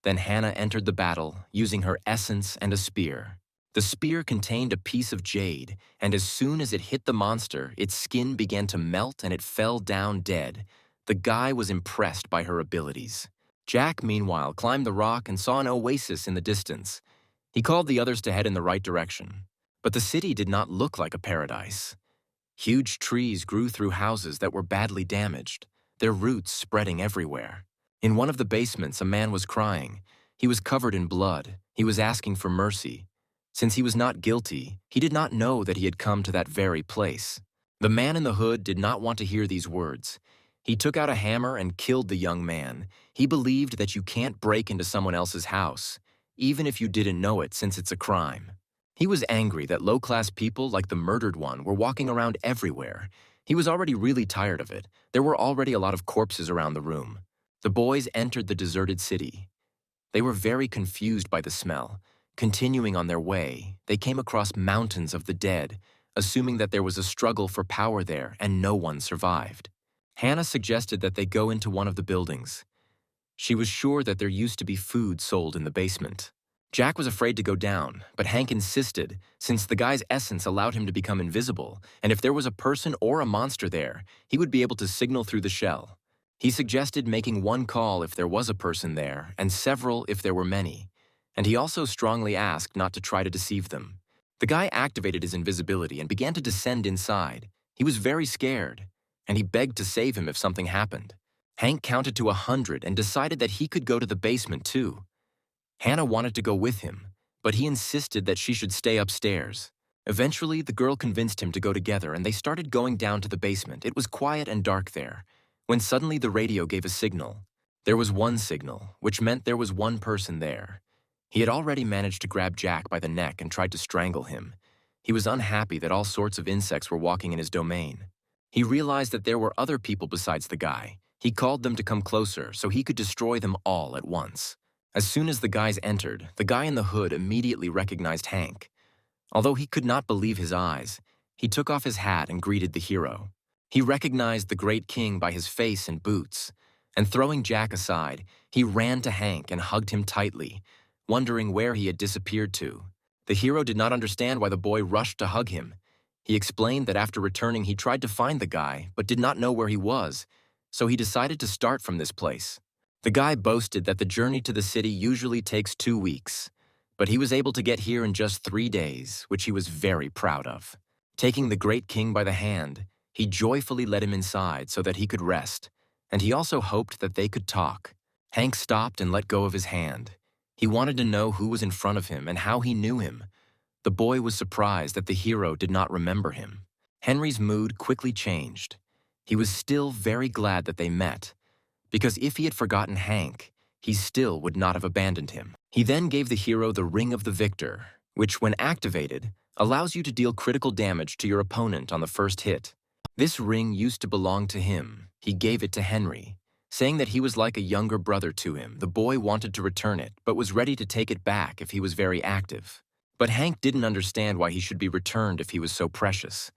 Then Hannah entered the battle, using her essence and a spear. The spear contained a piece of jade, and as soon as it hit the monster, its skin began to melt and it fell down dead. The guy was impressed by her abilities. Jack, meanwhile, climbed the rock and saw an oasis in the distance. He called the others to head in the right direction. But the city did not look like a paradise. Huge trees grew through houses that were badly damaged, their roots spreading everywhere. In one of the basements, a man was crying. He was covered in blood. He was asking for mercy. Since he was not guilty, he did not know that he had come to that very place. The man in the hood did not want to hear these words. He took out a hammer and killed the young man. He believed that you can't break into someone else's house, even if you didn't know it, since it's a crime. He was angry that low-class people like the murdered one were walking around everywhere. He was already really tired of it. There were already a lot of corpses around the room. The boys entered the deserted city. They were very confused by the smell. Continuing on their way, they came across mountains of the dead, assuming that there was a struggle for power there and no one survived. Hannah suggested that they go into one of the buildings. She was sure that there used to be food sold in the basement. Jack was afraid to go down, but Hank insisted, since the guy's essence allowed him to become invisible, and if there was a person or a monster there, he would be able to signal through the shell. He suggested making 1 call if there was a person there, and several if there were many. And he also strongly asked not to try to deceive them. The guy activated his invisibility and began to descend inside. He was very scared, and he begged to save him if something happened. Hank counted to 100 and decided that he could go to the basement too. Hannah wanted to go with him, but he insisted that she should stay upstairs. Eventually, the girl convinced him to go together, and they started going down to the basement. It was quiet and dark there, when suddenly the radio gave a signal. There was 1 signal, which meant there was 1 person there. He had already managed to grab Jack by the neck and tried to strangle him. He was unhappy that all sorts of insects were walking in his domain. He realized that there were other people besides the guy. He called them to come closer so he could destroy them all at once. As soon as the guys entered, the guy in the hood immediately recognized Hank. Although he could not believe his eyes, he took off his hat and greeted the hero. He recognized the great king by his face and boots, and throwing Jack aside, he ran to Hank and hugged him tightly, wondering where he had disappeared to. The hero did not understand why the boy rushed to hug him. He explained that after returning he tried to find the guy, but did not know where he was, so he decided to start from this place. The guy boasted that the journey to the city usually takes 2 weeks, but he was able to get here in just 3 days, which he was very proud of. Taking the great king by the hand, He joyfully let him inside so that he could rest, and he also hoped that they could talk. Hank stopped and let go of his hand. He wanted to know who was in front of him and how he knew him. The boy was surprised that the hero did not remember him. Henry's mood quickly changed. He was still very glad that they met, because if he had forgotten Hank, he still would not have abandoned him. He then gave the hero the Ring of the Victor, which, when activated, allows you to deal critical damage to your opponent on the first hit. This ring used to belong to him. He gave it to Henry, saying that he was like a younger brother to him. The boy wanted to return it, but was ready to take it back if he was very active. But Hank didn't understand why he should be returned if he was so precious.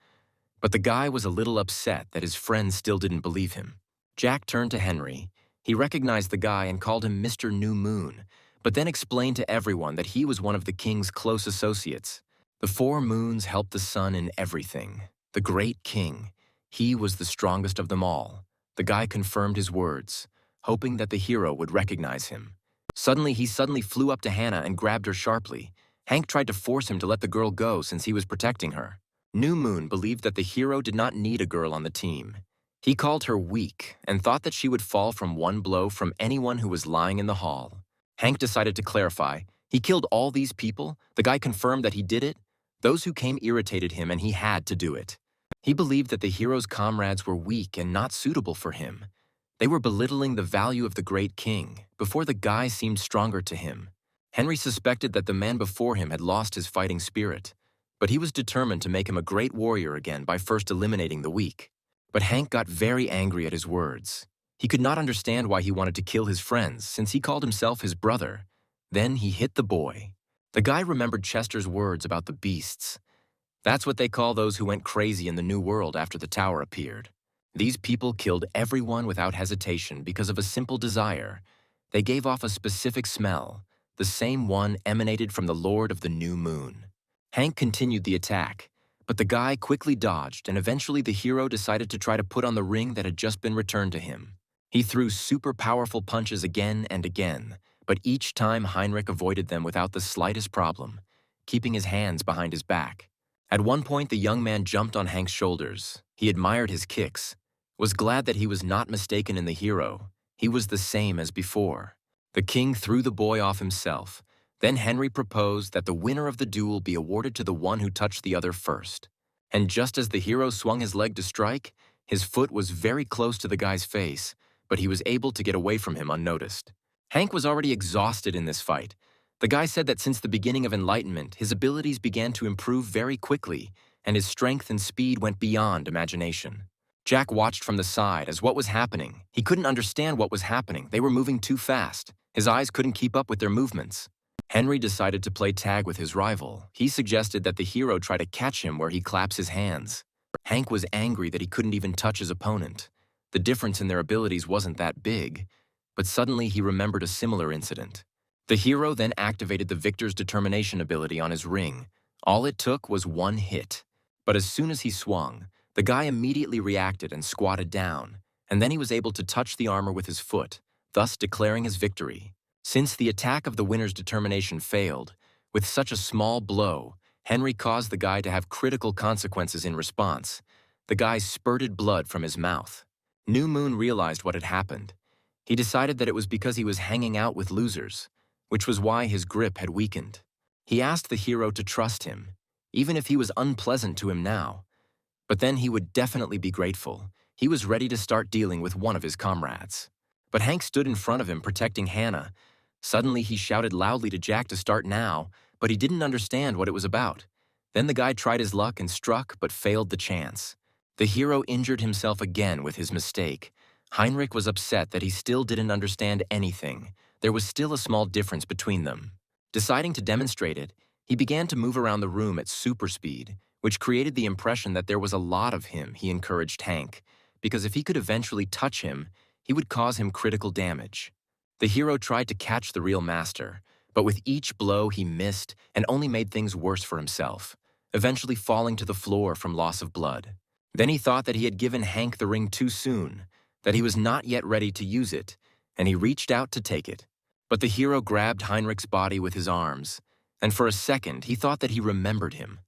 But the guy was a little upset that his friends still didn't believe him. Jack turned to Henry. He recognized the guy and called him Mr. New Moon, but then explained to everyone that he was one of the king's close associates. The 4 moons helped the sun in everything. The great king. He was the strongest of them all. The guy confirmed his words, hoping that the hero would recognize him. He suddenly flew up to Hannah and grabbed her sharply. Hank tried to force him to let the girl go since he was protecting her. New Moon believed that the hero did not need a girl on the team. He called her weak and thought that she would fall from one blow from anyone who was lying in the hall. Hank decided to clarify. He killed all these people. The guy confirmed that he did it. Those who came irritated him and he had to do it. He believed that the hero's comrades were weak and not suitable for him. They were belittling the value of the great king before the guy seemed stronger to him. Henry suspected that the man before him had lost his fighting spirit, but he was determined to make him a great warrior again by first eliminating the weak. But Hank got very angry at his words. He could not understand why he wanted to kill his friends since he called himself his brother. Then he hit the boy. The guy remembered Chester's words about the beasts. That's what they call those who went crazy in the New World after the tower appeared. These people killed everyone without hesitation because of a simple desire. They gave off a specific smell, the same one emanated from the Lord of the New Moon. Hank continued the attack, but the guy quickly dodged, and eventually the hero decided to try to put on the ring that had just been returned to him. He threw super powerful punches again and again, but each time Heinrich avoided them without the slightest problem, keeping his hands behind his back. At one point, the young man jumped on Hank's shoulders. He admired his kicks, was glad that he was not mistaken in the hero. He was the same as before. The king threw the boy off himself. Then Henry proposed that the winner of the duel be awarded to the one who touched the other first. And just as the hero swung his leg to strike, his foot was very close to the guy's face, but he was able to get away from him unnoticed. Hank was already exhausted in this fight. The guy said that since the beginning of Enlightenment, his abilities began to improve very quickly, and his strength and speed went beyond imagination. Jack watched from the side as what was happening. He couldn't understand what was happening. They were moving too fast. His eyes couldn't keep up with their movements. Henry decided to play tag with his rival. He suggested that the hero try to catch him where he claps his hands. Hank was angry that he couldn't even touch his opponent. The difference in their abilities wasn't that big, but suddenly he remembered a similar incident. The hero then activated the Victor's Determination ability on his ring. All it took was one hit. But as soon as he swung, the guy immediately reacted and squatted down, and then he was able to touch the armor with his foot, thus declaring his victory. Since the attack of the winner's determination failed, with such a small blow, Henry caused the guy to have critical consequences in response. The guy spurted blood from his mouth. New Moon realized what had happened. He decided that it was because he was hanging out with losers, which was why his grip had weakened. He asked the hero to trust him, even if he was unpleasant to him now. But then he would definitely be grateful. He was ready to start dealing with one of his comrades. But Hank stood in front of him protecting Hannah. Suddenly he shouted loudly to Jack to start now, but he didn't understand what it was about. Then the guy tried his luck and struck, but failed the chance. The hero injured himself again with his mistake. Heinrich was upset that he still didn't understand anything. There was still a small difference between them. Deciding to demonstrate it, he began to move around the room at super speed, which created the impression that there was a lot of him. He encouraged Hank, because if he could eventually touch him, he would cause him critical damage. The hero tried to catch the real master, but with each blow he missed and only made things worse for himself, eventually falling to the floor from loss of blood. Then he thought that he had given Hank the ring too soon, that he was not yet ready to use it, and he reached out to take it. But the hero grabbed Heinrich's body with his arms, and for a second he thought that he remembered him.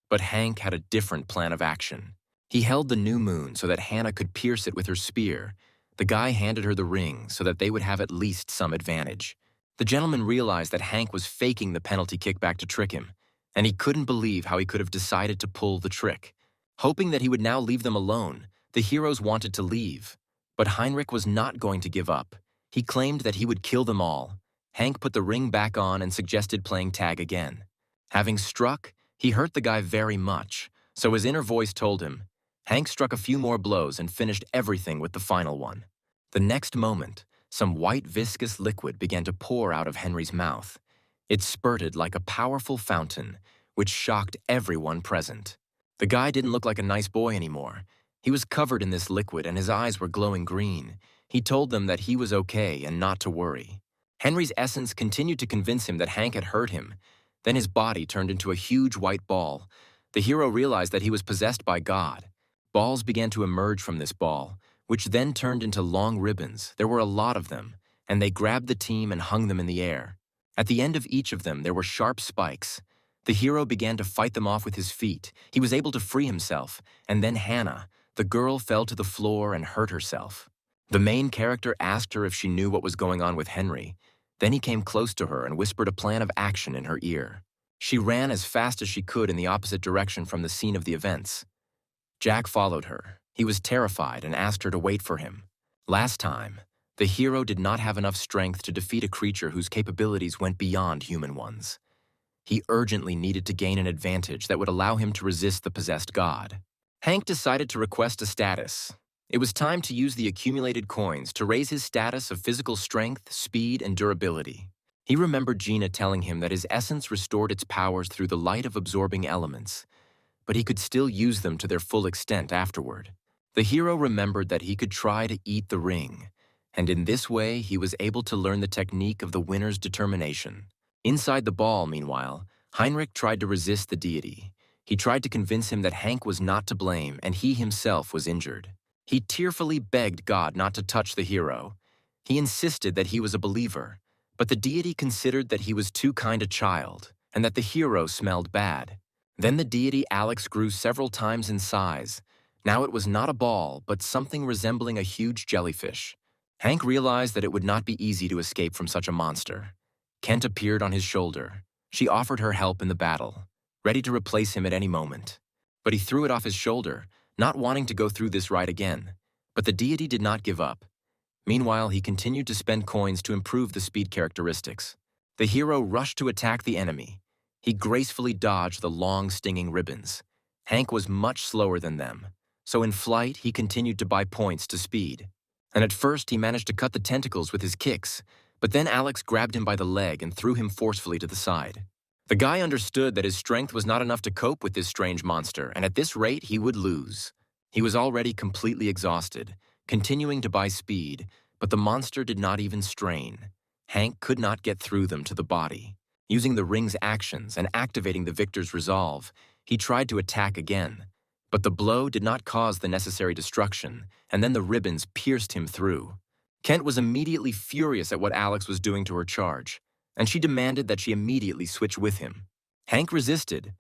But Hank had a different plan of action. He held the new moon so that Hannah could pierce it with her spear. The guy handed her the ring so that they would have at least some advantage. The gentleman realized that Hank was faking the penalty kickback to trick him, and he couldn't believe how he could have decided to pull the trick. Hoping that he would now leave them alone, the heroes wanted to leave. But Heinrich was not going to give up. He claimed that he would kill them all. Hank put the ring back on and suggested playing tag again. Having struck, he hurt the guy very much, so his inner voice told him. Hank struck a few more blows and finished everything with the final one. The next moment, some white viscous liquid began to pour out of Henry's mouth. It spurted like a powerful fountain, which shocked everyone present. The guy didn't look like a nice boy anymore. He was covered in this liquid and his eyes were glowing green. He told them that he was okay and not to worry. Henry's essence continued to convince him that Hank had hurt him. Then his body turned into a huge white ball. The hero realized that he was possessed by God. Balls began to emerge from this ball, which then turned into long ribbons. There were a lot of them, and they grabbed the team and hung them in the air. At the end of each of them, there were sharp spikes. The hero began to fight them off with his feet. He was able to free himself, and then Hannah, the girl, fell to the floor and hurt herself. The main character asked her if she knew what was going on with Henry. Then he came close to her and whispered a plan of action in her ear. She ran as fast as she could in the opposite direction from the scene of the events. Jack followed her. He was terrified and asked her to wait for him. Last time, the hero did not have enough strength to defeat a creature whose capabilities went beyond human ones. He urgently needed to gain an advantage that would allow him to resist the possessed god. Hank decided to request a status. It was time to use the accumulated coins to raise his status of physical strength, speed, and durability. He remembered Gina telling him that his essence restored its powers through the light of absorbing elements, but he could still use them to their full extent afterward. The hero remembered that he could try to eat the ring, and in this way he was able to learn the technique of the winner's determination. Inside the ball, meanwhile, Heinrich tried to resist the deity. He tried to convince him that Hank was not to blame and he himself was injured. He tearfully begged God not to touch the hero. He insisted that he was a believer, but the deity considered that he was too kind a child and that the hero smelled bad. Then the deity Alex grew several times in size. Now it was not a ball, but something resembling a huge jellyfish. Hank realized that it would not be easy to escape from such a monster. Kent appeared on his shoulder. She offered her help in the battle, ready to replace him at any moment. But he threw it off his shoulder, not wanting to go through this ride again. But the deity did not give up. Meanwhile, he continued to spend coins to improve the speed characteristics. The hero rushed to attack the enemy. He gracefully dodged the long, stinging ribbons. Hank was much slower than them, so in flight, he continued to buy points to speed. And at first, he managed to cut the tentacles with his kicks, but then Alex grabbed him by the leg and threw him forcefully to the side. The guy understood that his strength was not enough to cope with this strange monster, and at this rate, he would lose. He was already completely exhausted, continuing to buy speed, but the monster did not even strain. Hank could not get through them to the body. Using the ring's actions and activating the victor's resolve, he tried to attack again. But the blow did not cause the necessary destruction, and then the ribbons pierced him through. Kent was immediately furious at what Alex was doing to her charge, and she demanded that she immediately switch with him. Hank resisted,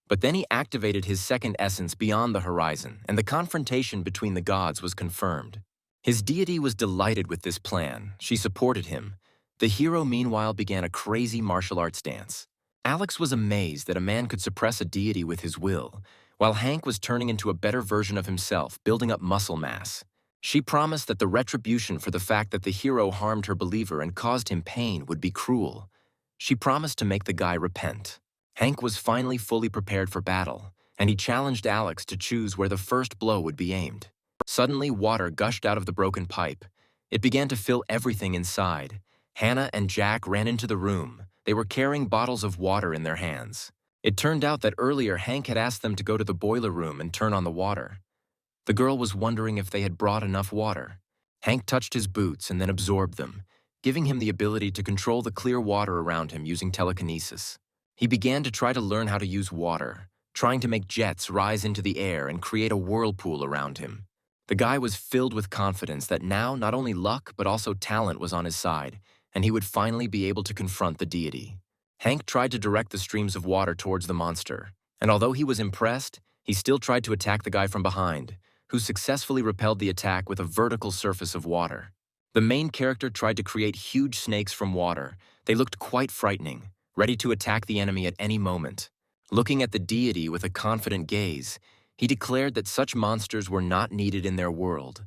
but then he activated his second essence beyond the horizon, and the confrontation between the gods was confirmed. His deity was delighted with this plan. She supported him. The hero, meanwhile, began a crazy martial arts dance. Alex was amazed that a man could suppress a deity with his will, while Hank was turning into a better version of himself, building up muscle mass. She promised that the retribution for the fact that the hero harmed her believer and caused him pain would be cruel. She promised to make the guy repent. Hank was finally fully prepared for battle, and he challenged Alex to choose where the first blow would be aimed. Suddenly, water gushed out of the broken pipe. It began to fill everything inside. Hannah and Jack ran into the room. They were carrying bottles of water in their hands. It turned out that earlier Hank had asked them to go to the boiler room and turn on the water. The girl was wondering if they had brought enough water. Hank touched his boots and then absorbed them, giving him the ability to control the clear water around him using telekinesis. He began to try to learn how to use water, trying to make jets rise into the air and create a whirlpool around him. The guy was filled with confidence that now not only luck but also talent was on his side, and he would finally be able to confront the deity. Hank tried to direct the streams of water towards the monster, and although he was impressed, He still tried to attack the guy from behind, who successfully repelled the attack with a vertical surface of water. The main character tried to create huge snakes from water. They looked quite frightening, ready to attack the enemy at any moment. Looking at the deity with a confident gaze, he declared that such monsters were not needed in their world.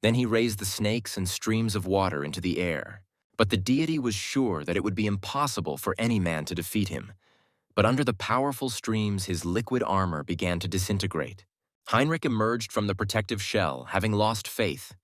Then he raised the snakes and streams of water into the air. But the deity was sure that it would be impossible for any man to defeat him. But under the powerful streams, his liquid armor began to disintegrate. Heinrich emerged from the protective shell, having lost faith.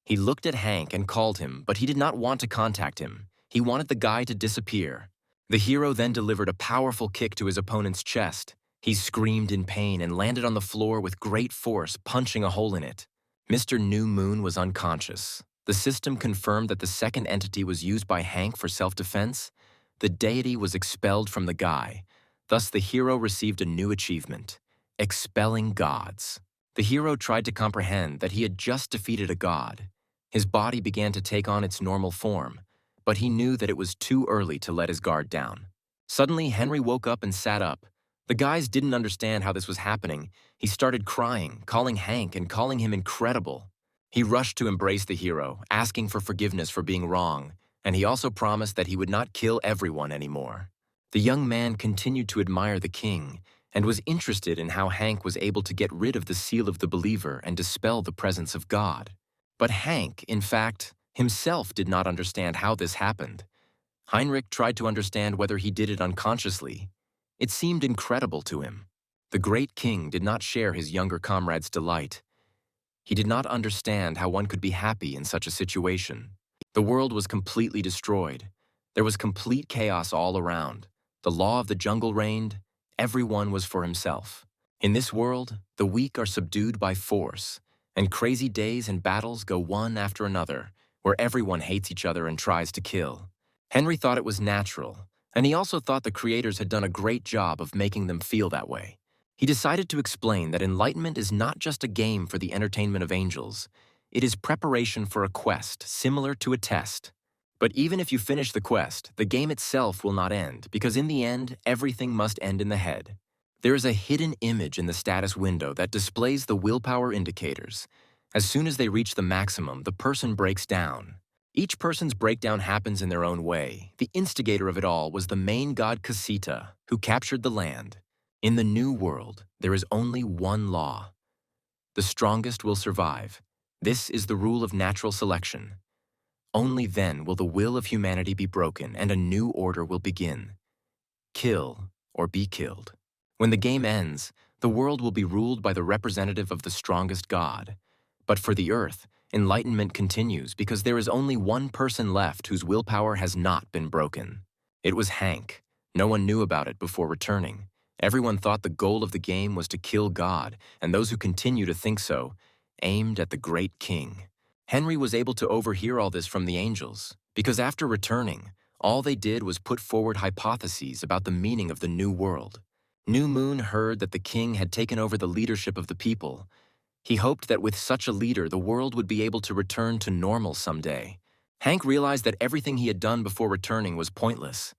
He looked at Hank and called him, but he did not want to contact him. He wanted the guy to disappear. The hero then delivered a powerful kick to his opponent's chest. He screamed in pain and landed on the floor with great force, punching a hole in it. Mr. New Moon was unconscious. The system confirmed that the second entity was used by Hank for self-defense. The deity was expelled from the guy. Thus, the hero received a new achievement: expelling gods. The hero tried to comprehend that he had just defeated a god. His body began to take on its normal form, but he knew that it was too early to let his guard down. Suddenly, Henry woke up and sat up. The guys didn't understand how this was happening. He started crying, calling Hank and calling him incredible. He rushed to embrace the hero, asking for forgiveness for being wrong, and he also promised that he would not kill everyone anymore. The young man continued to admire the king and was interested in how Hank was able to get rid of the seal of the believer and dispel the presence of God. But Hank, in fact, himself did not understand how this happened. Heinrich tried to understand whether he did it unconsciously. It seemed incredible to him. The great king did not share his younger comrade's delight. He did not understand how one could be happy in such a situation. The world was completely destroyed. There was complete chaos all around. The law of the jungle reigned. Everyone was for himself. In this world, the weak are subdued by force, and crazy days and battles go one after another, where everyone hates each other and tries to kill. Henry thought it was natural, and he also thought the creators had done a great job of making them feel that way. He decided to explain that enlightenment is not just a game for the entertainment of angels. It is preparation for a quest, similar to a test. But even if you finish the quest, the game itself will not end, because in the end, everything must end in the head. There is a hidden image in the status window that displays the willpower indicators. As soon as they reach the maximum, the person breaks down. Each person's breakdown happens in their own way. The instigator of it all was the main god Casita, who captured the land. In the new world, there is only one law. The strongest will survive. This is the rule of natural selection. Only then will the will of humanity be broken and a new order will begin. Kill or be killed. When the game ends, the world will be ruled by the representative of the strongest god. But for the earth, enlightenment continues because there is only one person left whose willpower has not been broken. It was Hank. No one knew about it before returning. Everyone thought the goal of the game was to kill God, and those who continue to think so aimed at the great king. Henry was able to overhear all this from the angels, because after returning, all they did was put forward hypotheses about the meaning of the new world. New Moon heard that the king had taken over the leadership of the people. He hoped that with such a leader, the world would be able to return to normal someday. Hank realized that everything he had done before returning was pointless.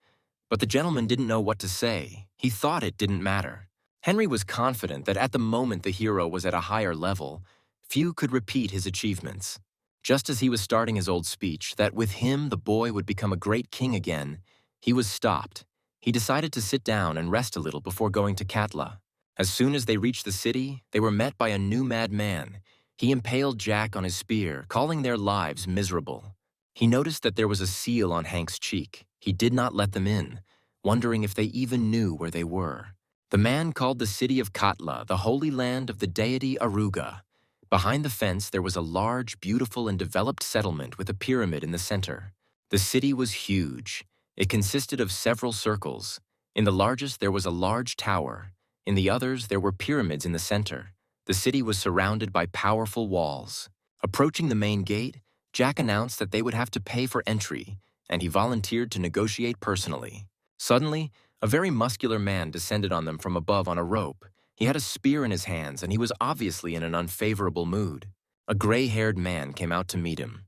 But the gentleman didn't know what to say. He thought it didn't matter. Henry was confident that at the moment the hero was at a higher level, few could repeat his achievements. Just as he was starting his old speech, that with him the boy would become a great king again, he was stopped. He decided to sit down and rest a little before going to Katla. As soon as they reached the city, they were met by a new mad man. He impaled Jack on his spear, calling their lives miserable. He noticed that there was a seal on Hank's cheek. He did not let them in, wondering if they even knew where they were. The man called the city of Katla the holy land of the deity Aruga. Behind the fence, there was a large, beautiful, and developed settlement with a pyramid in the center. The city was huge. It consisted of several circles. In the largest, there was a large tower. In the others, there were pyramids in the center. The city was surrounded by powerful walls. Approaching the main gate, Jack announced that they would have to pay for entry, and he volunteered to negotiate personally. Suddenly, a very muscular man descended on them from above on a rope. He had a spear in his hands, and he was obviously in an unfavorable mood. A gray-haired man came out to meet him.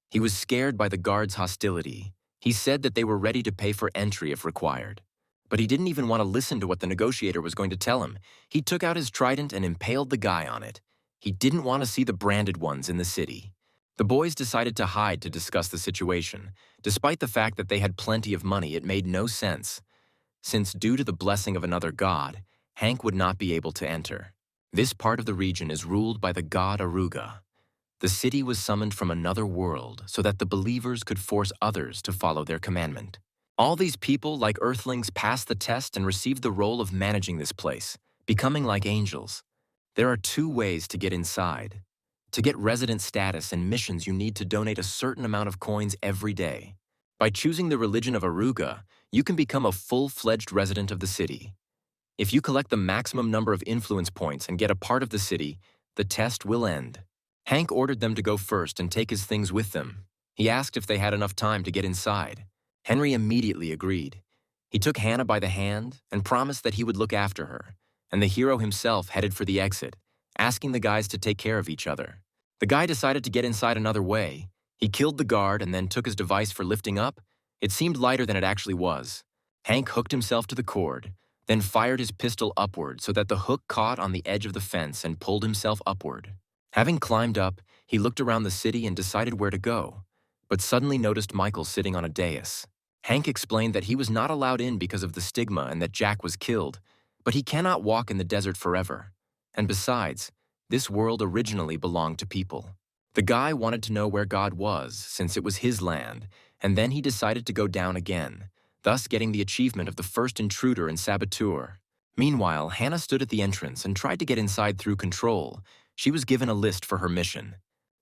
He was scared by the guards' hostility. He said that they were ready to pay for entry if required. But he didn't even want to listen to what the negotiator was going to tell him. He took out his trident and impaled the guy on it. He didn't want to see the branded ones in the city. The boys decided to hide to discuss the situation. Despite the fact that they had plenty of money, it made no sense, since due to the blessing of another god, Hank would not be able to enter. This part of the region is ruled by the god Aruga. The city was summoned from another world so that the believers could force others to follow their commandment. All these people, like earthlings, passed the test and received the role of managing this place, becoming like angels. There are two ways to get inside. To get resident status and missions, you need to donate a certain amount of coins every day. By choosing the religion of Aruga, you can become a full-fledged resident of the city. If you collect the maximum number of influence points and get a part of the city, the test will end. Hank ordered them to go first and take his things with them. He asked if they had enough time to get inside. Henry immediately agreed. He took Hannah by the hand and promised that he would look after her, and the hero himself headed for the exit, asking the guys to take care of each other. The guy decided to get inside another way. He killed the guard and then took his device for lifting up. It seemed lighter than it actually was. Hank hooked himself to the cord, then fired his pistol upward so that the hook caught on the edge of the fence and pulled himself upward. Having climbed up, he looked around the city and decided where to go, but suddenly noticed Michael sitting on a dais. Hank explained that he was not allowed in because of the stigma and that Jack was killed, but he cannot walk in the desert forever. And besides, this world originally belonged to people. The guy wanted to know where God was, since it was his land, and then he decided to go down again, thus getting the achievement of the first intruder and saboteur. Meanwhile, Hannah stood at the entrance and tried to get inside through control. She was given a list for her mission.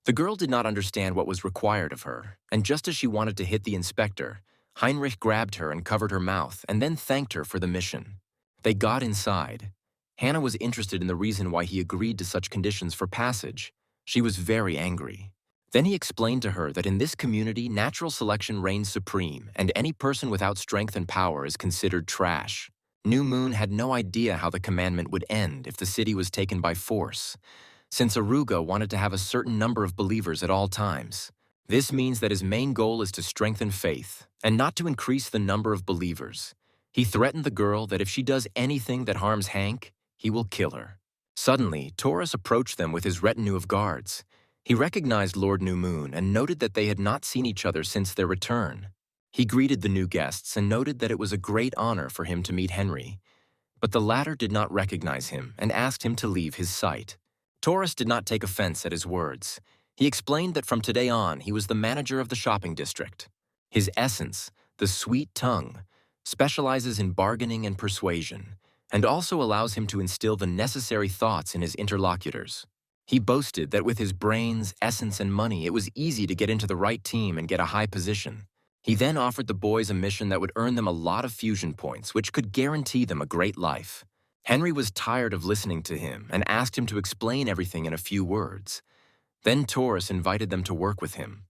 The girl did not understand what was required of her, and just as she wanted to hit the inspector, Heinrich grabbed her and covered her mouth and then thanked her for the mission. They got inside. Hannah was interested in the reason why he agreed to such conditions for passage. She was very angry. Then he explained to her that in this community, natural selection reigns supreme, and any person without strength and power is considered trash. New Moon had no idea how the commandment would end if the city was taken by force, since Aruga wanted to have a certain number of believers at all times. This means that his main goal is to strengthen faith, and not to increase the number of believers. He threatened the girl that if she does anything that harms Hank, he will kill her. Suddenly, Taurus approached them with his retinue of guards. He recognized Lord New Moon and noted that they had not seen each other since their return. He greeted the new guests and noted that it was a great honor for him to meet Henry. But the latter did not recognize him and asked him to leave his sight. Taurus did not take offense at his words. He explained that from today on, he was the manager of the shopping district. His essence, the sweet tongue, specializes in bargaining and persuasion, and also allows him to instill the necessary thoughts in his interlocutors. He boasted that with his brains, essence, and money, it was easy to get into the right team and get a high position. He then offered the boys a mission that would earn them a lot of fusion points, which could guarantee them a great life. Henry was tired of listening to him and asked him to explain everything in a few words. Then Taurus invited them to work with him.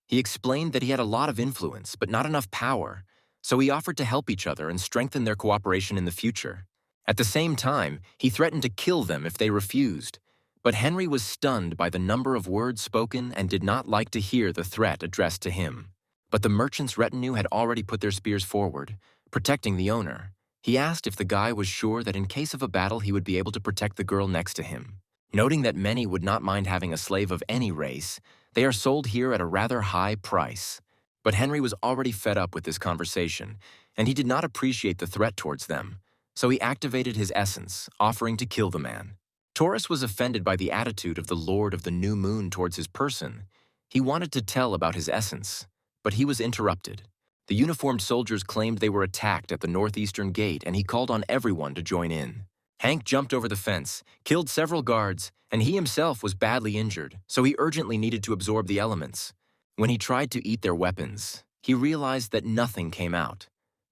He explained that he had a lot of influence, but not enough power, so he offered to help each other and strengthen their cooperation in the future. At the same time, he threatened to kill them if they refused. But Henry was stunned by the number of words spoken and did not like to hear the threat addressed to him. But the merchant's retinue had already put their spears forward, protecting the owner. He asked if the guy was sure that in case of a battle he would be able to protect the girl next to him. Noting that many would not mind having a slave of any race, they are sold here at a rather high price. But Henry was already fed up with this conversation, and he did not appreciate the threat towards them, so he activated his essence, offering to kill the man. Taurus was offended by the attitude of the Lord of the New Moon towards his person. He wanted to tell about his essence, but he was interrupted. The uniformed soldiers claimed they were attacked at the northeastern gate, and he called on everyone to join in. Hank jumped over the fence, killed several guards, and he himself was badly injured, so he urgently needed to absorb the elements. When he tried to eat their weapons, he realized that nothing came out,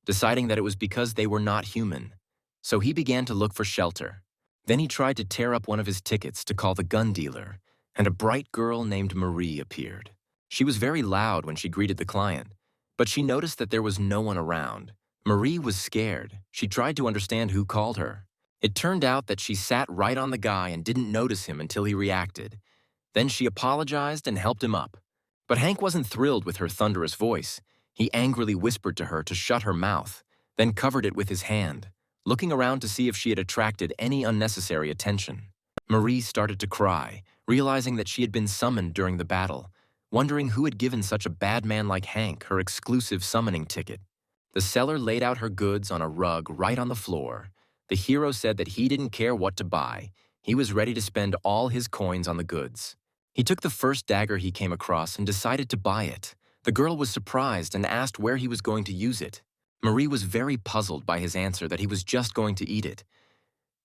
deciding that it was because they were not human. So he began to look for shelter. Then he tried to tear up one of his tickets to call the gun dealer, and a bright girl named Marie appeared. She was very loud when she greeted the client, but she noticed that there was no one around. Marie was scared. She tried to understand who called her. It turned out that she sat right on the guy and didn't notice him until he reacted. Then she apologized and helped him up. But Hank wasn't thrilled with her thunderous voice. He angrily whispered to her to shut her mouth. then covered it with his hand, looking around to see if she had attracted any unnecessary attention. Marie started to cry, realizing that she had been summoned during the battle, wondering who had given such a bad man like Hank her exclusive summoning ticket. The seller laid out her goods on a rug right on the floor. The hero said that he didn't care what to buy. He was ready to spend all his coins on the goods. He took the first dagger he came across and decided to buy it. The girl was surprised and asked where he was going to use it. Marie was very puzzled by his answer that he was just going to eat it.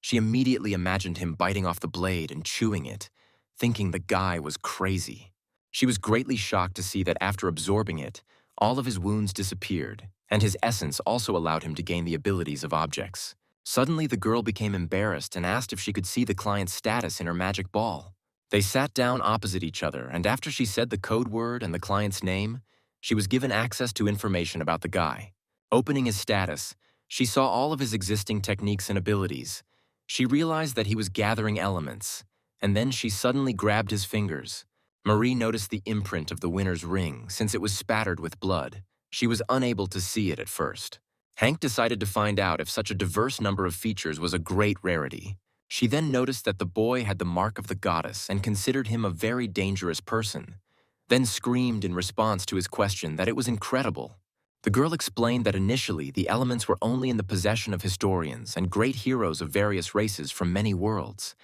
She immediately imagined him biting off the blade and chewing it, thinking the guy was crazy. She was greatly shocked to see that after absorbing it, all of his wounds disappeared, and his essence also allowed him to gain the abilities of objects. Suddenly, the girl became embarrassed and asked if she could see the client's status in her magic ball. They sat down opposite each other, and after she said the code word and the client's name, she was given access to information about the guy. Opening his status, she saw all of his existing techniques and abilities. She realized that he was gathering elements, and then she suddenly grabbed his fingers. Marie noticed the imprint of the winner's ring since it was spattered with blood. She was unable to see it at first. Hank decided to find out if such a diverse number of features was a great rarity. She then noticed that the boy had the mark of the goddess and considered him a very dangerous person, then screamed in response to his question that it was incredible. The girl explained that initially the elements were only in the possession of historians and great heroes of various races from many worlds,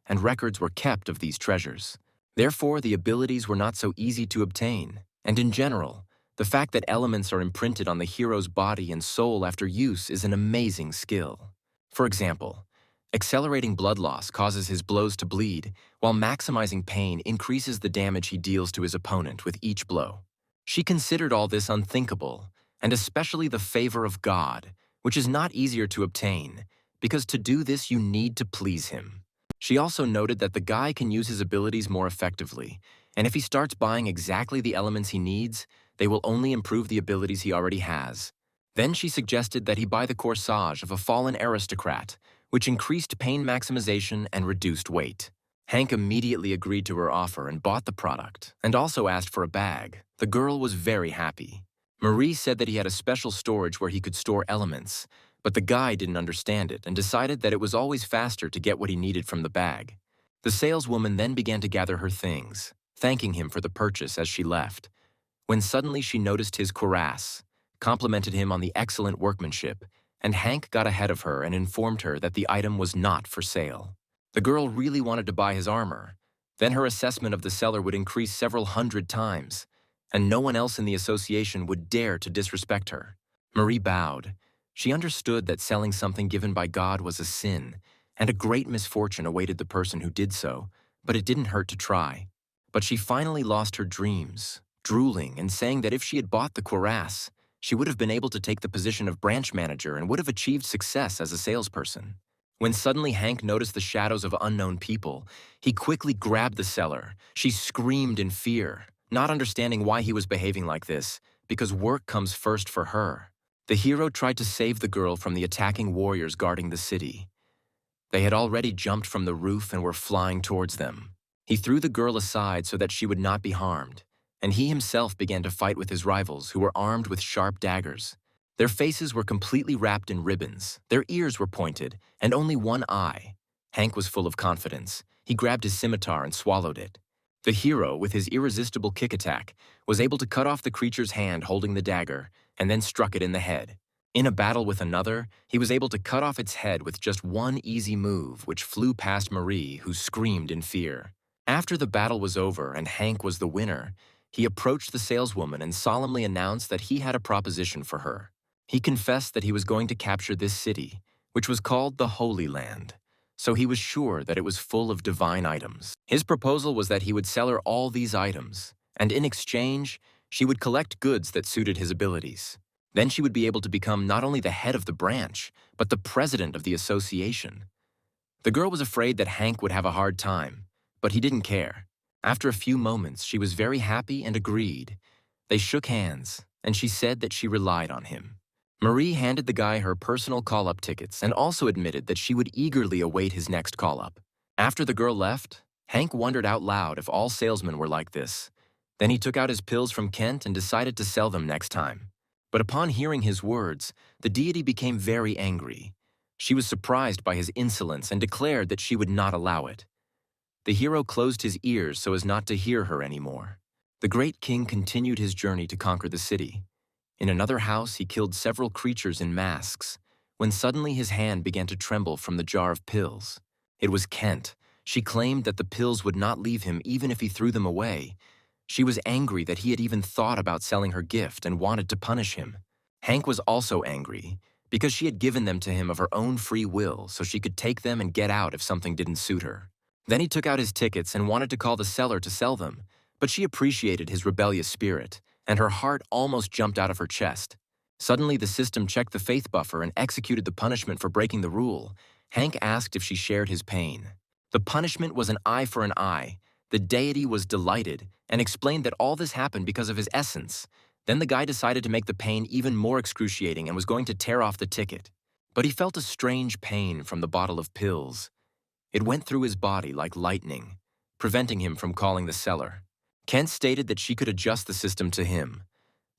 and records were kept of these treasures. Therefore, the abilities were not so easy to obtain, and in general, the fact that elements are imprinted on the hero's body and soul after use is an amazing skill. For example, accelerating blood loss causes his blows to bleed, while maximizing pain increases the damage he deals to his opponent with each blow. She considered all this unthinkable, and especially the favor of God, which is not easier to obtain, because to do this you need to please him. She also noted that the guy can use his abilities more effectively, and if he starts buying exactly the elements he needs, they will only improve the abilities he already has. Then she suggested that he buy the corsage of a fallen aristocrat, which increased pain maximization and reduced weight. Hank immediately agreed to her offer and bought the product, and also asked for a bag. The girl was very happy. Marie said that he had a special storage where he could store elements, but the guy didn't understand it and decided that it was always faster to get what he needed from the bag. The saleswoman then began to gather her things, thanking him for the purchase as she left, when suddenly she noticed his cuirass, complimented him on the excellent workmanship, and Hank got ahead of her and informed her that the item was not for sale. The girl really wanted to buy his armor. Then her assessment of the seller would increase several hundred times, and no one else in the association would dare to disrespect her. Marie bowed. She understood that selling something given by God was a sin, and a great misfortune awaited the person who did so, but it didn't hurt to try. But she finally lost her dreams, drooling and saying that if she had bought the cuirass, she would have been able to take the position of branch manager and would have achieved success as a salesperson. When suddenly Hank noticed the shadows of unknown people, he quickly grabbed the seller. She screamed in fear, not understanding why he was behaving like this, because work comes first for her. The hero tried to save the girl from the attacking warriors guarding the city. They had already jumped from the roof and were flying towards them. He threw the girl aside so that she would not be harmed, and he himself began to fight with his rivals who were armed with sharp daggers. Their faces were completely wrapped in ribbons, their ears were pointed, and only one eye. Hank was full of confidence. He grabbed his scimitar and swallowed it. The hero, with his irresistible kick attack, was able to cut off the creature's hand holding the dagger and then struck it in the head. In a battle with another, he was able to cut off its head with just one easy move, which flew past Marie, who screamed in fear. After the battle was over and Hank was the winner, he approached the saleswoman and solemnly announced that he had a proposition for her. He confessed that he was going to capture this city, which was called the Holy Land, so he was sure that it was full of divine items. His proposal was that he would sell her all these items, and in exchange, she would collect goods that suited his abilities. Then she would be able to become not only the head of the branch, but the president of the association. The girl was afraid that Hank would have a hard time, but he didn't care. After a few moments, she was very happy and agreed. They shook hands, and she said that she relied on him. Marie handed the guy her personal call-up tickets and also admitted that she would eagerly await his next call-up. After the girl left, Hank wondered out loud if all salesmen were like this. Then he took out his pills from Kent and decided to sell them next time. But upon hearing his words, the deity became very angry. She was surprised by his insolence and declared that she would not allow it. The hero closed his ears so as not to hear her anymore. The great king continued his journey to conquer the city. In another house, he killed several creatures in masks, when suddenly his hand began to tremble from the jar of pills. It was Kent. She claimed that the pills would not leave him even if he threw them away. She was angry that he had even thought about selling her gift and wanted to punish him. Hank was also angry because she had given them to him of her own free will so she could take them and get out if something didn't suit her. Then he took out his tickets and wanted to call the seller to sell them, but she appreciated his rebellious spirit, and her heart almost jumped out of her chest. Suddenly, the system checked the faith buffer and executed the punishment for breaking the rule. Hank asked if she shared his pain. The punishment was an eye for an eye. The deity was delighted and explained that all this happened because of his essence. Then the guy decided to make the pain even more excruciating and was going to tear off the ticket. But he felt a strange pain from the bottle of pills. It went through his body like lightning, preventing him from calling the seller. Kent stated that she could adjust the system to him.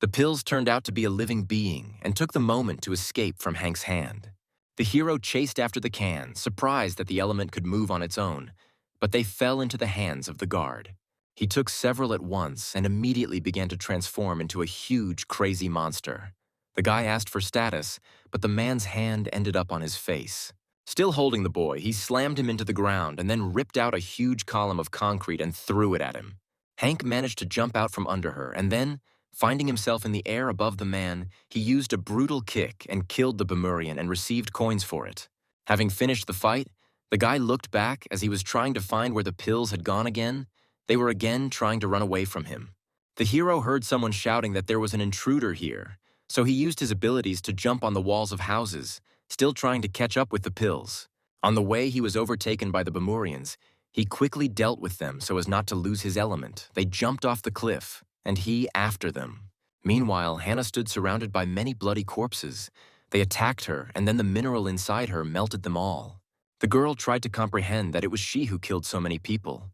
The pills turned out to be a living being and took the moment to escape from Hank's hand. The hero chased after the can, surprised that the element could move on its own, but they fell into the hands of the guard. He took several at once and immediately began to transform into a huge, crazy monster. The guy asked for status, but the man's hand ended up on his face. Still holding the boy, he slammed him into the ground and then ripped out a huge column of concrete and threw it at him. Hank managed to jump out from under her, and then, finding himself in the air above the man, he used a brutal kick and killed the Bemurian and received coins for it. Having finished the fight, the guy looked back as he was trying to find where the pills had gone again. They were again trying to run away from him. The hero heard someone shouting that there was an intruder here, so he used his abilities to jump on the walls of houses, still trying to catch up with the pills. On the way, he was overtaken by the Bemurians. He quickly dealt with them so as not to lose his element. They jumped off the cliff, and he after them. Meanwhile, Hannah stood surrounded by many bloody corpses. They attacked her, and then the mineral inside her melted them all. The girl tried to comprehend that it was she who killed so many people.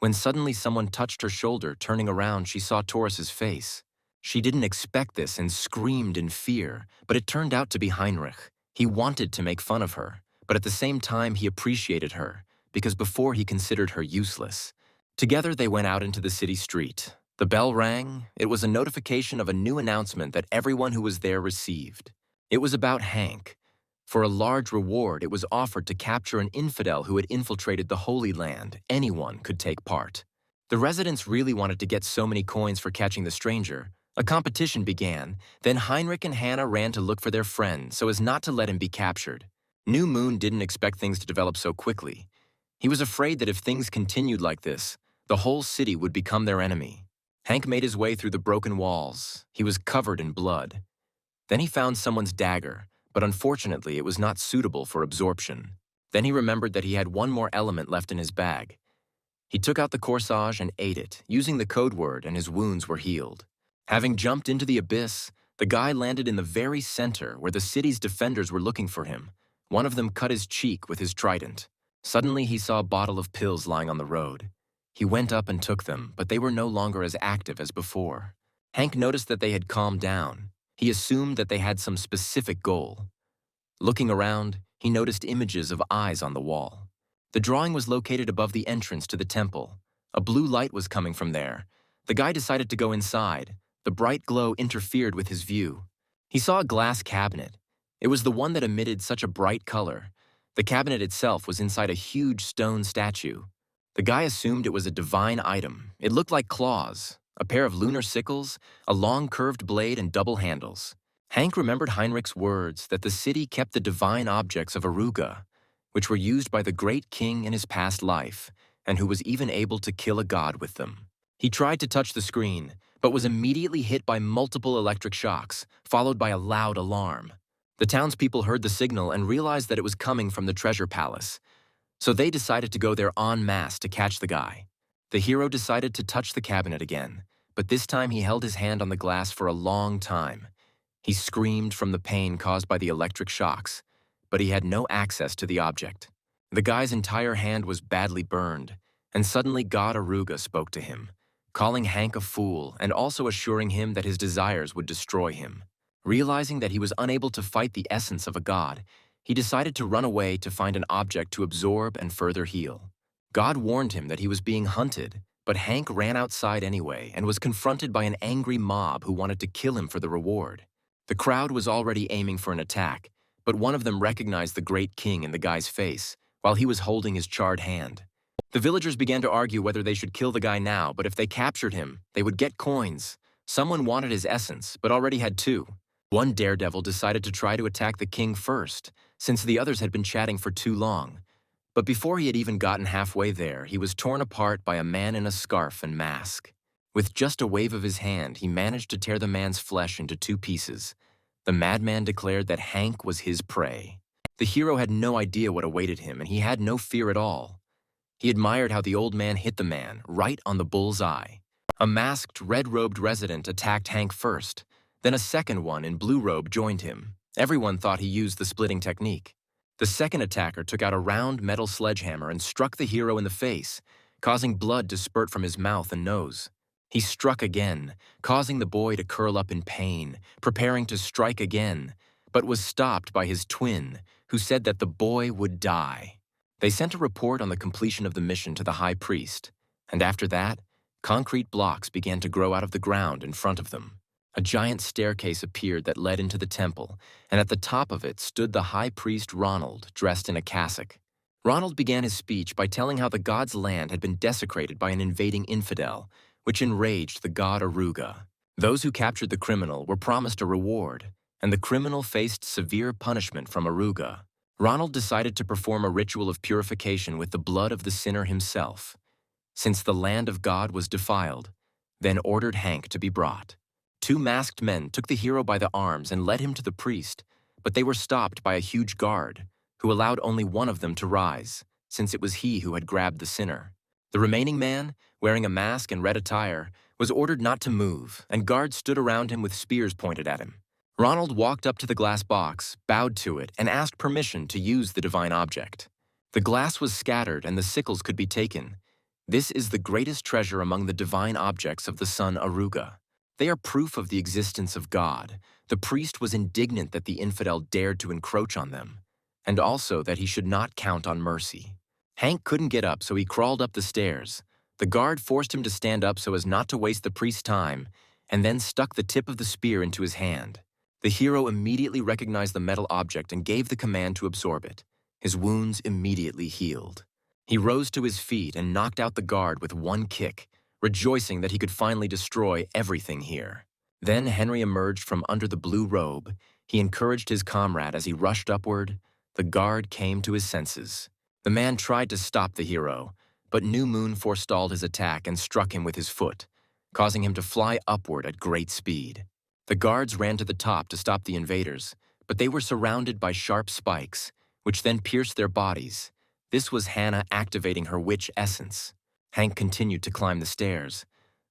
When suddenly someone touched her shoulder, turning around, she saw Taurus's face. She didn't expect this and screamed in fear, but it turned out to be Heinrich. He wanted to make fun of her, but at the same time he appreciated her, because before he considered her useless. Together they went out into the city street. The bell rang. It was a notification of a new announcement that everyone who was there received. It was about Hank. For a large reward, it was offered to capture an infidel who had infiltrated the Holy Land. Anyone could take part. The residents really wanted to get so many coins for catching the stranger. A competition began. Then Heinrich and Hannah ran to look for their friend so as not to let him be captured. New Moon didn't expect things to develop so quickly. He was afraid that if things continued like this, the whole city would become their enemy. Hank made his way through the broken walls. He was covered in blood. Then he found someone's dagger, but unfortunately it was not suitable for absorption. Then he remembered that he had one more element left in his bag. He took out the corsage and ate it, using the code word, and his wounds were healed. Having jumped into the abyss, the guy landed in the very center where the city's defenders were looking for him. One of them cut his cheek with his trident. Suddenly, he saw a bottle of pills lying on the road. He went up and took them, but they were no longer as active as before. Hank noticed that they had calmed down. He assumed that they had some specific goal. Looking around, he noticed images of eyes on the wall. The drawing was located above the entrance to the temple. A blue light was coming from there. The guy decided to go inside. The bright glow interfered with his view. He saw a glass cabinet. It was the one that emitted such a bright color. The cabinet itself was inside a huge stone statue. The guy assumed it was a divine item. It looked like claws, a pair of lunar sickles, a long curved blade, and double handles. Hank remembered Heinrich's words that the city kept the divine objects of Aruga, which were used by the great king in his past life, and who was even able to kill a god with them. He tried to touch the screen, but was immediately hit by multiple electric shocks, followed by a loud alarm. The townspeople heard the signal and realized that it was coming from the treasure palace, so they decided to go there en masse to catch the guy. The hero decided to touch the cabinet again, but this time he held his hand on the glass for a long time. He screamed from the pain caused by the electric shocks, but he had no access to the object. The guy's entire hand was badly burned, and suddenly God Aruga spoke to him. calling Hank a fool and also assuring him that his desires would destroy him. Realizing that he was unable to fight the essence of a god, he decided to run away to find an object to absorb and further heal. God warned him that he was being hunted, but Hank ran outside anyway and was confronted by an angry mob who wanted to kill him for the reward. The crowd was already aiming for an attack, but one of them recognized the great king in the guy's face, while he was holding his charred hand. The villagers began to argue whether they should kill the guy now, but if they captured him, they would get coins. Someone wanted his essence, but already had two. One daredevil decided to try to attack the king first, since the others had been chatting for too long. But before he had even gotten halfway there, he was torn apart by a man in a scarf and mask. With just a wave of his hand, he managed to tear the man's flesh into two pieces. The madman declared that Hank was his prey. The hero had no idea what awaited him, and he had no fear at all. He admired how the old man hit the man right on the bull's eye. A masked, red-robed resident attacked Hank first. Then a second one in blue robe joined him. Everyone thought he used the splitting technique. The second attacker took out a round metal sledgehammer and struck the hero in the face, causing blood to spurt from his mouth and nose. He struck again, causing the boy to curl up in pain, preparing to strike again, but was stopped by his twin, who said that the boy would die. They sent a report on the completion of the mission to the high priest, and after that, concrete blocks began to grow out of the ground in front of them. A giant staircase appeared that led into the temple, and at the top of it stood the high priest Ronald, dressed in a cassock. Ronald began his speech by telling how the god's land had been desecrated by an invading infidel, which enraged the god Aruga. Those who captured the criminal were promised a reward, and the criminal faced severe punishment from Aruga. Ronald decided to perform a ritual of purification with the blood of the sinner himself, since the land of God was defiled, then ordered Hank to be brought. Two masked men took the hero by the arms and led him to the priest, but they were stopped by a huge guard, who allowed only one of them to rise, since it was he who had grabbed the sinner. The remaining man, wearing a mask and red attire, was ordered not to move, and guards stood around him with spears pointed at him. Ronald walked up to the glass box, bowed to it, and asked permission to use the divine object. The glass was scattered and the sickles could be taken. This is the greatest treasure among the divine objects of the sun Aruga. They are proof of the existence of God. The priest was indignant that the infidel dared to encroach on them, and also that he should not count on mercy. Hank couldn't get up, so he crawled up the stairs. The guard forced him to stand up so as not to waste the priest's time, and then stuck the tip of the spear into his hand. The hero immediately recognized the metal object and gave the command to absorb it. His wounds immediately healed. He rose to his feet and knocked out the guard with one kick, rejoicing that he could finally destroy everything here. Then Henry emerged from under the blue robe. He encouraged his comrade as he rushed upward. The guard came to his senses. The man tried to stop the hero, but New Moon forestalled his attack and struck him with his foot, causing him to fly upward at great speed. The guards ran to the top to stop the invaders, but they were surrounded by sharp spikes, which then pierced their bodies. This was Hannah activating her witch essence. Hank continued to climb the stairs.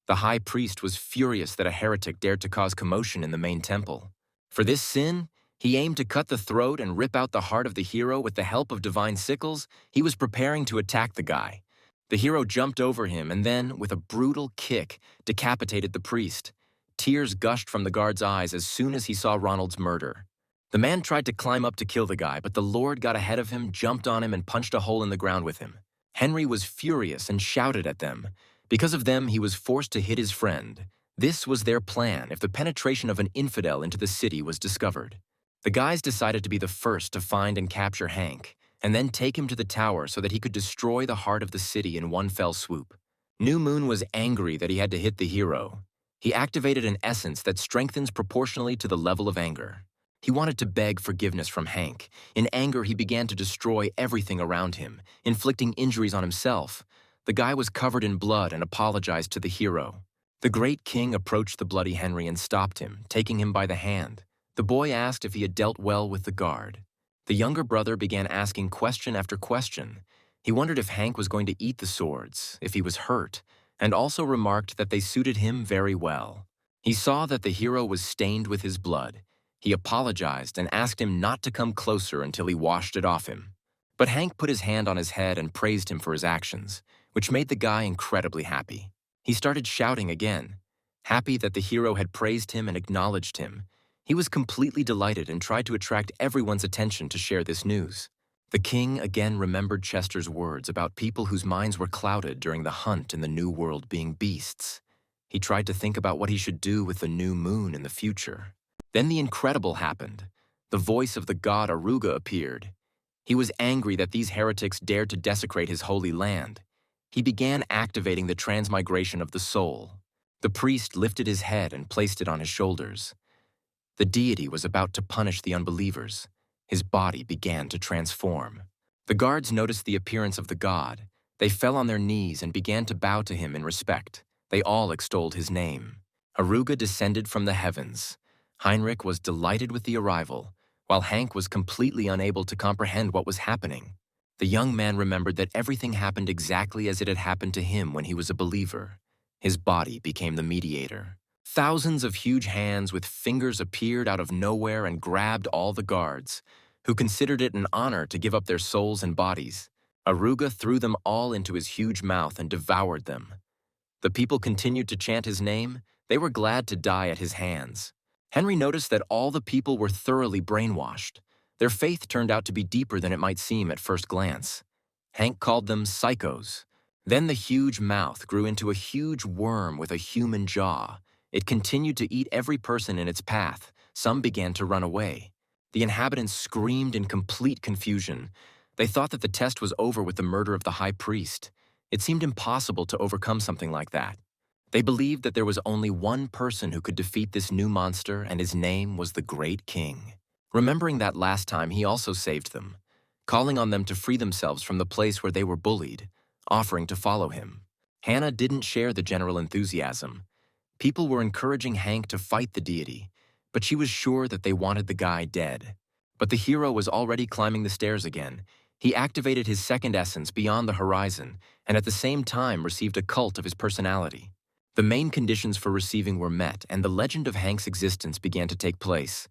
The high priest was furious that a heretic dared to cause commotion in the main temple. For this sin, he aimed to cut the throat and rip out the heart of the hero with the help of divine sickles. He was preparing to attack the guy. The hero jumped over him and then, with a brutal kick, decapitated the priest. Tears gushed from the guard's eyes as soon as he saw Ronald's murder. The man tried to climb up to kill the guy, but the Lord got ahead of him, jumped on him, and punched a hole in the ground with him. Henry was furious and shouted at them. Because of them, he was forced to hit his friend. This was their plan if the penetration of an infidel into the city was discovered. The guys decided to be the first to find and capture Hank, and then take him to the tower so that he could destroy the heart of the city in one fell swoop. New Moon was angry that he had to hit the hero. He activated an essence that strengthens proportionally to the level of anger. He wanted to beg forgiveness from Hank. In anger, he began to destroy everything around him, inflicting injuries on himself. The guy was covered in blood and apologized to the hero. The great king approached the bloody Henry and stopped him, taking him by the hand. The boy asked if he had dealt well with the guard. The younger brother began asking question after question. He wondered if Hank was going to eat the swords, if he was hurt, and also remarked that they suited him very well. He saw that the hero was stained with his blood. He apologized and asked him not to come closer until he washed it off him. But Hank put his hand on his head and praised him for his actions, which made the guy incredibly happy. He started shouting again, happy that the hero had praised him and acknowledged him. He was completely delighted and tried to attract everyone's attention to share this news. The king again remembered Chester's words about people whose minds were clouded during the hunt in the New World being beasts. He tried to think about what he should do with the new moon in the future. Then the incredible happened. The voice of the god Aruga appeared. He was angry that these heretics dared to desecrate his holy land. He began activating the transmigration of the soul. The priest lifted his head and placed it on his shoulders. The deity was about to punish the unbelievers. His body began to transform. The guards noticed the appearance of the god. They fell on their knees and began to bow to him in respect. They all extolled his name. Aruga descended from the heavens. Heinrich was delighted with the arrival, while Hank was completely unable to comprehend what was happening. The young man remembered that everything happened exactly as it had happened to him when he was a believer. His body became the mediator. Thousands of huge hands with fingers appeared out of nowhere and grabbed all the guards, who considered it an honor to give up their souls and bodies. Aruga threw them all into his huge mouth and devoured them. The people continued to chant his name. They were glad to die at his hands. Henry noticed that all the people were thoroughly brainwashed. Their faith turned out to be deeper than it might seem at first glance. Hank called them psychos. Then the huge mouth grew into a huge worm with a human jaw. It continued to eat every person in its path. Some began to run away. The inhabitants screamed in complete confusion. They thought that the test was over with the murder of the high priest. It seemed impossible to overcome something like that. They believed that there was only one person who could defeat this new monster, and his name was the Great King. Remembering that last time, he also saved them, calling on them to free themselves from the place where they were bullied, offering to follow him. Hannah didn't share the general enthusiasm. People were encouraging Hank to fight the deity, but she was sure that they wanted the guy dead. But the hero was already climbing the stairs again. He activated his second essence beyond the horizon, and at the same time received a cult of his personality. The main conditions for receiving were met, and the legend of Hank's existence began to take place.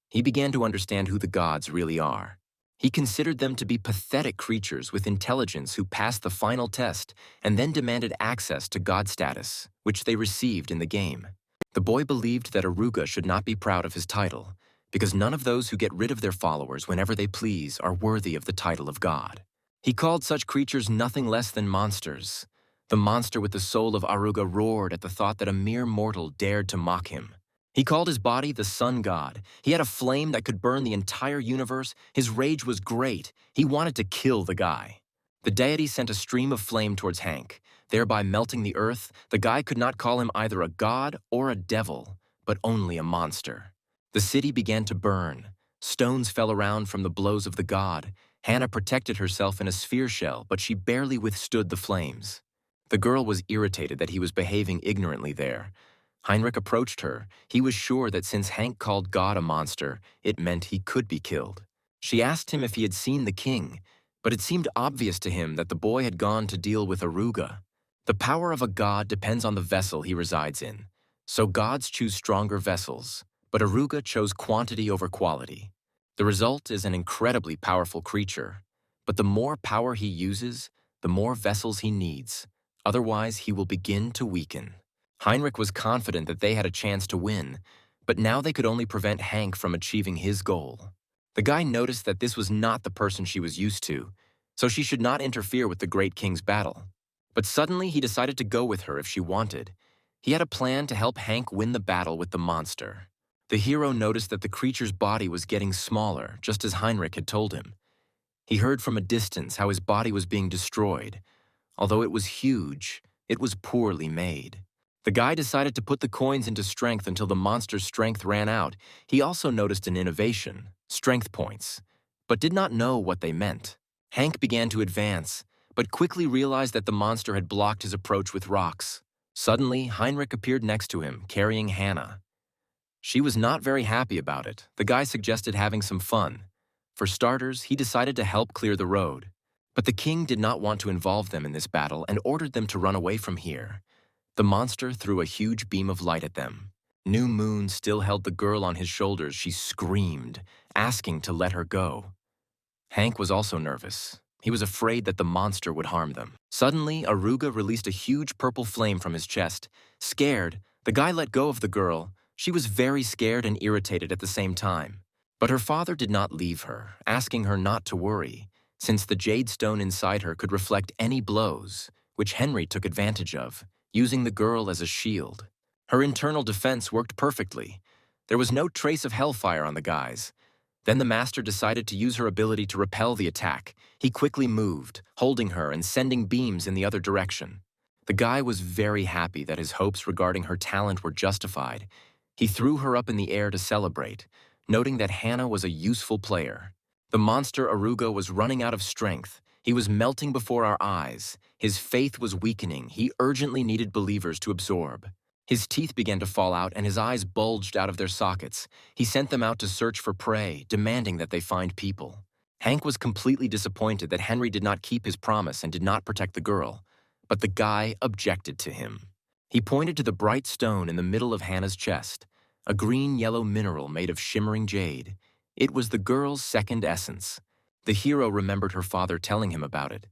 He began to understand who the gods really are. He considered them to be pathetic creatures with intelligence who passed the final test and then demanded access to god status, which they received in the game. The boy believed that Aruga should not be proud of his title, because none of those who get rid of their followers whenever they please are worthy of the title of god. He called such creatures nothing less than monsters. The monster with the soul of Aruga roared at the thought that a mere mortal dared to mock him. He called his body the sun god. He had a flame that could burn the entire universe. His rage was great. He wanted to kill the guy. The deity sent a stream of flame towards Hank, thereby melting the earth. The guy could not call him either a god or a devil, but only a monster. The city began to burn. Stones fell around from the blows of the god. Hannah protected herself in a sphere shell, but she barely withstood the flames. The girl was irritated that he was behaving ignorantly there. Heinrich approached her. He was sure that since Hank called God a monster, it meant he could be killed. She asked him if he had seen the king, but it seemed obvious to him that the boy had gone to deal with Aruga. The power of a god depends on the vessel he resides in, so gods choose stronger vessels, but Aruga chose quantity over quality. The result is an incredibly powerful creature, but the more power he uses, the more vessels he needs. Otherwise, he will begin to weaken. Heinrich was confident that they had a chance to win, but now they could only prevent Hank from achieving his goal. The guy noticed that this was not the person she was used to, so she should not interfere with the Great King's battle. But suddenly he decided to go with her if she wanted. He had a plan to help Hank win the battle with the monster. The hero noticed that the creature's body was getting smaller, just as Heinrich had told him. He heard from a distance how his body was being destroyed. Although it was huge, it was poorly made. The guy decided to put the coins into strength until the monster's strength ran out. He also noticed an innovation, strength points, but did not know what they meant. Hank began to advance, but quickly realized that the monster had blocked his approach with rocks. Suddenly, Heinrich appeared next to him, carrying Hannah. She was not very happy about it. The guy suggested having some fun. For starters, he decided to help clear the road. But the king did not want to involve them in this battle and ordered them to run away from here. The monster threw a huge beam of light at them. New Moon still held the girl on his shoulders. She screamed, asking to let her go. Hank was also nervous. He was afraid that the monster would harm them. Suddenly, Aruga released a huge purple flame from his chest. Scared, the guy let go of the girl. She was very scared and irritated at the same time. But her father did not leave her, asking her not to worry, since the jade stone inside her could reflect any blows, which Henry took advantage of, using the girl as a shield. Her internal defense worked perfectly. There was no trace of hellfire on the guys. Then the master decided to use her ability to repel the attack. He quickly moved, holding her and sending beams in the other direction. The guy was very happy that his hopes regarding her talent were justified. He threw her up in the air to celebrate, noting that Hannah was a useful player. The monster Aruga was running out of strength. He was melting before our eyes. His faith was weakening. He urgently needed believers to absorb. His teeth began to fall out and his eyes bulged out of their sockets. He sent them out to search for prey, demanding that they find people. Hank was completely disappointed that Henry did not keep his promise and did not protect the girl. But the guy objected to him. He pointed to the bright stone in the middle of Hannah's chest, a green-yellow mineral made of shimmering jade. It was the girl's second essence. The hero remembered her father telling him about it.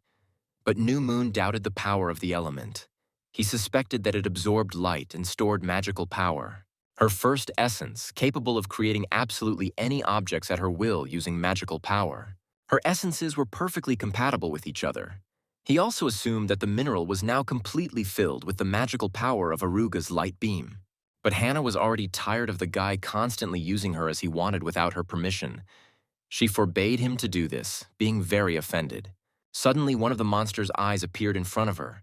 But New Moon doubted the power of the element. He suspected that it absorbed light and stored magical power. Her first essence, capable of creating absolutely any objects at her will using magical power. Her essences were perfectly compatible with each other. He also assumed that the mineral was now completely filled with the magical power of Aruga's light beam. But Hannah was already tired of the guy constantly using her as he wanted without her permission. She forbade him to do this, being very offended. Suddenly, one of the monster's eyes appeared in front of her.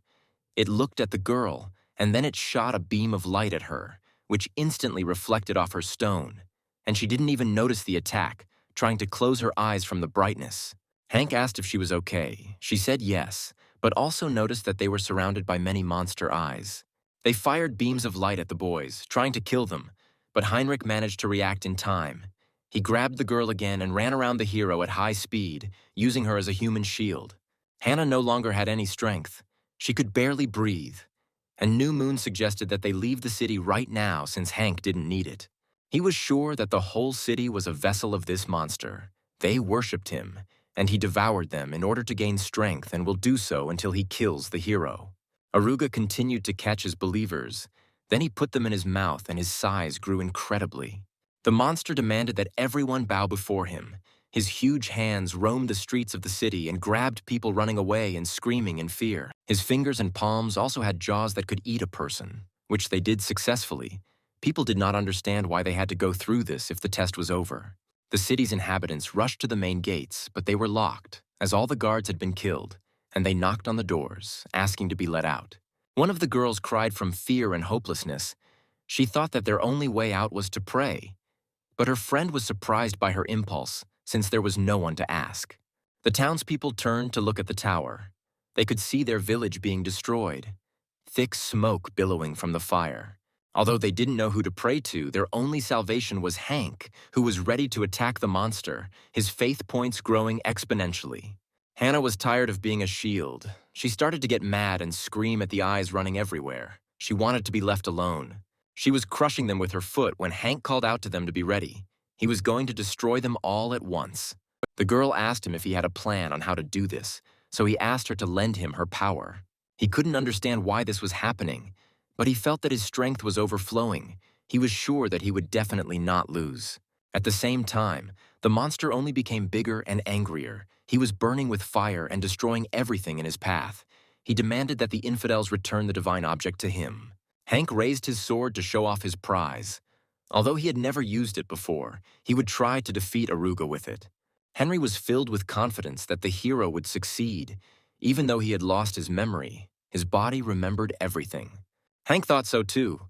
It looked at the girl, and then it shot a beam of light at her, which instantly reflected off her stone. And she didn't even notice the attack, trying to close her eyes from the brightness. Hank asked if she was okay. She said yes, but also noticed that they were surrounded by many monster eyes. They fired beams of light at the boys, trying to kill them, but Heinrich managed to react in time. He grabbed the girl again and ran around the hero at high speed, using her as a human shield. Hannah no longer had any strength. She could barely breathe, and New Moon suggested that they leave the city right now since Hank didn't need it. He was sure that the whole city was a vessel of this monster. They worshipped him, and he devoured them in order to gain strength and will do so until he kills the hero. Aruga continued to catch his believers. Then he put them in his mouth and his size grew incredibly. The monster demanded that everyone bow before him. His huge hands roamed the streets of the city and grabbed people running away and screaming in fear. His fingers and palms also had jaws that could eat a person, which they did successfully. People did not understand why they had to go through this if the test was over. The city's inhabitants rushed to the main gates, but they were locked, as all the guards had been killed, and they knocked on the doors, asking to be let out. One of the girls cried from fear and hopelessness. She thought that their only way out was to pray. But her friend was surprised by her impulse, since there was no one to ask. The townspeople turned to look at the tower. They could see their village being destroyed, thick smoke billowing from the fire. Although they didn't know who to pray to, their only salvation was Hank, who was ready to attack the monster, his faith points growing exponentially. Hannah was tired of being a shield. She started to get mad and scream at the eyes running everywhere. She wanted to be left alone. She was crushing them with her foot when Hank called out to them to be ready. He was going to destroy them all at once. The girl asked him if he had a plan on how to do this, so he asked her to lend him her power. He couldn't understand why this was happening, but he felt that his strength was overflowing. He was sure that he would definitely not lose. At the same time, the monster only became bigger and angrier. He was burning with fire and destroying everything in his path. He demanded that the infidels return the divine object to him. Hank raised his sword to show off his prize. Although he had never used it before, he would try to defeat Aruga with it. Henry was filled with confidence that the hero would succeed. Even though he had lost his memory, his body remembered everything. Hank thought so too.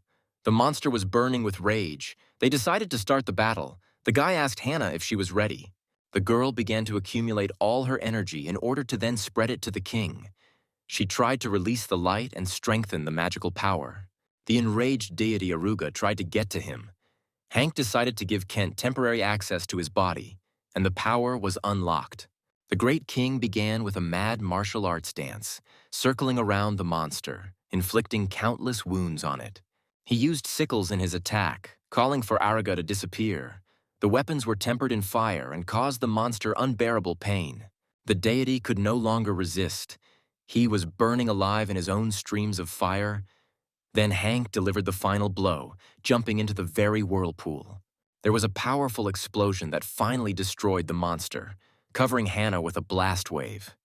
The monster was burning with rage. They decided to start the battle. The guy asked Hannah if she was ready. The girl began to accumulate all her energy in order to then spread it to the king. She tried to release the light and strengthen the magical power. The enraged deity Aruga tried to get to him. Hank decided to give Kent temporary access to his body, and the power was unlocked. The great king began with a mad martial arts dance, circling around the monster, inflicting countless wounds on it. He used sickles in his attack, calling for Aruga to disappear. The weapons were tempered in fire and caused the monster unbearable pain. The deity could no longer resist. He was burning alive in his own streams of fire. Then Hank delivered the final blow, jumping into the very whirlpool. There was a powerful explosion that finally destroyed the monster, covering Hannah with a blast wave.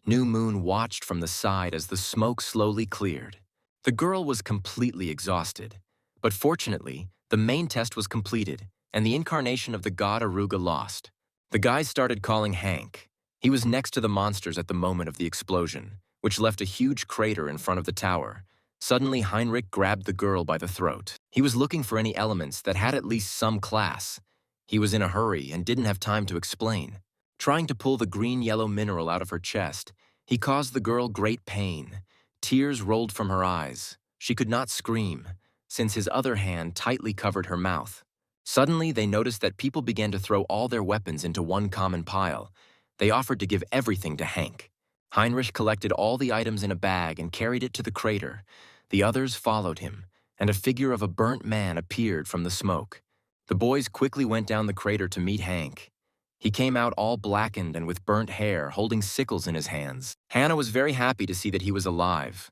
New Moon watched from the side as the smoke slowly cleared. The girl was completely exhausted, but fortunately, the main test was completed, and the incarnation of the god Aruga lost. The guys started calling Hank. He was next to the monsters at the moment of the explosion, which left a huge crater in front of the tower. Suddenly, Heinrich grabbed the girl by the throat. He was looking for any elements that had at least some class. He was in a hurry and didn't have time to explain. Trying to pull the green-yellow mineral out of her chest, he caused the girl great pain. Tears rolled from her eyes. She could not scream, since his other hand tightly covered her mouth. Suddenly, they noticed that people began to throw all their weapons into one common pile. They offered to give everything to Hank. Heinrich collected all the items in a bag and carried it to the crater. The others followed him, and a figure of a burnt man appeared from the smoke. The boys quickly went down the crater to meet Hank. He came out all blackened and with burnt hair, holding sickles in his hands. Hannah was very happy to see that he was alive.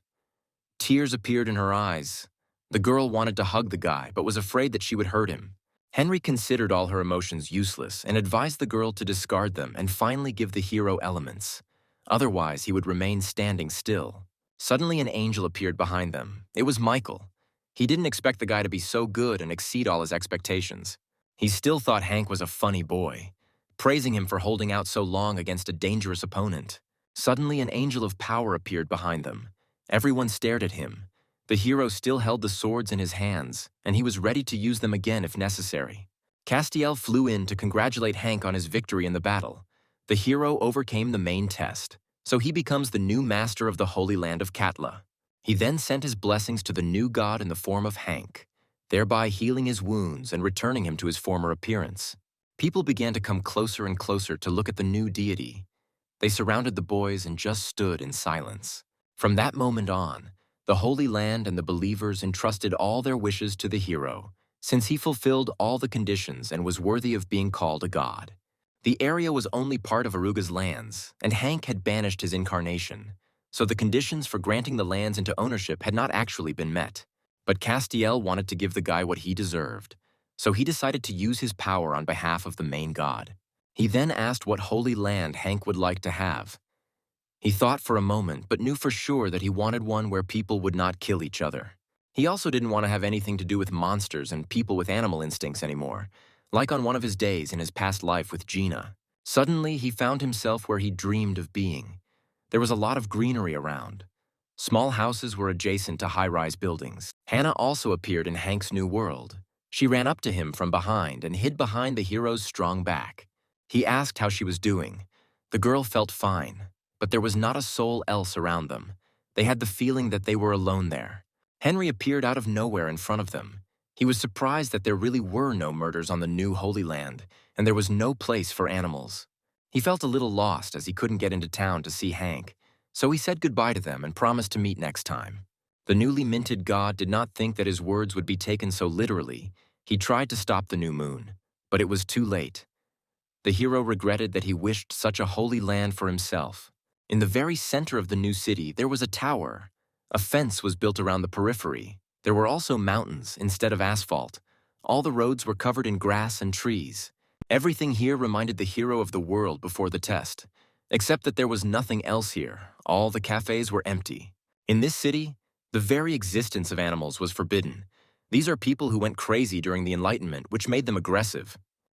Tears appeared in her eyes. The girl wanted to hug the guy, but was afraid that she would hurt him. Henry considered all her emotions useless and advised the girl to discard them and finally give the hero elements. Otherwise, he would remain standing still. Suddenly, an angel appeared behind them. It was Michael. He didn't expect the guy to be so good and exceed all his expectations. He still thought Hank was a funny boy, praising him for holding out so long against a dangerous opponent. Suddenly, an angel of power appeared behind them. Everyone stared at him. The hero still held the swords in his hands, and he was ready to use them again if necessary. Castiel flew in to congratulate Hank on his victory in the battle. The hero overcame the main test, so he becomes the new master of the Holy Land of Katla. He then sent his blessings to the new god in the form of Hank, thereby healing his wounds and returning him to his former appearance. People began to come closer and closer to look at the new deity. They surrounded the boys and just stood in silence. From that moment on, the Holy Land and the believers entrusted all their wishes to the hero, since he fulfilled all the conditions and was worthy of being called a god. The area was only part of Aruga's lands, and Hank had banished his incarnation, so the conditions for granting the lands into ownership had not actually been met. But Castiel wanted to give the guy what he deserved, so he decided to use his power on behalf of the main god. He then asked what holy land Hank would like to have. He thought for a moment, but knew for sure that he wanted one where people would not kill each other. He also didn't want to have anything to do with monsters and people with animal instincts anymore, like on one of his days in his past life with Gina. Suddenly, he found himself where he dreamed of being. There was a lot of greenery around. Small houses were adjacent to high-rise buildings. Hannah also appeared in Hank's new world. She ran up to him from behind and hid behind the hero's strong back. He asked how she was doing. The girl felt fine, but there was not a soul else around them. They had the feeling that they were alone there. Henry appeared out of nowhere in front of them. He was surprised that there really were no murders on the new Holy Land, and there was no place for animals. He felt a little lost as he couldn't get into town to see Hank, so he said goodbye to them and promised to meet next time. The newly minted god did not think that his words would be taken so literally. He tried to stop the new moon, but it was too late. The hero regretted that he wished such a holy land for himself. In the very center of the new city, there was a tower. A fence was built around the periphery. There were also mountains instead of asphalt. All the roads were covered in grass and trees. Everything here reminded the hero of the world before the test, except that there was nothing else here. All the cafes were empty. In this city, the very existence of animals was forbidden. These are people who went crazy during the Enlightenment, which made them aggressive.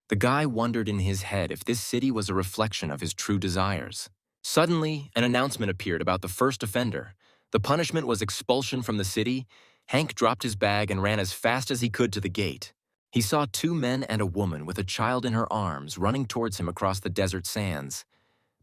The guy wondered in his head if this city was a reflection of his true desires. Suddenly, an announcement appeared about the first offender. The punishment was expulsion from the city. Hank dropped his bag and ran as fast as he could to the gate. He saw two men and a woman with a child in her arms running towards him across the desert sands.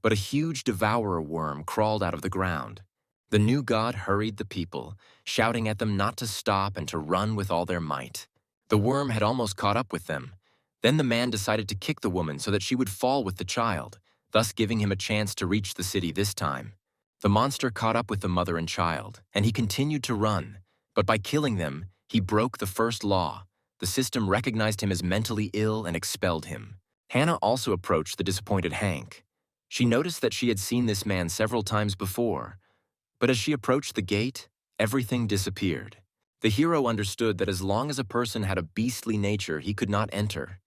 But a huge devourer worm crawled out of the ground. The new god hurried the people, shouting at them not to stop and to run with all their might. The worm had almost caught up with them. Then the man decided to kick the woman so that she would fall with the child, thus giving him a chance to reach the city this time. The monster caught up with the mother and child, and he continued to run. But by killing them, he broke the first law. The system recognized him as mentally ill and expelled him. Hannah also approached the disappointed Hank. She noticed that she had seen this man several times before, but as she approached the gate, everything disappeared. The hero understood that as long as a person had a beastly nature, he could not enter.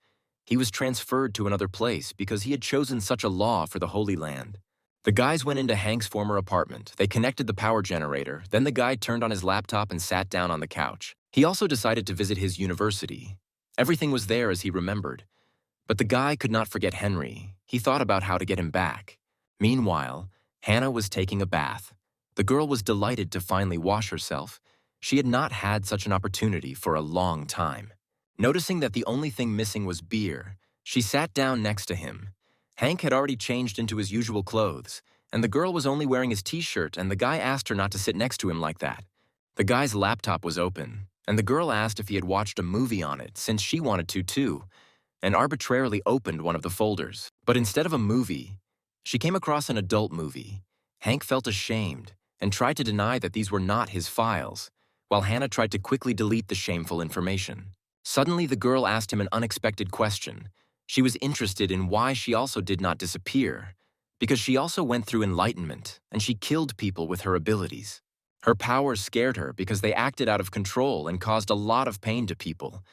He was transferred to another place because he had chosen such a law for the Holy Land. The guys went into Hank's former apartment. They connected the power generator. Then the guy turned on his laptop and sat down on the couch. He also decided to visit his university. Everything was there as he remembered. But the guy could not forget Henry. He thought about how to get him back. Meanwhile, Hannah was taking a bath. The girl was delighted to finally wash herself. She had not had such an opportunity for a long time. Noticing that the only thing missing was beer, she sat down next to him. Hank had already changed into his usual clothes, and the girl was only wearing his t-shirt, and the guy asked her not to sit next to him like that. The guy's laptop was open, and the girl asked if he had watched a movie on it since she wanted to too, and arbitrarily opened one of the folders. But instead of a movie, she came across an adult movie. Hank felt ashamed and tried to deny that these were not his files, while Hannah tried to quickly delete the shameful information. Suddenly, the girl asked him an unexpected question. She was interested in why she also did not disappear, because she also went through enlightenment, and she killed people with her abilities. Her powers scared her because they acted out of control and caused a lot of pain to people.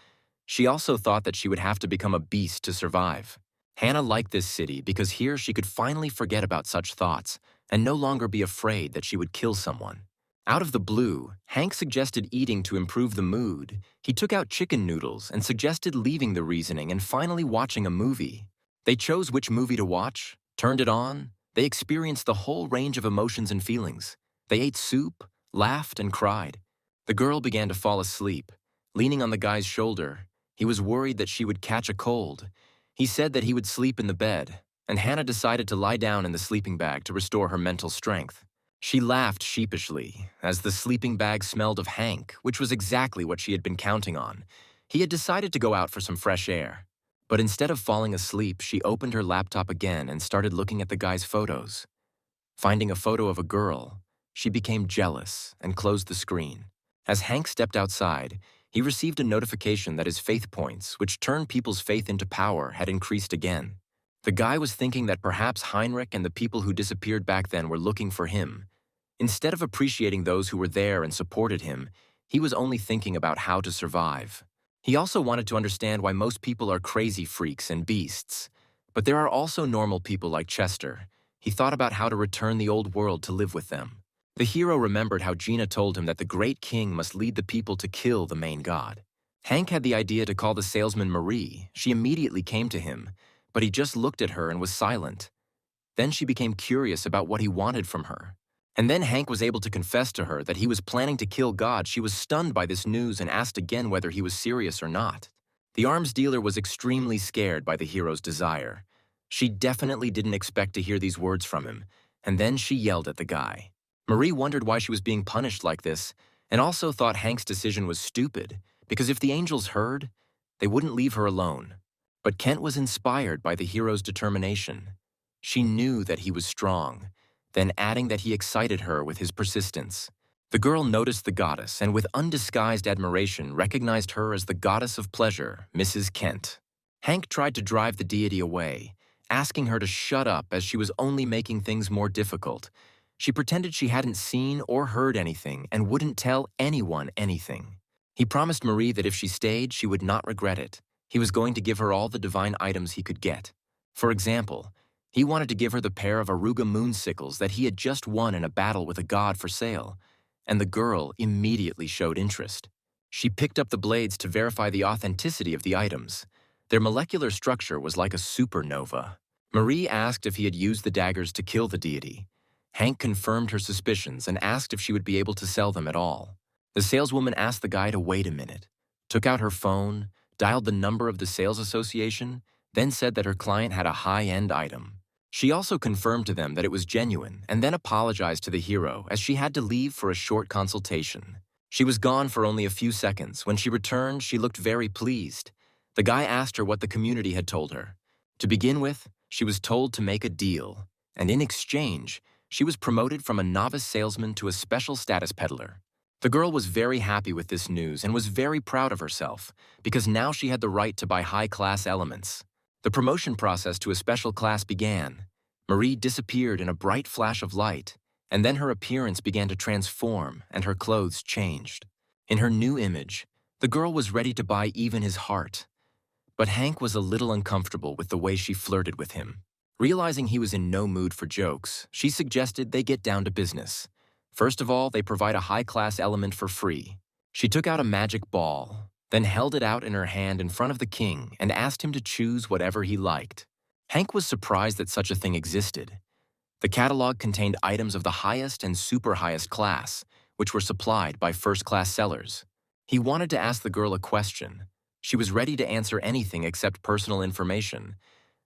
She also thought that she would have to become a beast to survive. Hannah liked this city because here she could finally forget about such thoughts and no longer be afraid that she would kill someone. Out of the blue, Hank suggested eating to improve the mood. He took out chicken noodles and suggested leaving the reasoning and finally watching a movie. They chose which movie to watch, turned it on. They experienced the whole range of emotions and feelings. They ate soup, laughed, and cried. The girl began to fall asleep, leaning on the guy's shoulder. He was worried that she would catch a cold. He said that he would sleep in the bed, and Hannah decided to lie down in the sleeping bag to restore her mental strength. She laughed sheepishly, as the sleeping bag smelled of Hank, which was exactly what she had been counting on. He had decided to go out for some fresh air. But instead of falling asleep, she opened her laptop again and started looking at the guy's photos. Finding a photo of a girl, she became jealous and closed the screen. As Hank stepped outside, he received a notification that his faith points, which turn people's faith into power, had increased again. The guy was thinking that perhaps Heinrich and the people who disappeared back then were looking for him. Instead of appreciating those who were there and supported him, he was only thinking about how to survive. He also wanted to understand why most people are crazy freaks and beasts. But there are also normal people like Chester. He thought about how to return the old world to live with them. The hero remembered how Gina told him that the great king must lead the people to kill the main god. Hank had the idea to call the salesman Marie. She immediately came to him, but he just looked at her and was silent. Then she became curious about what he wanted from her. And then Hank was able to confess to her that he was planning to kill God. She was stunned by this news and asked again whether he was serious or not. The arms dealer was extremely scared by the hero's desire. She definitely didn't expect to hear these words from him, and then she yelled at the guy. Marie wondered why she was being punished like this, and also thought Hank's decision was stupid, because if the angels heard, they wouldn't leave her alone. But Kent was inspired by the hero's determination. She knew that he was strong, then adding that he excited her with his persistence. The girl noticed the goddess and with undisguised admiration recognized her as the goddess of pleasure, Mrs. Kent. Hank tried to drive the deity away, asking her to shut up as she was only making things more difficult. She pretended she hadn't seen or heard anything and wouldn't tell anyone anything. He promised Marie that if she stayed, she would not regret it. He was going to give her all the divine items he could get. For example, he wanted to give her the pair of Aruga moonsickles that he had just won in a battle with a god for sale, and the girl immediately showed interest. She picked up the blades to verify the authenticity of the items. Their molecular structure was like a supernova. Marie asked if he had used the daggers to kill the deity. Hank confirmed her suspicions and asked if she would be able to sell them at all. The saleswoman asked the guy to wait a minute, took out her phone, dialed the number of the sales association, then said that her client had a high-end item. She also confirmed to them that it was genuine and then apologized to the hero as she had to leave for a short consultation. She was gone for only a few seconds. When she returned, she looked very pleased. The guy asked her what the community had told her. To begin with, she was told to make a deal, and in exchange, she was promoted from a novice salesman to a special status peddler. The girl was very happy with this news and was very proud of herself, because now she had the right to buy high-class elements. The promotion process to a special class began. Marie disappeared in a bright flash of light, and then her appearance began to transform and her clothes changed. In her new image, the girl was ready to buy even his heart. But Hank was a little uncomfortable with the way she flirted with him. Realizing he was in no mood for jokes, she suggested they get down to business. First of all, they provide a high-class element for free. She took out a magic ball, then held it out in her hand in front of the king and asked him to choose whatever he liked. Hank was surprised that such a thing existed. The catalog contained items of the highest and super highest class, which were supplied by first-class sellers. He wanted to ask the girl a question. She was ready to answer anything except personal information.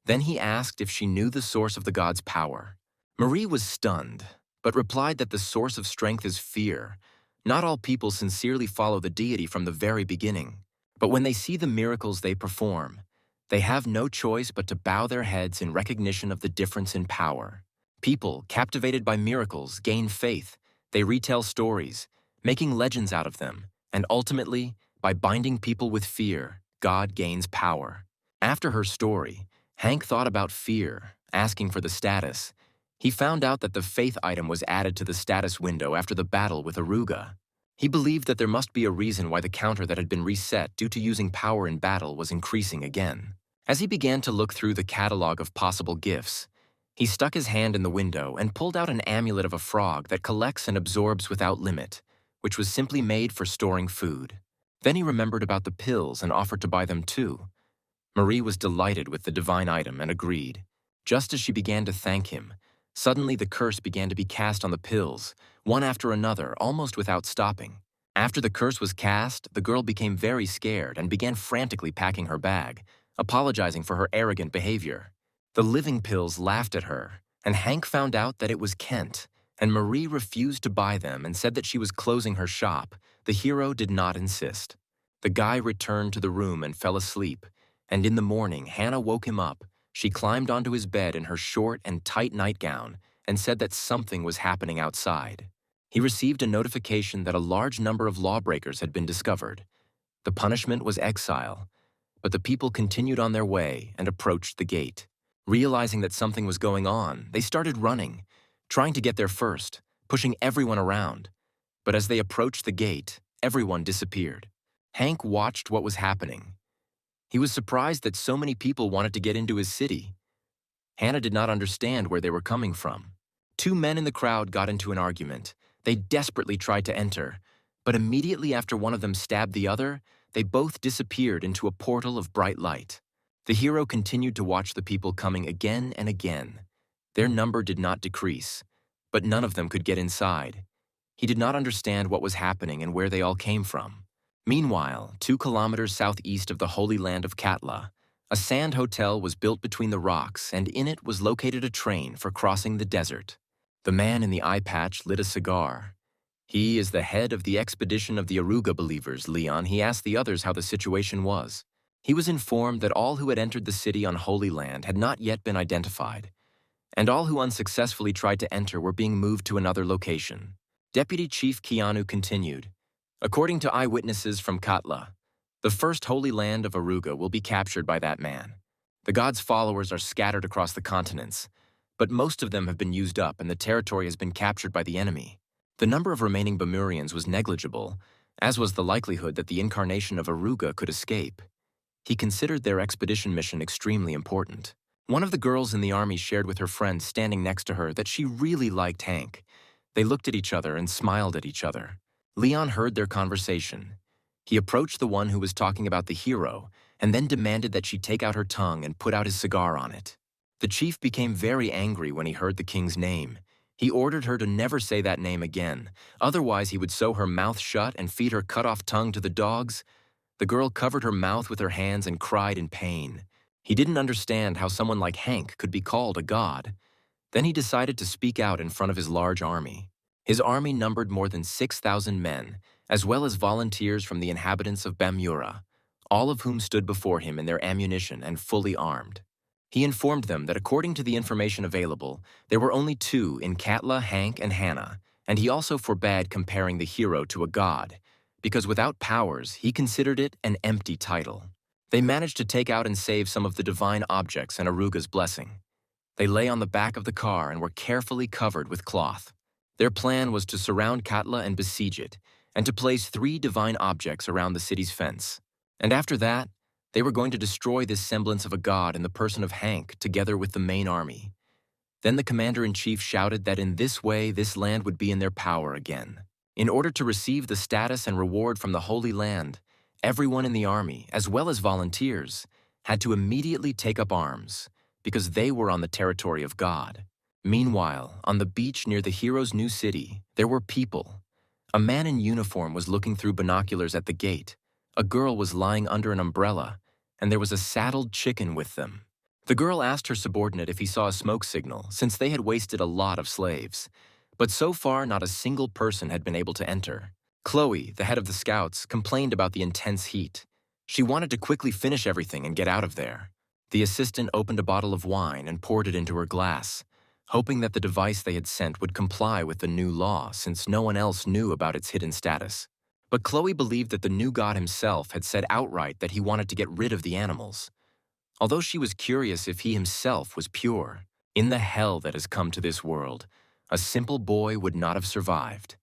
Then he asked if she knew the source of the god's power. Marie was stunned, but replied that the source of strength is fear. Not all people sincerely follow the deity from the very beginning. But when they see the miracles they perform, they have no choice but to bow their heads in recognition of the difference in power. People, captivated by miracles, gain faith. They retell stories, making legends out of them, and ultimately, by binding people with fear, God gains power. After her story, Hank thought about fear, asking for the status. He found out that the faith item was added to the status window after the battle with Aruga. He believed that there must be a reason why the counter that had been reset due to using power in battle was increasing again. As he began to look through the catalog of possible gifts, he stuck his hand in the window and pulled out an amulet of a frog that collects and absorbs without limit, which was simply made for storing food. Then he remembered about the pills and offered to buy them too. Marie was delighted with the divine item and agreed. Just as she began to thank him, suddenly the curse began to be cast on the pills, one after another, almost without stopping. After the curse was cast, the girl became very scared and began frantically packing her bag, apologizing for her arrogant behavior. The living pills laughed at her, and Hank found out that it was Kent, and Marie refused to buy them and said that she was closing her shop. The hero did not insist. The guy returned to the room and fell asleep, and in the morning Hannah woke him up. She climbed onto his bed in her short and tight nightgown and said that something was happening outside. He received a notification that a large number of lawbreakers had been discovered. The punishment was exile, but the people continued on their way and approached the gate. Realizing that something was going on, they started running, trying to get there first, pushing everyone around. But as they approached the gate, everyone disappeared. Hank watched what was happening. He was surprised that so many people wanted to get into his city. Hannah did not understand where they were coming from. Two men in the crowd got into an argument. They desperately tried to enter, but immediately after one of them stabbed the other, they both disappeared into a portal of bright light. The hero continued to watch the people coming again and again. Their number did not decrease, but none of them could get inside. He did not understand what was happening and where they all came from. Meanwhile, 2 kilometers southeast of the Holy Land of Katla, a sand hotel was built between the rocks, and in it was located a train for crossing the desert. The man in the eye patch lit a cigar. "He is the head of the expedition of the Aruga believers, Leon." He asked the others how the situation was. He was informed that all who had entered the city on Holy Land had not yet been identified, and all who unsuccessfully tried to enter were being moved to another location. Deputy Chief Keanu continued, "According to eyewitnesses from Katla, the first Holy Land of Aruga will be captured by that man. The god's followers are scattered across the continents, but most of them have been used up and the territory has been captured by the enemy. The number of remaining Bemurians was negligible, as was the likelihood that the incarnation of Aruga could escape." He considered their expedition mission extremely important. One of the girls in the army shared with her friend standing next to her that she really liked Hank. They looked at each other and smiled at each other. Leon heard their conversation. He approached the one who was talking about the hero and then demanded that she take out her tongue and put out his cigar on it. The chief became very angry when he heard the king's name. He ordered her to never say that name again, otherwise he would sew her mouth shut and feed her cut-off tongue to the dogs. The girl covered her mouth with her hands and cried in pain. He didn't understand how someone like Hank could be called a god. Then he decided to speak out in front of his large army. His army numbered more than 6,000 men, as well as volunteers from the inhabitants of Bamura, all of whom stood before him in their ammunition and fully armed. He informed them that according to the information available, there were only 2 in Katla, Hank and Hannah, and he also forbade comparing the hero to a god, because without powers, he considered it an empty title. They managed to take out and save some of the divine objects and Aruga's blessing. They lay on the back of the car and were carefully covered with cloth. Their plan was to surround Katla and besiege it, and to place 3 divine objects around the city's fence. And after that, they were going to destroy this semblance of a god in the person of Hank together with the main army. Then the commander-in-chief shouted that in this way this land would be in their power again. In order to receive the status and reward from the Holy Land, everyone in the army, as well as volunteers, had to immediately take up arms, because they were on the territory of God. Meanwhile, on the beach near the hero's new city, there were people. A man in uniform was looking through binoculars at the gate. A girl was lying under an umbrella, and there was a saddled chicken with them. The girl asked her subordinate if he saw a smoke signal, since they had wasted a lot of slaves. But so far, not a single person had been able to enter. Chloe, the head of the scouts, complained about the intense heat. She wanted to quickly finish everything and get out of there. The assistant opened a bottle of wine and poured it into her glass, hoping that the device they had sent would comply with the new law since no one else knew about its hidden status. But Chloe believed that the new god himself had said outright that he wanted to get rid of the animals. Although she was curious if he himself was pure, in the hell that has come to this world, a simple boy would not have survived.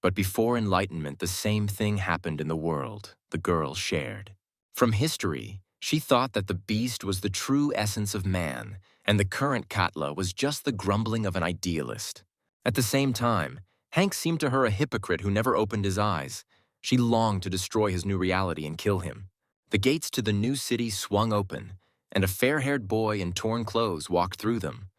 But before enlightenment, the same thing happened in the world the girl shared. From history, she thought that the beast was the true essence of man, and the current Katla was just the grumbling of an idealist. At the same time, Hank seemed to her a hypocrite who never opened his eyes. She longed to destroy his new reality and kill him. The gates to the new city swung open, and a fair-haired boy in torn clothes walked through them.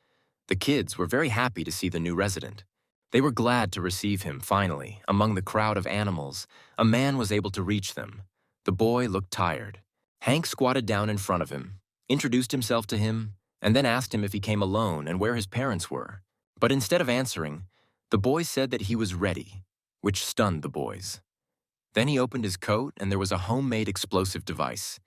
The kids were very happy to see the new resident. They were glad to receive him, finally. Among the crowd of animals, a man was able to reach them. The boy looked tired. Hank squatted down in front of him, introduced himself to him, and then asked him if he came alone and where his parents were. But instead of answering, the boy said that he was ready, which stunned the boys. Then he opened his coat and there was a homemade explosive device.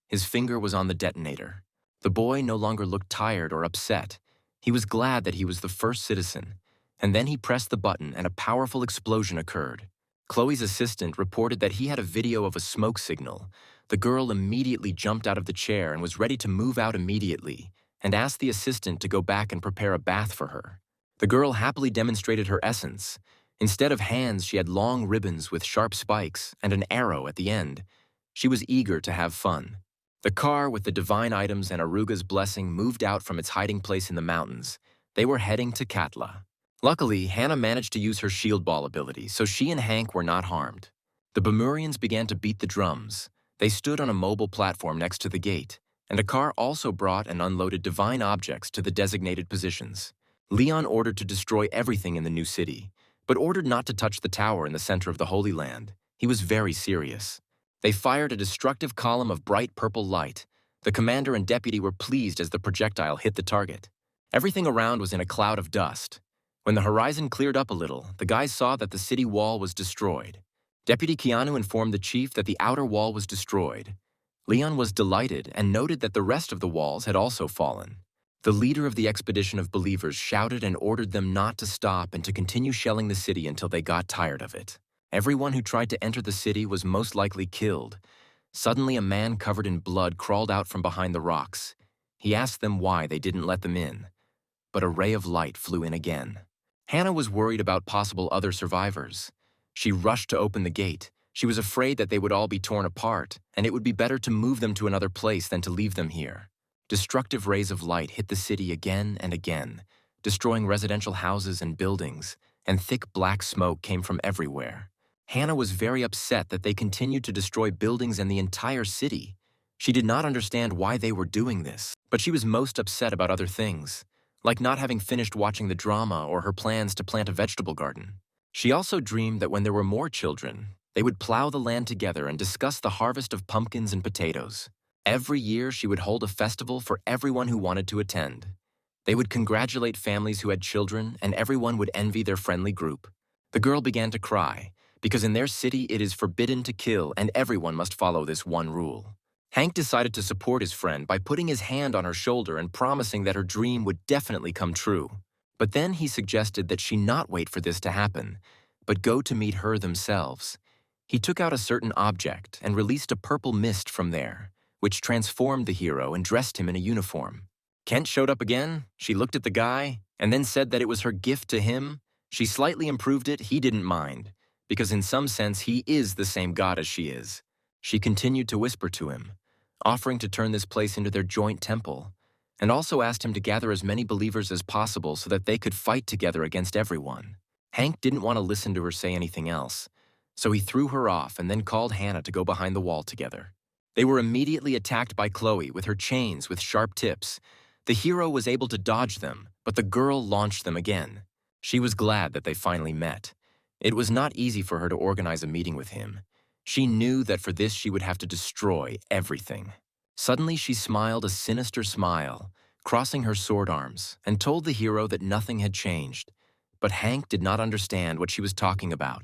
His finger was on the detonator. The boy no longer looked tired or upset. He was glad that he was the first citizen. And then he pressed the button and a powerful explosion occurred. Chloe's assistant reported that he had a video of a smoke signal. The girl immediately jumped out of the chair and was ready to move out immediately, and asked the assistant to go back and prepare a bath for her. The girl happily demonstrated her essence. Instead of hands, she had long ribbons with sharp spikes and an arrow at the end. She was eager to have fun. The car with the divine items and Aruga's blessing moved out from its hiding place in the mountains. They were heading to Katla. Luckily, Hannah managed to use her shield ball ability, so she and Hank were not harmed. The Bemurians began to beat the drums. They stood on a mobile platform next to the gate, and a car also brought and unloaded divine objects to the designated positions. Leon ordered to destroy everything in the new city, but ordered not to touch the tower in the center of the Holy Land. He was very serious. They fired a destructive column of bright purple light. The commander and deputy were pleased as the projectile hit the target. Everything around was in a cloud of dust. When the horizon cleared up a little, the guys saw that the city wall was destroyed. Deputy Keanu informed the chief that the outer wall was destroyed. Leon was delighted and noted that the rest of the walls had also fallen. The leader of the expedition of believers shouted and ordered them not to stop and to continue shelling the city until they got tired of it. Everyone who tried to enter the city was most likely killed. Suddenly, a man covered in blood crawled out from behind the rocks. He asked them why they didn't let them in. But a ray of light flew in again. Hannah was worried about possible other survivors. She rushed to open the gate. She was afraid that they would all be torn apart, and it would be better to move them to another place than to leave them here. Destructive rays of light hit the city again and again, destroying residential houses and buildings, and thick black smoke came from everywhere. Hannah was very upset that they continued to destroy buildings and the entire city. She did not understand why they were doing this, but she was most upset about other things, like not having finished watching the drama or her plans to plant a vegetable garden. She also dreamed that when there were more children, they would plow the land together and discuss the harvest of pumpkins and potatoes. Every year, she would hold a festival for everyone who wanted to attend. They would congratulate families who had children, and everyone would envy their friendly group. The girl began to cry, because in their city it is forbidden to kill, and everyone must follow this one rule. Hank decided to support his friend by putting his hand on her shoulder and promising that her dream would definitely come true. But then he suggested that she not wait for this to happen, but go to meet her themselves. He took out a certain object and released a purple mist from there, which transformed the hero and dressed him in a uniform. Kent showed up again, she looked at the guy, and then said that it was her gift to him. She slightly improved it, he didn't mind, because in some sense he is the same god as she is. She continued to whisper to him, offering to turn this place into their joint temple, and also asked him to gather as many believers as possible so that they could fight together against everyone. Hank didn't want to listen to her say anything else, so he threw her off and then called Hannah to go behind the wall together. They were immediately attacked by Chloe with her chains with sharp tips. The hero was able to dodge them, but the girl launched them again. She was glad that they finally met. It was not easy for her to organize a meeting with him. She knew that for this she would have to destroy everything. Suddenly she smiled a sinister smile, crossing her sword arms, and told the hero that nothing had changed. But Hank did not understand what she was talking about.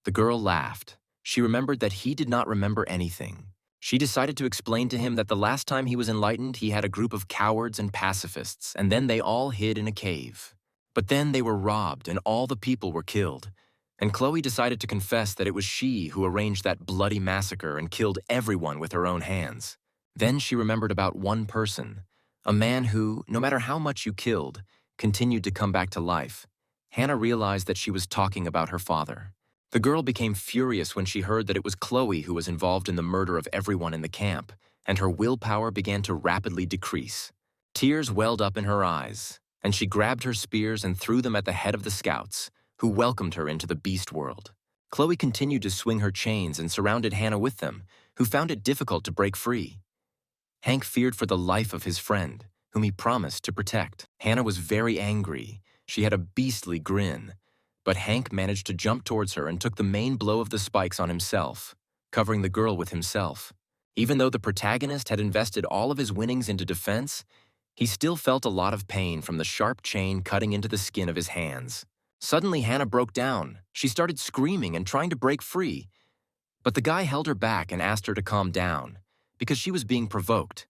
The girl laughed. She remembered that he did not remember anything. She decided to explain to him that the last time he was enlightened, he had a group of cowards and pacifists, and then they all hid in a cave. But then they were robbed, and all the people were killed. And Chloe decided to confess that it was she who arranged that bloody massacre and killed everyone with her own hands. Then she remembered about one person, a man who, no matter how much you killed, continued to come back to life. Hannah realized that she was talking about her father. The girl became furious when she heard that it was Chloe who was involved in the murder of everyone in the camp, and her willpower began to rapidly decrease. Tears welled up in her eyes, and she grabbed her spears and threw them at the head of the scouts, who welcomed her into the beast world. Chloe continued to swing her chains and surrounded Hannah with them, who found it difficult to break free. Hank feared for the life of his friend, whom he promised to protect. Hannah was very angry. She had a beastly grin. But Hank managed to jump towards her and took the main blow of the spikes on himself, covering the girl with himself. Even though the protagonist had invested all of his winnings into defense, he still felt a lot of pain from the sharp chain cutting into the skin of his hands. Suddenly, Hannah broke down. She started screaming and trying to break free. But the guy held her back and asked her to calm down, because she was being provoked.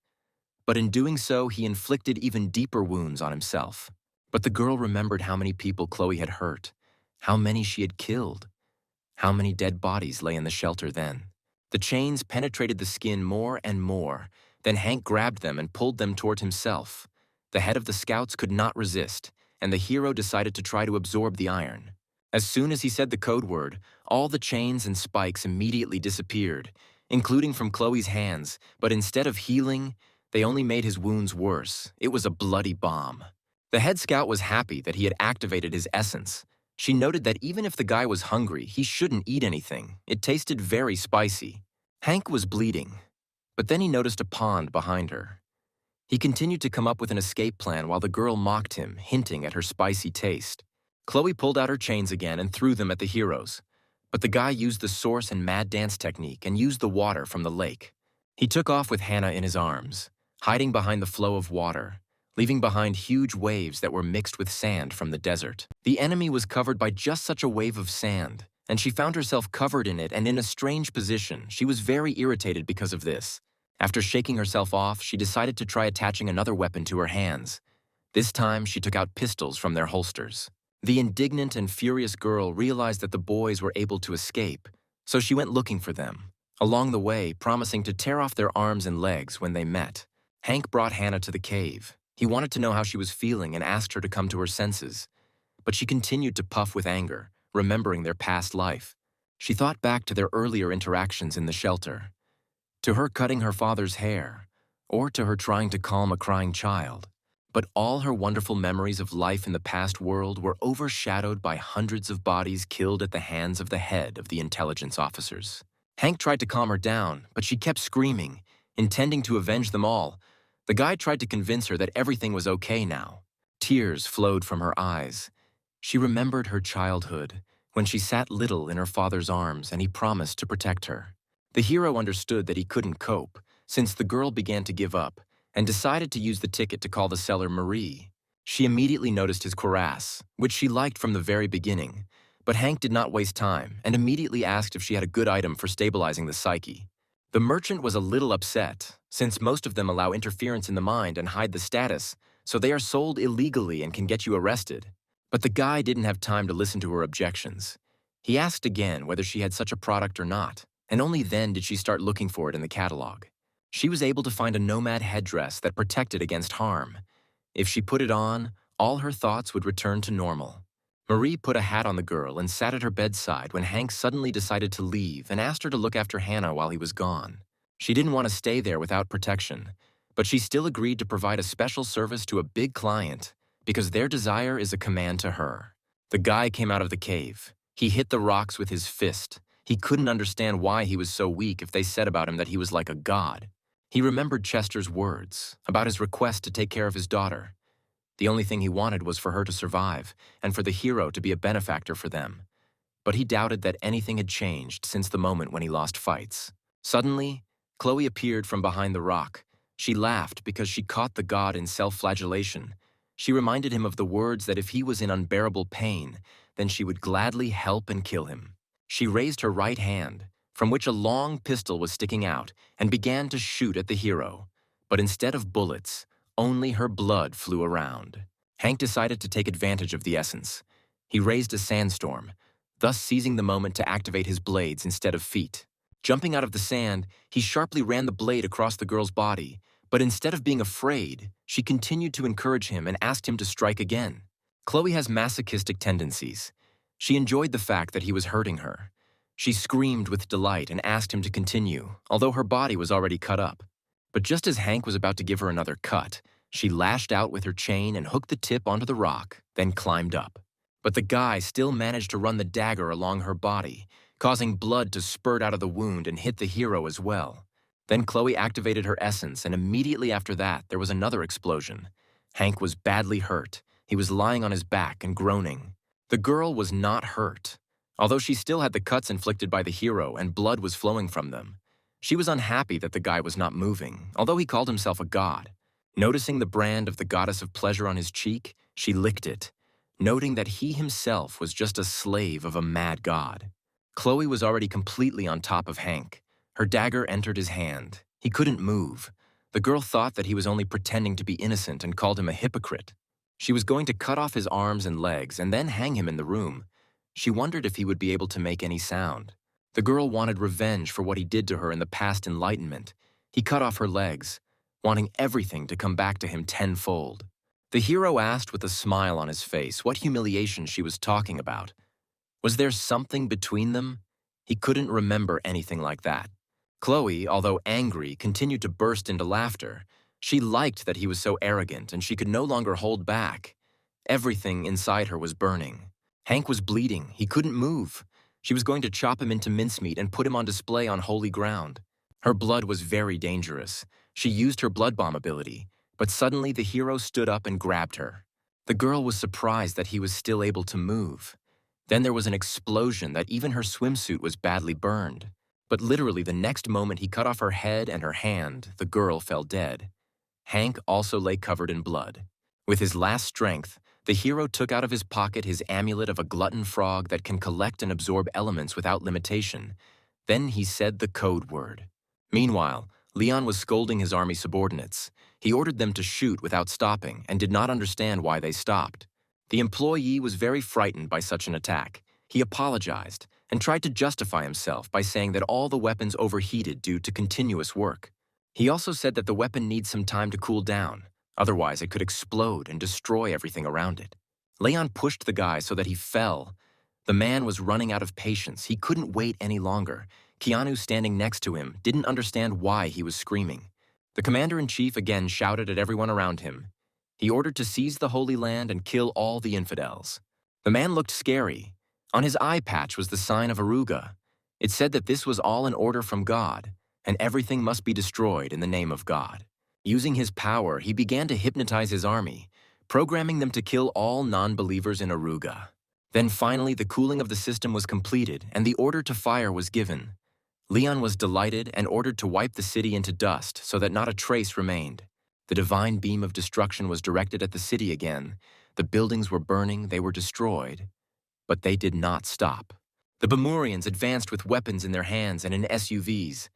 But in doing so, he inflicted even deeper wounds on himself. But the girl remembered how many people Chloe had hurt, how many she had killed, how many dead bodies lay in the shelter then. The chains penetrated the skin more and more. Then Hank grabbed them and pulled them toward himself. The head of the scouts could not resist, and the hero decided to try to absorb the iron. As soon as he said the code word, all the chains and spikes immediately disappeared, including from Chloe's hands, but instead of healing, they only made his wounds worse. It was a bloody bomb. The head scout was happy that he had activated his essence. She noted that even if the guy was hungry, he shouldn't eat anything. It tasted very spicy. Hank was bleeding, but then he noticed a pond behind her. He continued to come up with an escape plan while the girl mocked him, hinting at her spicy taste. Chloe pulled out her chains again and threw them at the heroes, but the guy used the source and mad dance technique and used the water from the lake. He took off with Hannah in his arms, hiding behind the flow of water, leaving behind huge waves that were mixed with sand from the desert. The enemy was covered by just such a wave of sand, and she found herself covered in it and in a strange position. She was very irritated because of this. After shaking herself off, she decided to try attaching another weapon to her hands. This time, she took out pistols from their holsters. The indignant and furious girl realized that the boys were able to escape, so she went looking for them, along the way promising to tear off their arms and legs when they met. Hank brought Hannah to the cave. He wanted to know how she was feeling and asked her to come to her senses. But she continued to puff with anger, remembering their past life. She thought back to their earlier interactions in the shelter, to her cutting her father's hair, or to her trying to calm a crying child. But all her wonderful memories of life in the past world were overshadowed by hundreds of bodies killed at the hands of the head of the intelligence officers. Hank tried to calm her down, but she kept screaming, intending to avenge them all. The guy tried to convince her that everything was okay now. Tears flowed from her eyes. She remembered her childhood, when she sat little in her father's arms and he promised to protect her. The hero understood that he couldn't cope, since the girl began to give up, and decided to use the ticket to call the seller Marie. She immediately noticed his cuirass, which she liked from the very beginning, but Hank did not waste time and immediately asked if she had a good item for stabilizing the psyche. The merchant was a little upset, since most of them allow interference in the mind and hide the status, so they are sold illegally and can get you arrested. But the guy didn't have time to listen to her objections. He asked again whether she had such a product or not, and only then did she start looking for it in the catalog. She was able to find a nomad headdress that protected against harm. If she put it on, all her thoughts would return to normal. Marie put a hat on the girl and sat at her bedside when Hank suddenly decided to leave and asked her to look after Hannah while he was gone. She didn't want to stay there without protection, but she still agreed to provide a special service to a big client because their desire is a command to her. The guy came out of the cave. He hit the rocks with his fist. He couldn't understand why he was so weak if they said about him that he was like a god. He remembered Chester's words about his request to take care of his daughter. The only thing he wanted was for her to survive and for the hero to be a benefactor for them. But he doubted that anything had changed since the moment when he lost fights. Suddenly, Chloe appeared from behind the rock. She laughed because she caught the god in self-flagellation. She reminded him of the words that if he was in unbearable pain, then she would gladly help and kill him. She raised her right hand, from which a long pistol was sticking out, and began to shoot at the hero. But instead of bullets, only her blood flew around. Hank decided to take advantage of the essence. He raised a sandstorm, thus seizing the moment to activate his blades instead of feet. Jumping out of the sand, he sharply ran the blade across the girl's body, but instead of being afraid, she continued to encourage him and asked him to strike again. Chloe has masochistic tendencies. She enjoyed the fact that he was hurting her. She screamed with delight and asked him to continue, although her body was already cut up. But just as Hank was about to give her another cut, she lashed out with her chain and hooked the tip onto the rock, then climbed up. But the guy still managed to run the dagger along her body, causing blood to spurt out of the wound and hit the hero as well. Then Chloe activated her essence, and immediately after that, there was another explosion. Hank was badly hurt. He was lying on his back and groaning. The girl was not hurt, although she still had the cuts inflicted by the hero and blood was flowing from them. She was unhappy that the guy was not moving, although he called himself a god. Noticing the brand of the goddess of pleasure on his cheek, she licked it, noting that he himself was just a slave of a mad god. Chloe was already completely on top of Hank. Her dagger entered his hand. He couldn't move. The girl thought that he was only pretending to be innocent and called him a hypocrite. She was going to cut off his arms and legs and then hang him in the room. She wondered if he would be able to make any sound. The girl wanted revenge for what he did to her in the past enlightenment. He cut off her legs, wanting everything to come back to him tenfold. The hero asked with a smile on his face what humiliation she was talking about. Was there something between them? He couldn't remember anything like that. Chloe, although angry, continued to burst into laughter. She liked that he was so arrogant and she could no longer hold back. Everything inside her was burning. Hank was bleeding. He couldn't move. She was going to chop him into mincemeat and put him on display on holy ground. Her blood was very dangerous. She used her blood bomb ability, but suddenly the hero stood up and grabbed her. The girl was surprised that he was still able to move. Then there was an explosion that even her swimsuit was badly burned. But literally the next moment he cut off her head and her hand, the girl fell dead. Hank also lay covered in blood. With his last strength, the hero took out of his pocket his amulet of a glutton frog that can collect and absorb elements without limitation. Then he said the code word. Meanwhile, Leon was scolding his army subordinates. He ordered them to shoot without stopping and did not understand why they stopped. The employee was very frightened by such an attack. He apologized and tried to justify himself by saying that all the weapons overheated due to continuous work. He also said that the weapon needs some time to cool down, otherwise it could explode and destroy everything around it. Leon pushed the guy so that he fell. The man was running out of patience. He couldn't wait any longer. Keanu, standing next to him, didn't understand why he was screaming. The commander-in-chief again shouted at everyone around him. He ordered to seize the Holy Land and kill all the infidels. The man looked scary. On his eye patch was the sign of Aruga. It said that this was all an order from God, and everything must be destroyed in the name of God. Using his power, he began to hypnotize his army, programming them to kill all non-believers in Aruga. Then finally, the cooling of the system was completed, and the order to fire was given. Leon was delighted and ordered to wipe the city into dust so that not a trace remained. The divine beam of destruction was directed at the city again. The buildings were burning, they were destroyed. But they did not stop. The Bemurians advanced with weapons in their hands and in SUVs.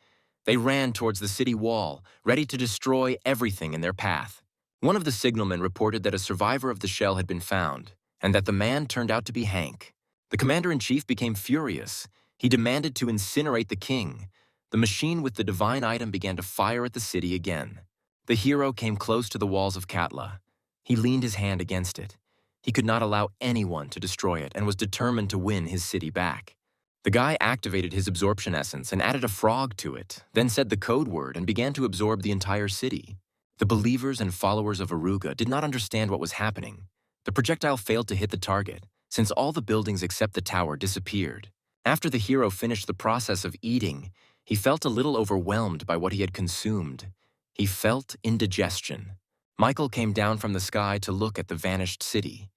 They ran towards the city wall, ready to destroy everything in their path. One of the signalmen reported that a survivor of the shell had been found, and that the man turned out to be Hank. The commander-in-chief became furious. He demanded to incinerate the king. The machine with the divine item began to fire at the city again. The hero came close to the walls of Katla. He leaned his hand against it. He could not allow anyone to destroy it and was determined to win his city back. The guy activated his absorption essence and added a frog to it, then said the code word and began to absorb the entire city. The believers and followers of Aruga did not understand what was happening. The projectile failed to hit the target, since all the buildings except the tower disappeared. After the hero finished the process of eating, he felt a little overwhelmed by what he had consumed. He felt indigestion. Michael came down from the sky to look at the vanished city.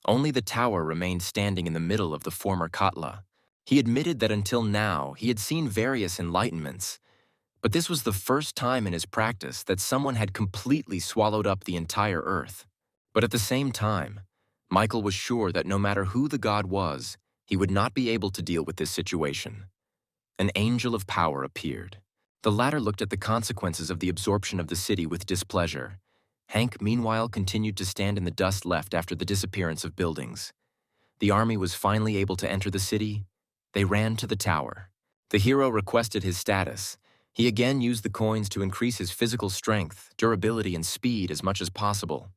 Only the tower remained standing in the middle of the former Katla. He admitted that until now he had seen various enlightenments, but this was the first time in his practice that someone had completely swallowed up the entire earth. But at the same time, Michael was sure that no matter who the god was, he would not be able to deal with this situation. An angel of power appeared. The latter looked at the consequences of the absorption of the city with displeasure. Hank, meanwhile, continued to stand in the dust left after the disappearance of buildings. The army was finally able to enter the city. They ran to the tower. The hero requested his status. He again used the coins to increase his physical strength, durability, and speed as much as possible.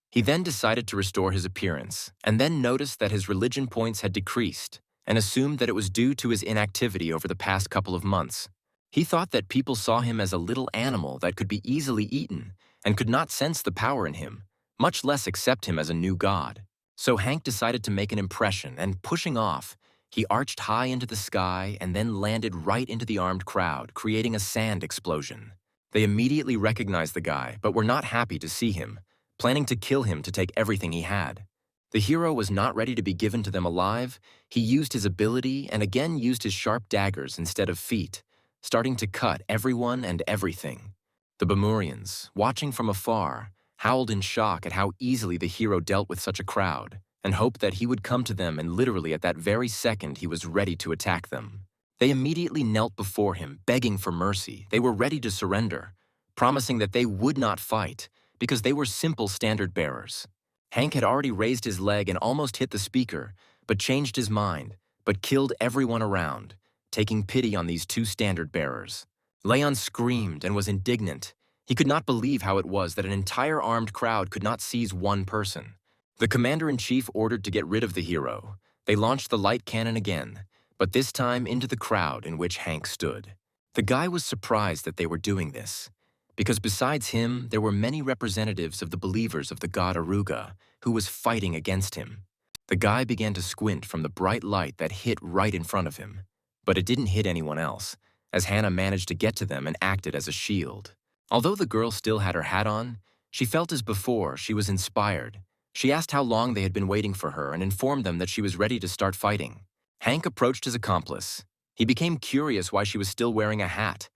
He then decided to restore his appearance, and then noticed that his religion points had decreased, and assumed that it was due to his inactivity over the past couple of months. He thought that people saw him as a little animal that could be easily eaten, and could not sense the power in him, much less accept him as a new god. So Hank decided to make an impression, and pushing off, he arched high into the sky and then landed right into the armed crowd, creating a sand explosion. They immediately recognized the guy, but were not happy to see him, planning to kill him to take everything he had. The hero was not ready to be given to them alive. He used his ability and again used his sharp daggers instead of feet, starting to cut everyone and everything. The Bemurians, watching from afar, howled in shock at how easily the hero dealt with such a crowd, and hoped that he would come to them, and literally at that very second he was ready to attack them. They immediately knelt before him, begging for mercy. They were ready to surrender, promising that they would not fight, because they were simple standard bearers. Hank had already raised his leg and almost hit the speaker, but changed his mind, but killed everyone around, taking pity on these two standard bearers. Leon screamed and was indignant. He could not believe how it was that an entire armed crowd could not seize one person. The commander-in-chief ordered to get rid of the hero. They launched the light cannon again, but this time into the crowd in which Hank stood. The guy was surprised that they were doing this, because besides him, there were many representatives of the believers of the god Aruga who was fighting against him. The guy began to squint from the bright light that hit right in front of him, but it didn't hit anyone else, as Hannah managed to get to them and acted as a shield. Although the girl still had her hat on, she felt as before she was inspired. She asked how long they had been waiting for her and informed them that she was ready to start fighting. Hank approached his accomplice. He became curious why she was still wearing a hat.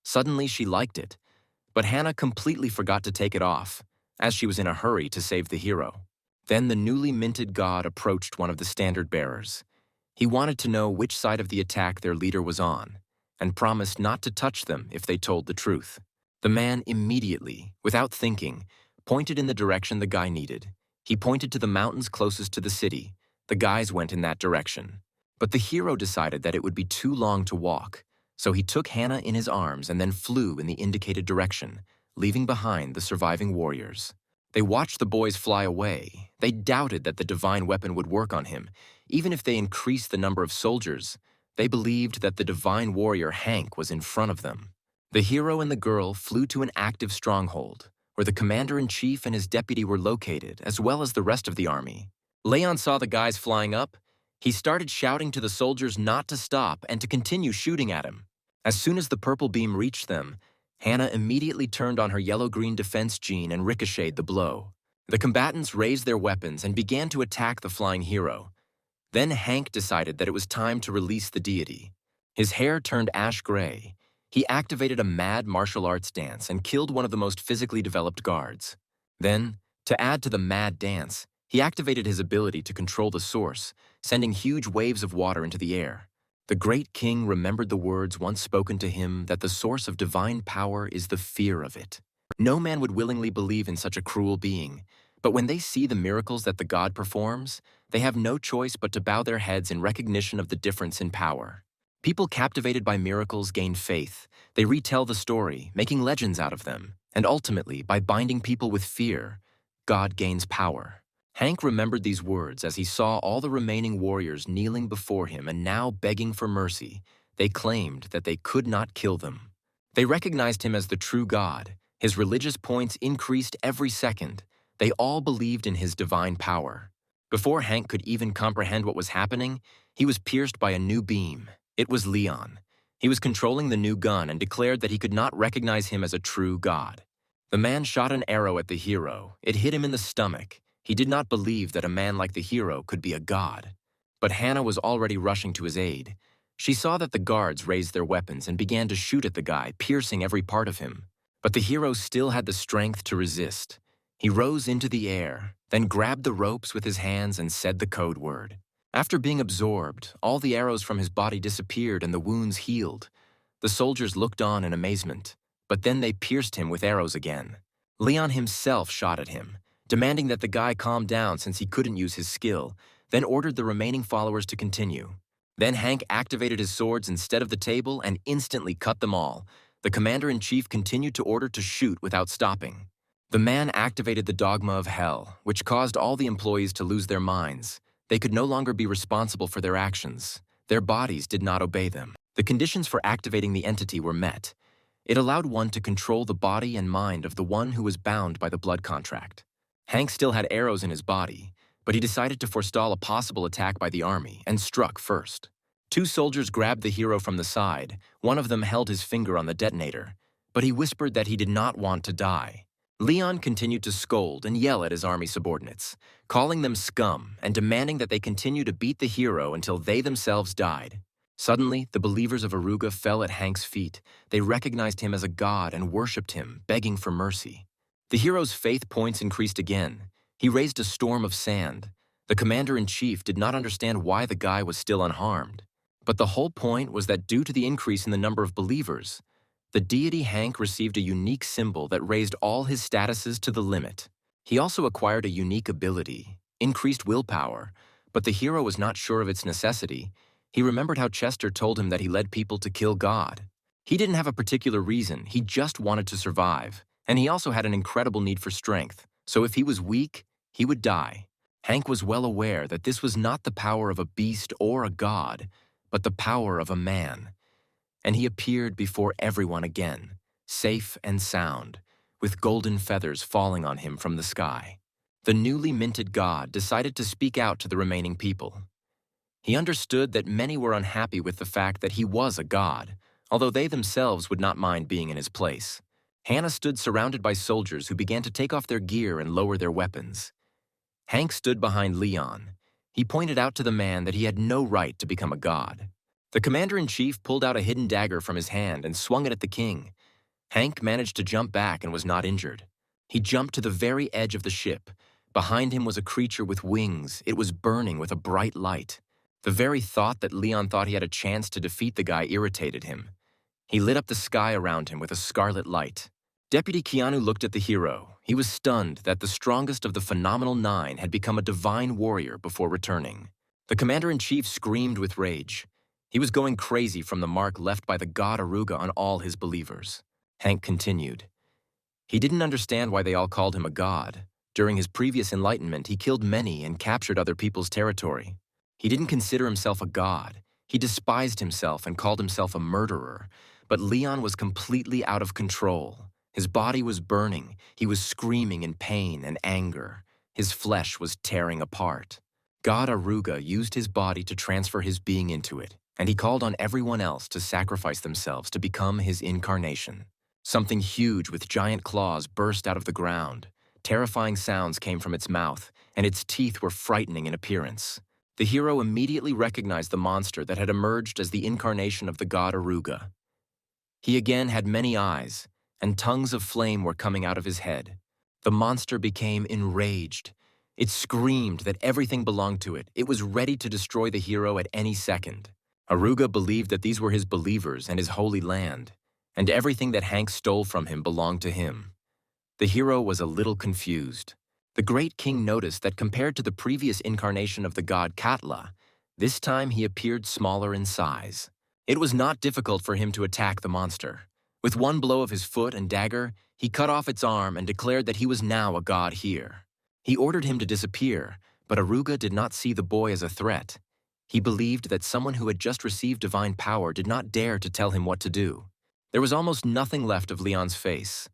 Suddenly she liked it, but Hannah completely forgot to take it off, as she was in a hurry to save the hero. Then the newly minted god approached one of the standard bearers. He wanted to know which side of the attack their leader was on, and promised not to touch them if they told the truth. The man immediately, without thinking, pointed in the direction the guy needed. He pointed to the mountains closest to the city. The guys went in that direction. But the hero decided that it would be too long to walk, so he took Hannah in his arms and then flew in the indicated direction, leaving behind the surviving warriors. They watched the boys fly away. They doubted that the divine weapon would work on him. Even if they increased the number of soldiers, they believed that the divine warrior Hank was in front of them. The hero and the girl flew to an active stronghold, where the commander-in-chief and his deputy were located, as well as the rest of the army. Leon saw the guys flying up. He started shouting to the soldiers not to stop and to continue shooting at him. As soon as the purple beam reached them, Hannah immediately turned on her yellow-green defense gene and ricocheted the blow. The combatants raised their weapons and began to attack the flying hero. Then Hank decided that it was time to release the deity. His hair turned ash gray. He activated a mad martial arts dance and killed one of the most physically developed guards. Then, to add to the mad dance, he activated his ability to control the source, sending huge waves of water into the air. The great king remembered the words once spoken to him that the source of divine power is the fear of it. No man would willingly believe in such a cruel being, but when they see the miracles that the god performs, they have no choice but to bow their heads in recognition of the difference in power. People captivated by miracles gain faith. They retell the story, making legends out of them, and ultimately, by binding people with fear, God gains power. Hank remembered these words as he saw all the remaining warriors kneeling before him and now begging for mercy. They claimed that they could not kill them. They recognized him as the true God. His religious points increased every second. They all believed in his divine power. Before Hank could even comprehend what was happening, he was pierced by a new beam. It was Leon. He was controlling the new gun and declared that he could not recognize him as a true God. The man shot an arrow at the hero. It hit him in the stomach. He did not believe that a man like the hero could be a god. But Hannah was already rushing to his aid. She saw that the guards raised their weapons and began to shoot at the guy, piercing every part of him. But the hero still had the strength to resist. He rose into the air, then grabbed the ropes with his hands and said the code word. After being absorbed, all the arrows from his body disappeared and the wounds healed. The soldiers looked on in amazement, but then they pierced him with arrows again. Leon himself shot at him, demanding that the guy calm down since he couldn't use his skill, then ordered the remaining followers to continue. Then Hank activated his swords instead of the table and instantly cut them all. The commander-in-chief continued to order to shoot without stopping. The man activated the dogma of hell, which caused all the employees to lose their minds. They could no longer be responsible for their actions. Their bodies did not obey them. The conditions for activating the entity were met. It allowed one to control the body and mind of the one who was bound by the blood contract. Hank still had arrows in his body, but he decided to forestall a possible attack by the army and struck first. Two soldiers grabbed the hero from the side. One of them held his finger on the detonator, but he whispered that he did not want to die. Leon continued to scold and yell at his army subordinates, calling them scum and demanding that they continue to beat the hero until they themselves died. Suddenly, the believers of Aruga fell at Hank's feet. They recognized him as a god and worshipped him, begging for mercy. The hero's faith points increased again. He raised a storm of sand. The commander-in-chief did not understand why the guy was still unharmed. But the whole point was that due to the increase in the number of believers, the deity Hank received a unique symbol that raised all his statuses to the limit. He also acquired a unique ability, increased willpower, but the hero was not sure of its necessity. He remembered how Chester told him that he led people to kill God. He didn't have a particular reason, he just wanted to survive. And he also had an incredible need for strength, so if he was weak, he would die. Hank was well aware that this was not the power of a beast or a god, but the power of a man. And he appeared before everyone again, safe and sound, with golden feathers falling on him from the sky. The newly minted god decided to speak out to the remaining people. He understood that many were unhappy with the fact that he was a god, although they themselves would not mind being in his place. Hannah stood surrounded by soldiers who began to take off their gear and lower their weapons. Hank stood behind Leon. He pointed out to the man that he had no right to become a god. The commander-in-chief pulled out a hidden dagger from his hand and swung it at the king. Hank managed to jump back and was not injured. He jumped to the very edge of the ship. Behind him was a creature with wings. It was burning with a bright light. The very thought that Leon thought he had a chance to defeat the guy irritated him. He lit up the sky around him with a scarlet light. Deputy Keanu looked at the hero. He was stunned that the strongest of the phenomenal 9 had become a divine warrior before returning. The commander-in-chief screamed with rage. He was going crazy from the mark left by the god Aruga on all his believers. Hank continued. He didn't understand why they all called him a god. During his previous enlightenment, he killed many and captured other people's territory. He didn't consider himself a god. He despised himself and called himself a murderer. But Leon was completely out of control. His body was burning. He was screaming in pain and anger. His flesh was tearing apart. God Aruga used his body to transfer his being into it, and he called on everyone else to sacrifice themselves to become his incarnation. Something huge with giant claws burst out of the ground. Terrifying sounds came from its mouth, and its teeth were frightening in appearance. The hero immediately recognized the monster that had emerged as the incarnation of the god Aruga. He again had many eyes, and tongues of flame were coming out of his head. The monster became enraged. It screamed that everything belonged to it. It was ready to destroy the hero at any second. Aruga believed that these were his believers and his holy land, and everything that Hank stole from him belonged to him. The hero was a little confused. The great king noticed that compared to the previous incarnation of the god Katla, this time he appeared smaller in size. It was not difficult for him to attack the monster. With one blow of his foot and dagger, he cut off its arm and declared that he was now a god here. He ordered him to disappear, but Aruga did not see the boy as a threat. He believed that someone who had just received divine power did not dare to tell him what to do. There was almost nothing left of Leon's face.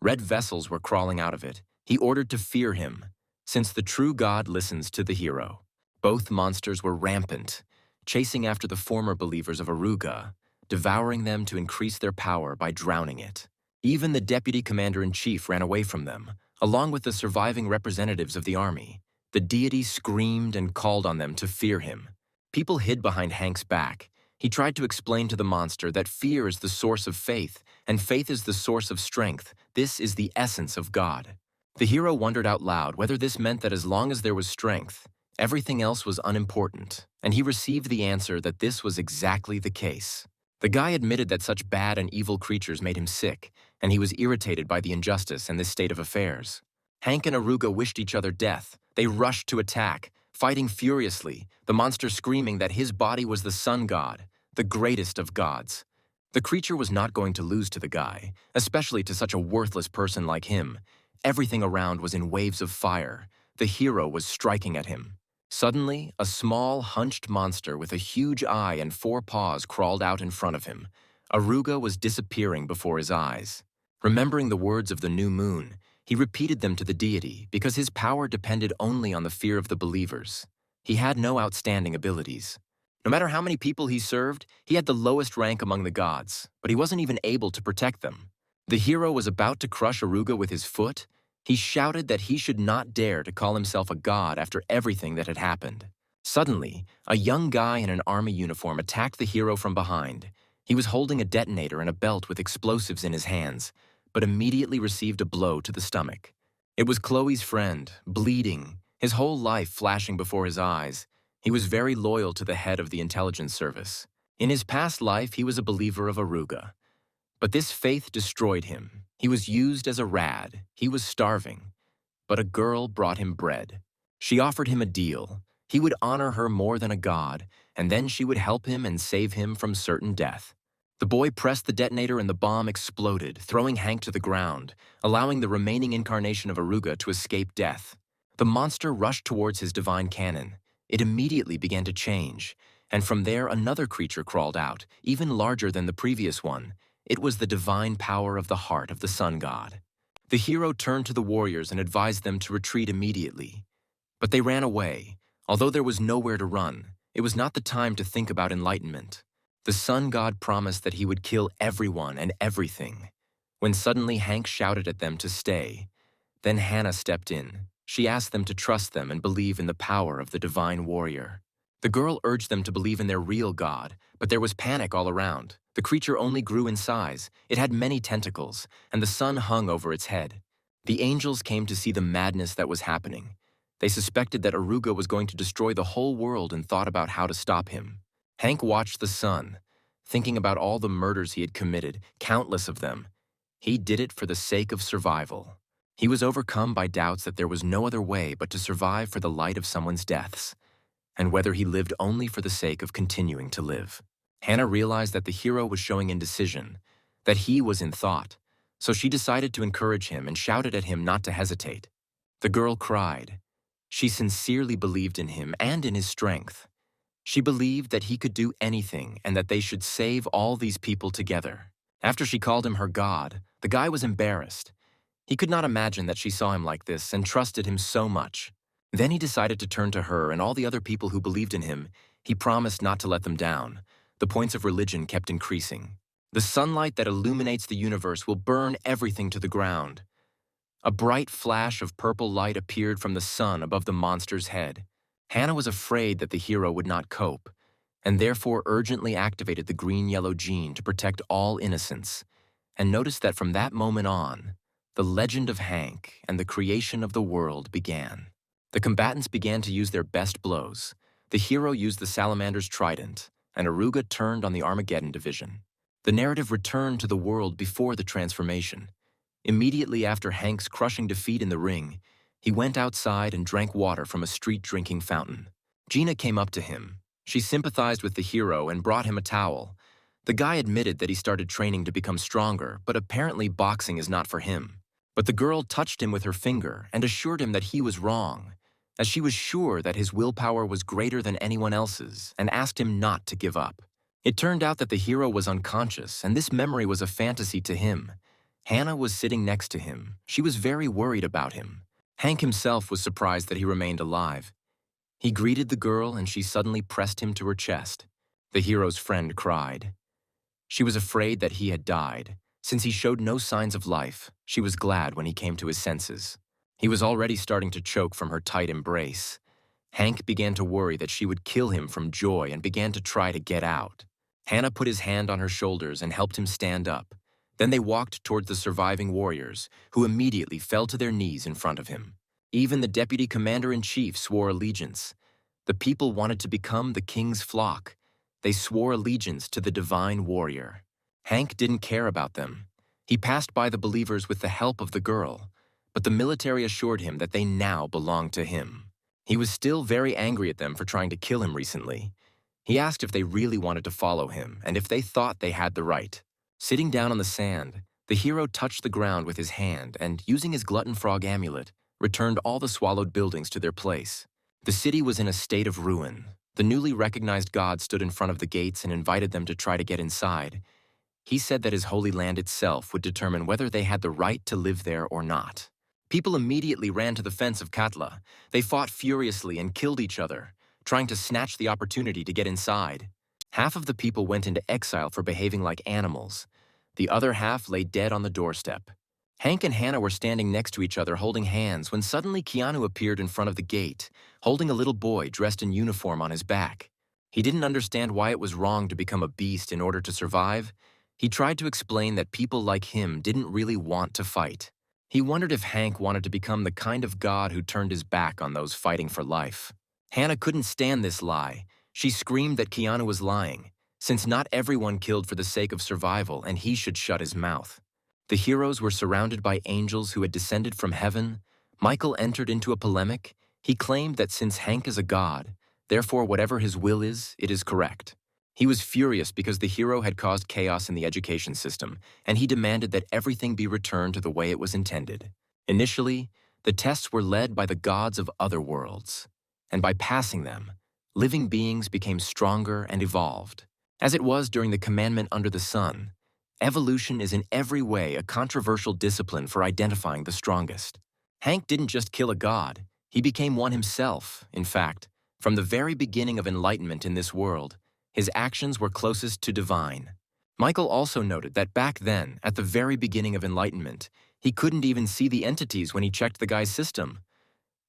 Red vessels were crawling out of it. He ordered to fear him, since the true God listens to the hero. Both monsters were rampant, chasing after the former believers of Aruga, devouring them to increase their power by drowning it. Even the deputy commander-in-chief ran away from them, along with the surviving representatives of the army. The deity screamed and called on them to fear him. People hid behind Hank's back. He tried to explain to the monster that fear is the source of faith, and faith is the source of strength. This is the essence of God. The hero wondered out loud whether this meant that as long as there was strength, everything else was unimportant, and he received the answer that this was exactly the case. The guy admitted that such bad and evil creatures made him sick, and he was irritated by the injustice in this state of affairs. Hank and Aruga wished each other death. They rushed to attack, fighting furiously, the monster screaming that his body was the sun god, the greatest of gods. The creature was not going to lose to the guy, especially to such a worthless person like him. Everything around was in waves of fire. The hero was striking at him. Suddenly, a small, hunched monster with a huge eye and 4 paws crawled out in front of him. Aruga was disappearing before his eyes. Remembering the words of the new moon, he repeated them to the deity because his power depended only on the fear of the believers. He had no outstanding abilities. No matter how many people he served, he had the lowest rank among the gods, but he wasn't even able to protect them. The hero was about to crush Aruga with his foot. He shouted that he should not dare to call himself a god after everything that had happened. Suddenly, a young guy in an army uniform attacked the hero from behind. He was holding a detonator and a belt with explosives in his hands, but immediately received a blow to the stomach. It was Chloe's friend, bleeding, his whole life flashing before his eyes. He was very loyal to the head of the intelligence service. In his past life, he was a believer of Aruga. But this faith destroyed him. He was used as a rad. He was starving. But a girl brought him bread. She offered him a deal. He would honor her more than a god, and then she would help him and save him from certain death. The boy pressed the detonator and the bomb exploded, throwing Hank to the ground, allowing the remaining incarnation of Aruga to escape death. The monster rushed towards his divine cannon. It immediately began to change, and from there another creature crawled out, even larger than the previous one. It was the divine power of the heart of the sun god. The hero turned to the warriors and advised them to retreat immediately. But they ran away. Although there was nowhere to run, it was not the time to think about enlightenment. The sun god promised that he would kill everyone and everything. When suddenly Hank shouted at them to stay. Then Hannah stepped in. She asked them to trust them and believe in the power of the divine warrior. The girl urged them to believe in their real god, but there was panic all around. The creature only grew in size. It had many tentacles, and the sun hung over its head. The angels came to see the madness that was happening. They suspected that Aruga was going to destroy the whole world and thought about how to stop him. Hank watched the sun, thinking about all the murders he had committed, countless of them. He did it for the sake of survival. He was overcome by doubts that there was no other way but to survive for the light of someone's deaths, and whether he lived only for the sake of continuing to live. Hannah realized that the hero was showing indecision, that he was in thought, so she decided to encourage him and shouted at him not to hesitate. The girl cried. She sincerely believed in him and in his strength. She believed that he could do anything and that they should save all these people together. After she called him her god, the guy was embarrassed. He could not imagine that she saw him like this and trusted him so much. Then he decided to turn to her and all the other people who believed in him. He promised not to let them down. The points of religion kept increasing. The sunlight that illuminates the universe will burn everything to the ground. A bright flash of purple light appeared from the sun above the monster's head. Hannah was afraid that the hero would not cope, and therefore urgently activated the green-yellow gene to protect all innocence, and noticed that from that moment on, the legend of Hank and the creation of the world began. The combatants began to use their best blows. The hero used the salamander's trident, and Aruga turned on the Armageddon division. The narrative returned to the world before the transformation. Immediately after Hank's crushing defeat in the ring, he went outside and drank water from a street drinking fountain. Gina came up to him. She sympathized with the hero and brought him a towel. The guy admitted that he started training to become stronger, but apparently boxing is not for him. But the girl touched him with her finger and assured him that he was wrong, as she was sure that his willpower was greater than anyone else's, and asked him not to give up. It turned out that the hero was unconscious, and this memory was a fantasy to him. Hannah was sitting next to him. She was very worried about him. Hank himself was surprised that he remained alive. He greeted the girl, and she suddenly pressed him to her chest. The hero's friend cried. She was afraid that he had died. Since he showed no signs of life, she was glad when he came to his senses. He was already starting to choke from her tight embrace. Hank began to worry that she would kill him from joy and began to try to get out. Hannah put his hand on her shoulders and helped him stand up. Then they walked toward the surviving warriors, who immediately fell to their knees in front of him. Even the deputy commander-in-chief swore allegiance. The people wanted to become the king's flock. They swore allegiance to the divine warrior. Hank didn't care about them. He passed by the believers with the help of the girl, but the military assured him that they now belonged to him. He was still very angry at them for trying to kill him recently. He asked if they really wanted to follow him and if they thought they had the right. Sitting down on the sand, the hero touched the ground with his hand and, using his glutton frog amulet, returned all the swallowed buildings to their place. The city was in a state of ruin. The newly recognized god stood in front of the gates and invited them to try to get inside. He said that his holy land itself would determine whether they had the right to live there or not. People immediately ran to the fence of Katla. They fought furiously and killed each other, trying to snatch the opportunity to get inside. Half of the people went into exile for behaving like animals. The other half lay dead on the doorstep. Hank and Hannah were standing next to each other holding hands when suddenly Keanu appeared in front of the gate, holding a little boy dressed in uniform on his back. He didn't understand why it was wrong to become a beast in order to survive. He tried to explain that people like him didn't really want to fight. He wondered if Hank wanted to become the kind of god who turned his back on those fighting for life. Hannah couldn't stand this lie. She screamed that Keanu was lying, since not everyone killed for the sake of survival and he should shut his mouth. The heroes were surrounded by angels who had descended from heaven. Michael entered into a polemic. He claimed that since Hank is a god, therefore whatever his will is, it is correct. He was furious because the hero had caused chaos in the education system, and he demanded that everything be returned to the way it was intended. Initially, the tests were led by the gods of other worlds, and by passing them, living beings became stronger and evolved. As it was during the commandment under the sun, evolution is in every way a controversial discipline for identifying the strongest. Hank didn't just kill a god, he became one himself. In fact, from the very beginning of enlightenment in this world, his actions were closest to divine. Michael also noted that back then, at the very beginning of enlightenment, he couldn't even see the entities when he checked the guy's system.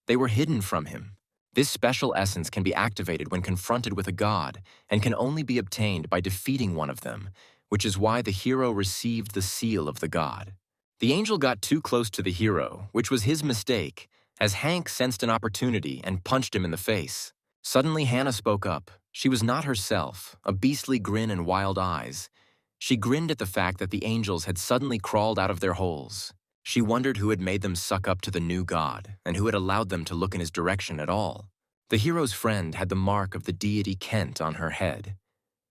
They were hidden from him. This special essence can be activated when confronted with a god and can only be obtained by defeating one of them, which is why the hero received the seal of the god. The angel got too close to the hero, which was his mistake, as Hank sensed an opportunity and punched him in the face. Suddenly, Hannah spoke up. She was not herself, a beastly grin and wild eyes. She grinned at the fact that the angels had suddenly crawled out of their holes. She wondered who had made them suck up to the new god, and who had allowed them to look in his direction at all. The hero's friend had the mark of the deity Kent on her head.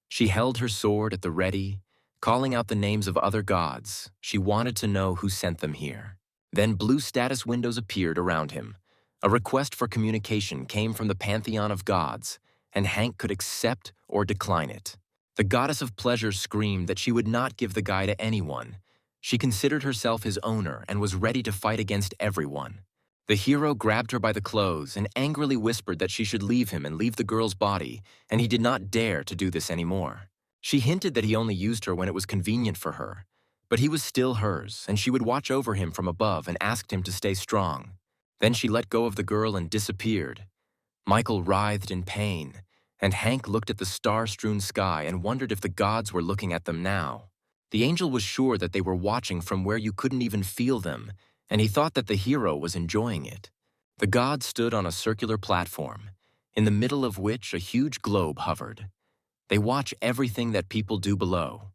She held her sword at the ready, calling out the names of other gods. She wanted to know who sent them here. Then blue status windows appeared around him. A request for communication came from the pantheon of gods, and Hank could accept or decline it. The goddess of pleasure screamed that she would not give the guy to anyone. She considered herself his owner and was ready to fight against everyone. The hero grabbed her by the clothes and angrily whispered that she should leave him and leave the girl's body, and he did not dare to do this anymore. She hinted that he only used her when it was convenient for her, but he was still hers, and she would watch over him from above and asked him to stay strong. Then she let go of the girl and disappeared. Michael writhed in pain, and Hank looked at the star-strewn sky and wondered if the gods were looking at them now. The angel was sure that they were watching from where you couldn't even feel them, and he thought that the hero was enjoying it. The gods stood on a circular platform, in the middle of which a huge globe hovered. They watch everything that people do below.